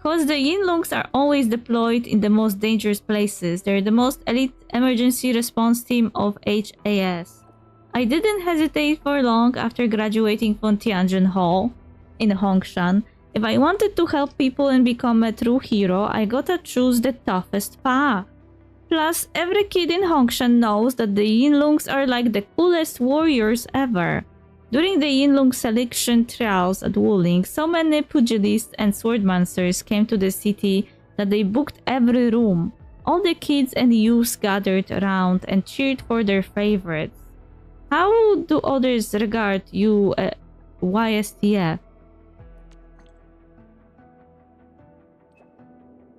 Cause the Yinlungs are always deployed in the most dangerous places. They're the most elite emergency response team of HAS. I didn't hesitate for long after graduating from Tianjin Hall in Hongshan. If I wanted to help people and become a true hero, I gotta choose the toughest path. Plus, every kid in Hongshan knows that the Yinlungs are like the coolest warriors ever. During the Yinlung selection trials at Wuling, so many pugilists and swordmancers came to the city that they booked every room. all the kids and youths gathered around and cheered for their favorites. How do others regard you, YSTF?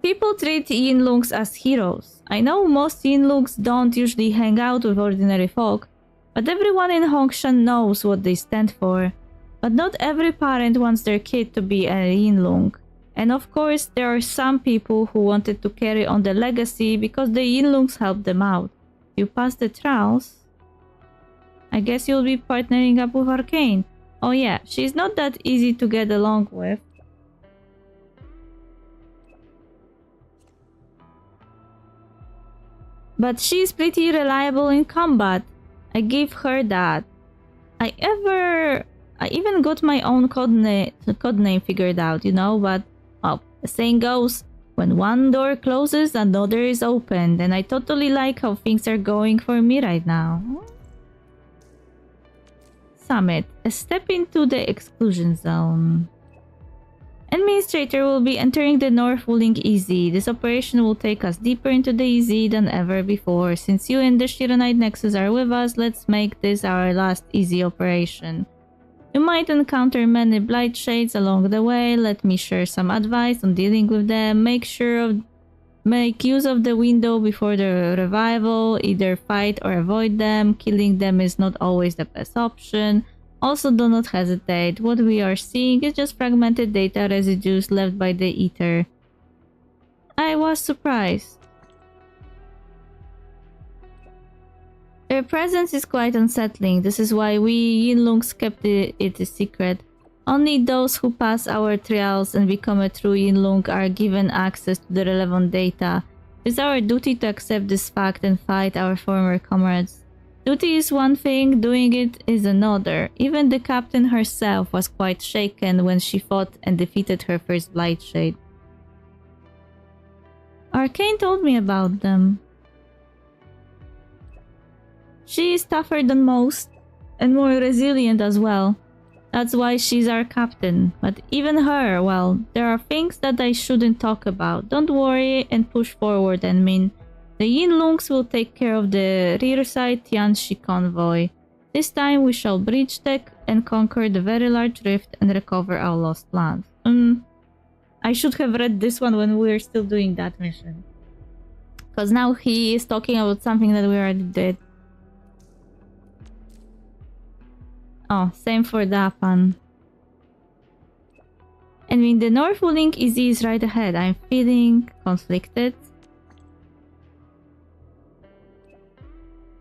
People treat Yinlungs as heroes. I know most Yinlungs don't usually hang out with ordinary folk, but everyone in Hongshan knows what they stand for. But not every parent wants their kid to be a Yinlung. And of course, there are some people who wanted to carry on the legacy because the Yinlungs helped them out. You pass the trials, I guess you'll be partnering up with Arcane. Oh yeah, she's not that easy to get along with. But she's pretty reliable in combat. I give her that. I even got my own codename figured out, you know, but well, the saying goes, when one door closes, another is opened, and I totally like how things are going for me right now. Summit. A step into the exclusion zone. Administrator will be entering the North Wuling EZ. This operation will take us deeper into the EZ than ever before. Since you and the Shiranite Nexus are with us, let's make this our last EZ operation. You might encounter many blight shades along the way. Let me share some advice on dealing with them. Make use of the window before the revival. Either fight or avoid them. Killing them is not always the best option. Also, do not hesitate. What we are seeing is just fragmented data residues left by the Ether. I was surprised. Their presence is quite unsettling. This is why we Yinlungs kept it a secret. Only those who pass our trials and become a true Yinlung are given access to the relevant data. It is our duty to accept this fact and fight our former comrades. Duty is one thing, doing it is another. Even the captain herself was quite shaken when she fought and defeated her first blight shade. Arcane told me about them. She is tougher than most, and more resilient as well. That's why she's our captain. But even her, well, there are things that I shouldn't talk about. Don't worry and push forward, Enmin. The Yinlungs will take care of the rear side Tianxi convoy. This time we shall breach tech and conquer the very large rift and recover our lost land. I should have read this one when we were still doing that mission. Because now he is talking about something that we already did. Oh, same for Dapan. I mean, the North Wuling EZ is right ahead. I'm feeling conflicted.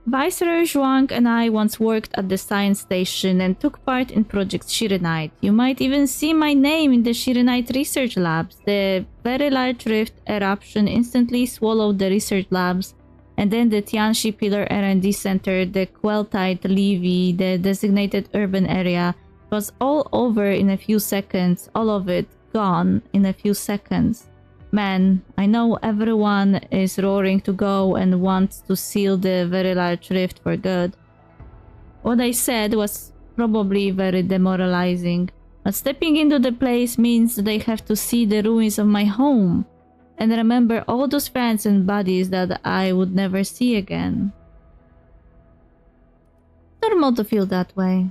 Viceroy Zhuang and I once worked at the science station and took part in Project Shiranite. You might even see my name in the Shiranite research labs. The very large rift eruption instantly swallowed the research labs, and then the Tianxi Pillar R&D Center, the Queltite Levy, the designated urban area, was all over in a few seconds. All of it gone in a few seconds. Man, I know everyone is roaring to go and wants to seal the very large rift for good. What I said was probably very demoralizing, but stepping into the place means they have to see the ruins of my home and remember all those friends and buddies that I would never see again. Normal to feel that way.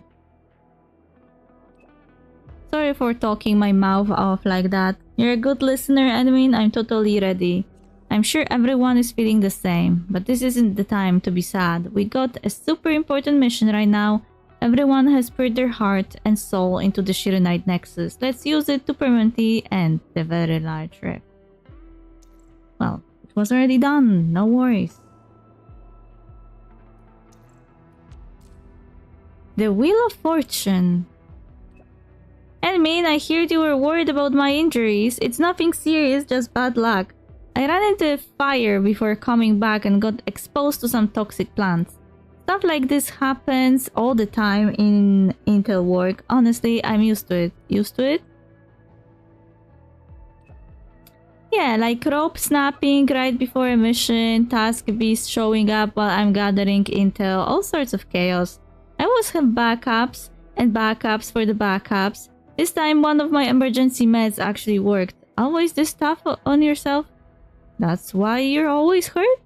Sorry for talking my mouth off like that. You're a good listener, Edwin. I'm totally ready. I'm sure everyone is feeling the same, but this isn't the time to be sad. We got a super important mission right now. Everyone has poured their heart and soul into the Shiranite Nexus. Let's use it to permanently end the very large rift. Well, it was already done. No worries. The Wheel of Fortune. I heard you were worried about my injuries. It's nothing serious, just bad luck. I ran into a fire before coming back and got exposed to some toxic plants. Stuff like this happens all the time in Intel work. Honestly, I'm used to it. Used to it? Yeah, like rope snapping right before a mission, task beasts showing up while I'm gathering intel, all sorts of chaos. I always have backups and backups for the backups. This time, one of my emergency meds actually worked. Always this tough on yourself? That's why you're always hurt?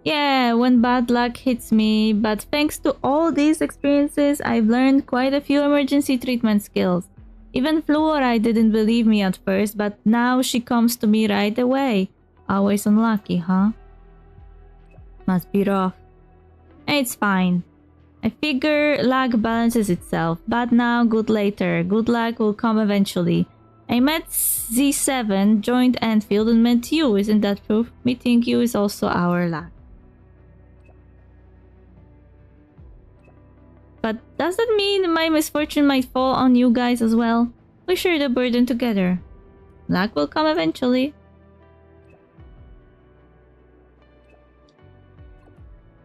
Yeah, when bad luck hits me, but thanks to all these experiences, I've learned quite a few emergency treatment skills. Even Fluoride didn't believe me at first, but now she comes to me right away. Always unlucky, huh? Must be rough. It's fine. I figure luck balances itself. Bad now, good later. Good luck will come eventually. I met Z7, joined Endfield, and met you. Isn't that proof? Meeting you is also our luck. But does that mean my misfortune might fall on you guys as well? We share the burden together. Luck will come eventually.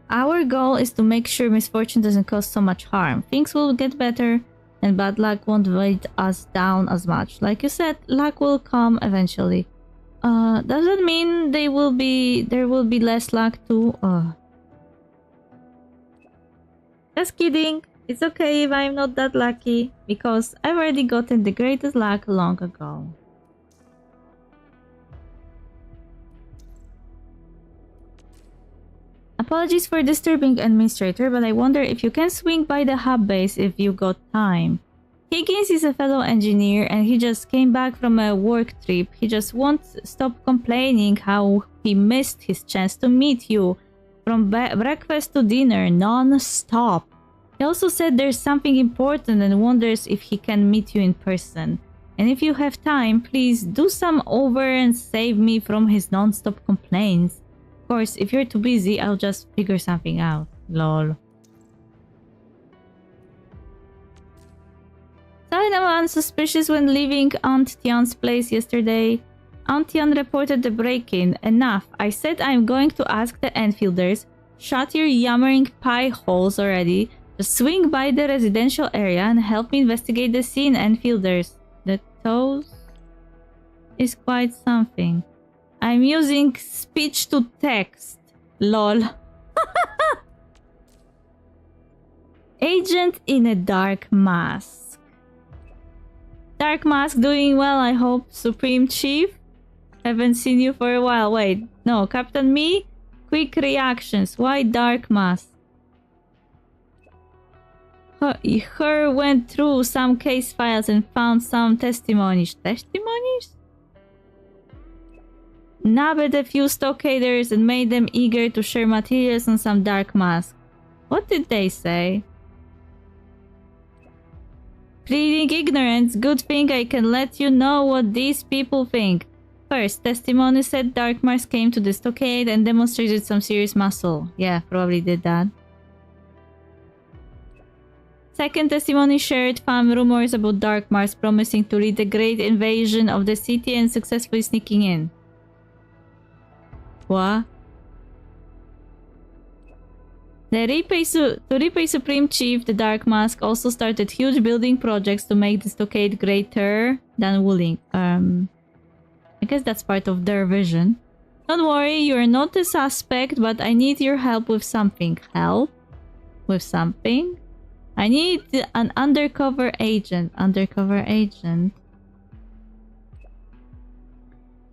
Our goal is to make sure misfortune doesn't cause so much harm. Things will get better and bad luck won't weigh us down as much. Like you said, luck will come eventually. Does that mean there will be less luck too? Just kidding. It's okay if I'm not that lucky, because I've already gotten the greatest luck long ago. Apologies for disturbing, Administrator, but I wonder if you can swing by the hub base if you got time. Higgins is a fellow engineer and he just came back from a work trip. He just won't stop complaining how he missed his chance to meet you. From breakfast to dinner, non-stop. He also said there's something important and wonders if he can meet you in person. And if you have time, please do some over and save me from his non-stop complaints. Of course, if you're too busy, I'll just figure something out. Lol. Someone suspicious when leaving Aunt Tian's place yesterday. Aunt Tian reported the break-in. Enough. I said I'm going to ask the Enfielders. Shut your yammering pie holes already. Just swing by the residential area and help me investigate the scene, Enfielders. The toes is quite something. I'm using speech to text. Lol. Agent in a dark mask. Dark mask doing well, I hope. Supreme Chief? Haven't seen you for a while. Wait, no. Captain Me? Quick reactions. Why dark mask? Her went through some case files and found some testimonies. Testimonies? Nabbed a few stockaders and made them eager to share materials on some dark mask. What did they say? Pleading ignorance. Good thing I can let you know what these people think. First, testimony said Dark Mask came to the stockade and demonstrated some serious muscle. Yeah, probably did that. Second testimony shared farm rumors about Dark Mars promising to lead the great invasion of the city and successfully sneaking in. What? To repay Supreme Chief, the Dark Mask also started huge building projects to make the stockade greater than Wuling. I guess that's part of their vision. Don't worry, you're not a suspect, but I need your help with something. Help? With something? I need an undercover agent. Undercover agent.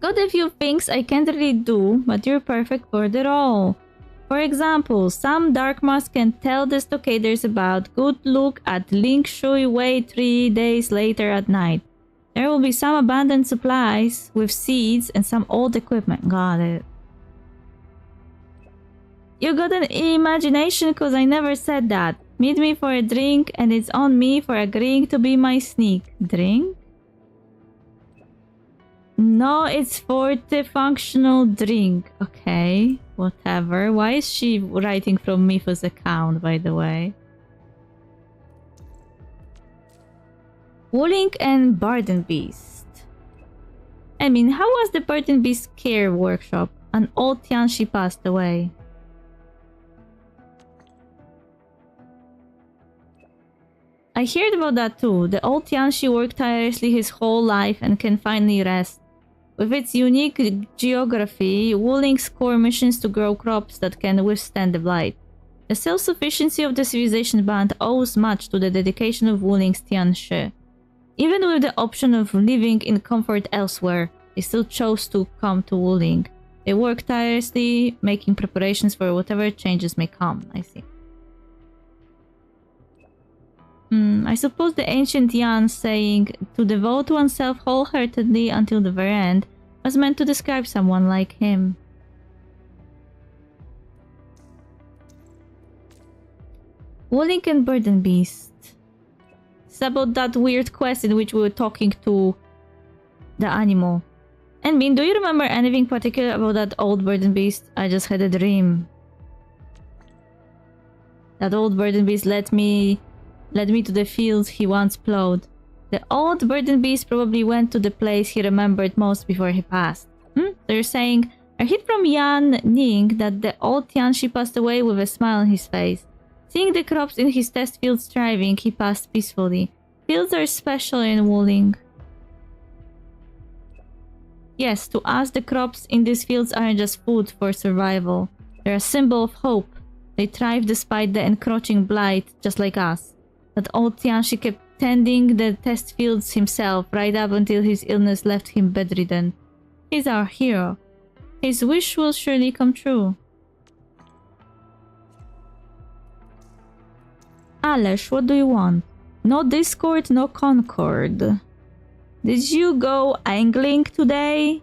Got a few things I can't really do, but you're perfect for the role. For example, some Dark Mask can tell the stockaders about good look at Ling Shui Wei 3 days later at night. There will be some abandoned supplies with seeds and some old equipment. Got it. You got an imagination cause I never said that. Meet me for a drink and it's on me for agreeing to be my sneak. Drink? No, it's for the functional drink. Okay, whatever. Why is she writing from Mifa's account, by the way? Wuling and Barden Beast. I mean, how was the Barden Beast care workshop? An old Tianshi passed away. I heard about that too. The old Tianshi worked tirelessly his whole life and can finally rest. With its unique geography, Wuling's core missions to grow crops that can withstand the blight. The self-sufficiency of the civilization band owes much to the dedication of Wuling's Tianshi. Even with the option of living in comfort elsewhere, they still chose to come to Wuling. They work tirelessly, making preparations for whatever changes may come. I see. I suppose the ancient Yan saying to devote oneself wholeheartedly until the very end was meant to describe someone like him. Wuling and Burden Beast. It's about that weird quest in which we were talking to the animal. And Min, do you remember anything particular about that old Burden Beast? I just had a dream. That old Burden Beast led me to the fields he once plowed. The old Burden Beast probably went to the place he remembered most before he passed. So you're saying, I heard from Yan Ning that the old Tianshi passed away with a smile on his face. Seeing the crops in his test fields thriving, he passed peacefully. Fields are special in Wuling. Yes, to us the crops in these fields aren't just food for survival. They're a symbol of hope. They thrive despite the encroaching blight, just like us. That old Tianshi kept tending the test fields himself right up until his illness left him bedridden. He's our hero. His wish will surely come true. Alesh, what do you want? No discord, no concord. Did you go angling today?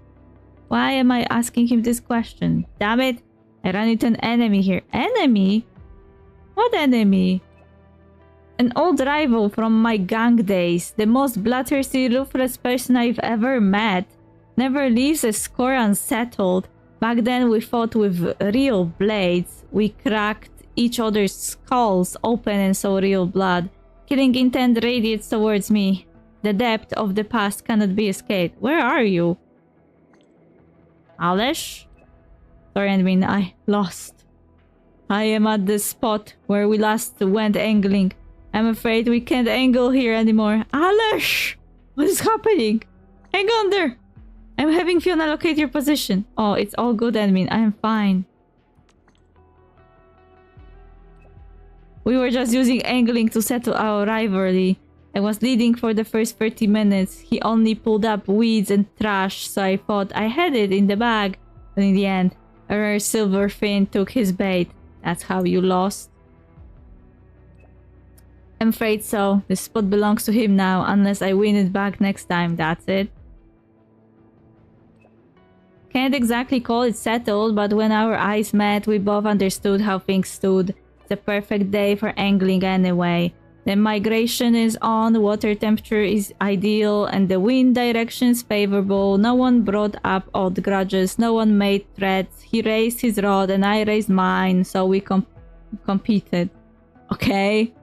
Why am I asking him this question? Damn it! I ran into an enemy here. Enemy? What enemy? An old rival from my gang days. The most bloodthirsty, ruthless person I've ever met. Never leaves a score unsettled. Back then we fought with real blades. We cracked each other's skulls open and saw real blood. Killing intent radiates towards me. The depth of the past cannot be escaped. Where are you? Alesh? Sorry, I mean, I lost. I am at the spot where we last went angling. I'm afraid we can't angle here anymore. Alesh! What is happening? Hang on there! I'm having Fiona locate your position. Oh, it's all good, admin. I am fine. We were just using angling to settle our rivalry. I was leading for the first 30 minutes. He only pulled up weeds and trash, so I thought I had it in the bag. But in the end, a rare silver fin took his bait. That's how you lost? I'm afraid so. The spot belongs to him now, unless I win it back next time. That's it. Can't exactly call it settled, but when our eyes met, we both understood how things stood. It's a perfect day for angling anyway. The migration is on, water temperature is ideal, and the wind direction is favorable. No one brought up old grudges, no one made threats. He raised his rod and I raised mine, so we competed. Okay.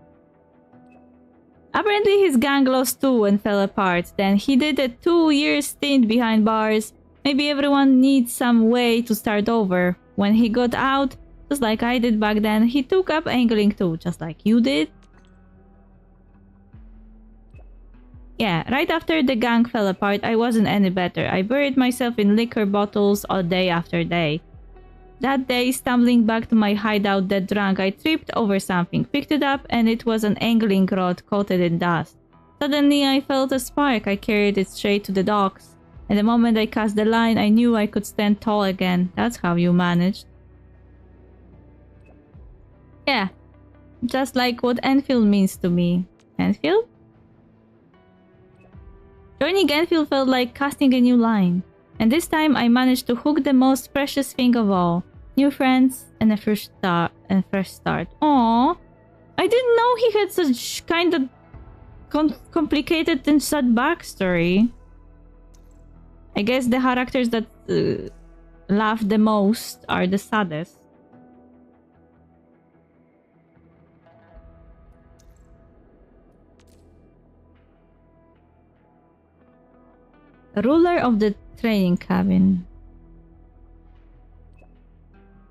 Apparently his gang lost too and fell apart. Then he did a 2-year stint behind bars. Maybe everyone needs some way to start over. When he got out, just like I did back then, he took up angling too, just like you did. Yeah, right after the gang fell apart, I wasn't any better. I buried myself in liquor bottles all day after day. That day, stumbling back to my hideout dead drunk, I tripped over something, picked it up, and it was an angling rod coated in dust. Suddenly, I felt a spark. I carried it straight to the docks. And the moment I cast the line, I knew I could stand tall again. That's how you managed. Yeah, just like what Enfield means to me. Enfield? Joining Endfield felt like casting a new line, and this time I managed to hook the most precious thing of all: new friends and a fresh start. Aww, I didn't know he had such kind of complicated and sad backstory. I guess the characters that laugh the most are the saddest. Ruler of the training cabin.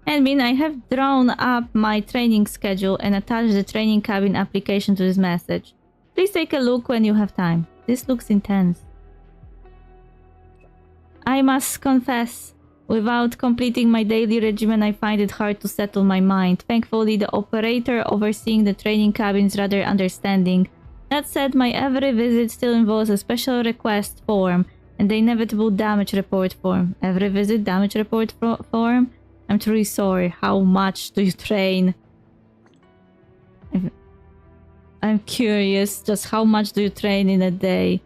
Admin, I have drawn up my training schedule and attached the training cabin application to this message. Please take a look when you have time. This looks intense. I must confess, without completing my daily regimen, I find it hard to settle my mind. Thankfully, the operator overseeing the training cabin is rather understanding. That said, my every visit still involves a special request form, and the inevitable damage report form. Every visit, damage report form. I'm truly sorry. How much do you train? I'm curious, just how much do you train in a day?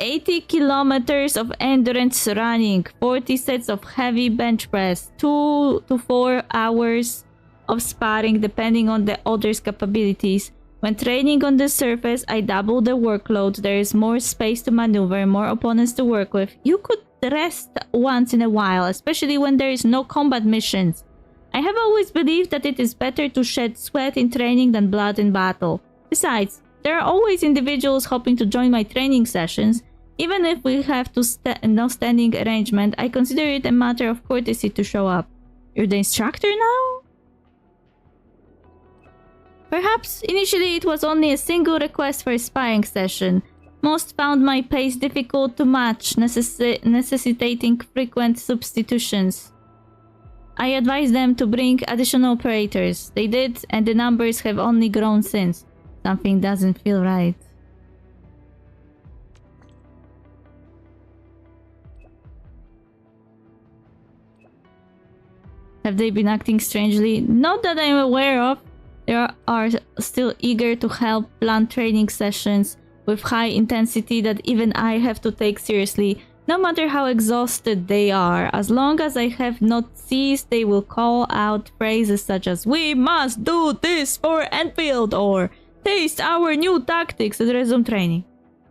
80 kilometers of endurance running, 40 sets of heavy bench press, 2 to 4 hours of sparring depending on the other's capabilities. When training on the surface, I double the workload. There is more space to maneuver, more opponents to work with. You could rest once in a while, especially when there is no combat missions. I have always believed that it is better to shed sweat in training than blood in battle. Besides, there are always individuals hoping to join my training sessions. Even if we have to no standing arrangement, I consider it a matter of courtesy to show up. You're the instructor now? Perhaps initially it was only a single request for a sparring session. Most found my pace difficult to match, necessitating frequent substitutions. I advised them to bring additional operators. They did, and the numbers have only grown since. Something doesn't feel right. Have they been acting strangely? Not that I'm aware of. They are still eager to help plan training sessions with high intensity that even I have to take seriously, no matter how exhausted they are. As long as I have not ceased, they will call out phrases such as "We must do this for Endfield" or "Taste our new tactics" and resume training.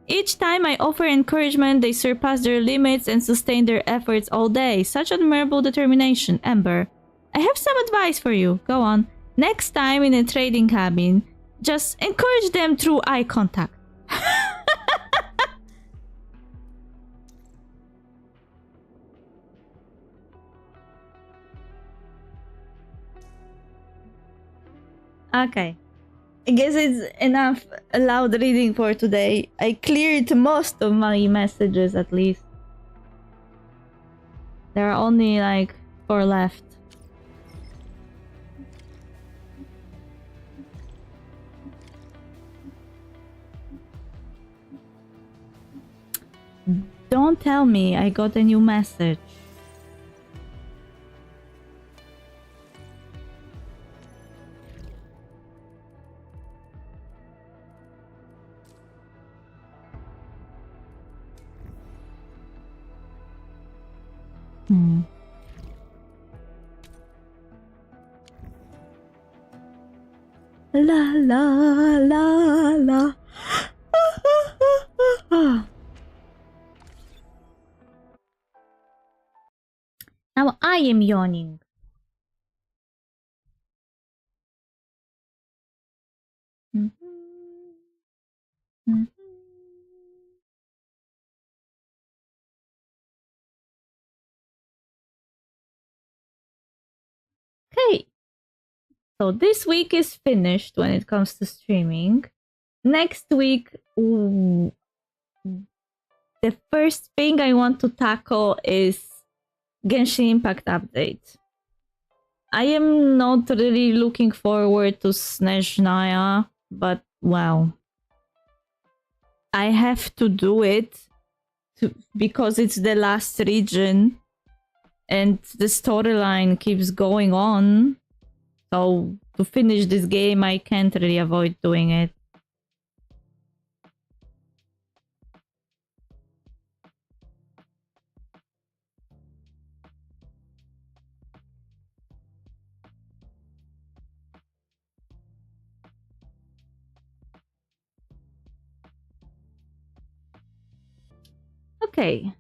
Each time I offer encouragement, they surpass their limits and sustain their efforts all day. Such admirable determination, Ember. I have some advice for you. Go on. Next time in a trading cabin, just encourage them through eye contact. Okay. I guess it's enough loud reading for today. I cleared most of my messages at least. There are only like 4 left. Don't tell me I got a new message. La la la la. Now I am yawning. Okay. So this week is finished when it comes to streaming. Next week, the first thing I want to tackle is Genshin Impact update. I am not really looking forward to Snezhnaya, but well, I have to do it because it's the last region and the storyline keeps going on. So to finish this game, I can't really avoid doing it. Okay,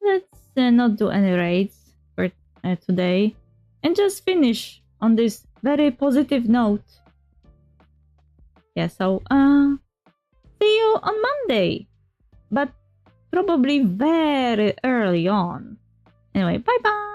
let's not do any raids for today and just finish on this very positive note. Yeah, so see you on Monday, but probably very early on. Anyway, bye bye.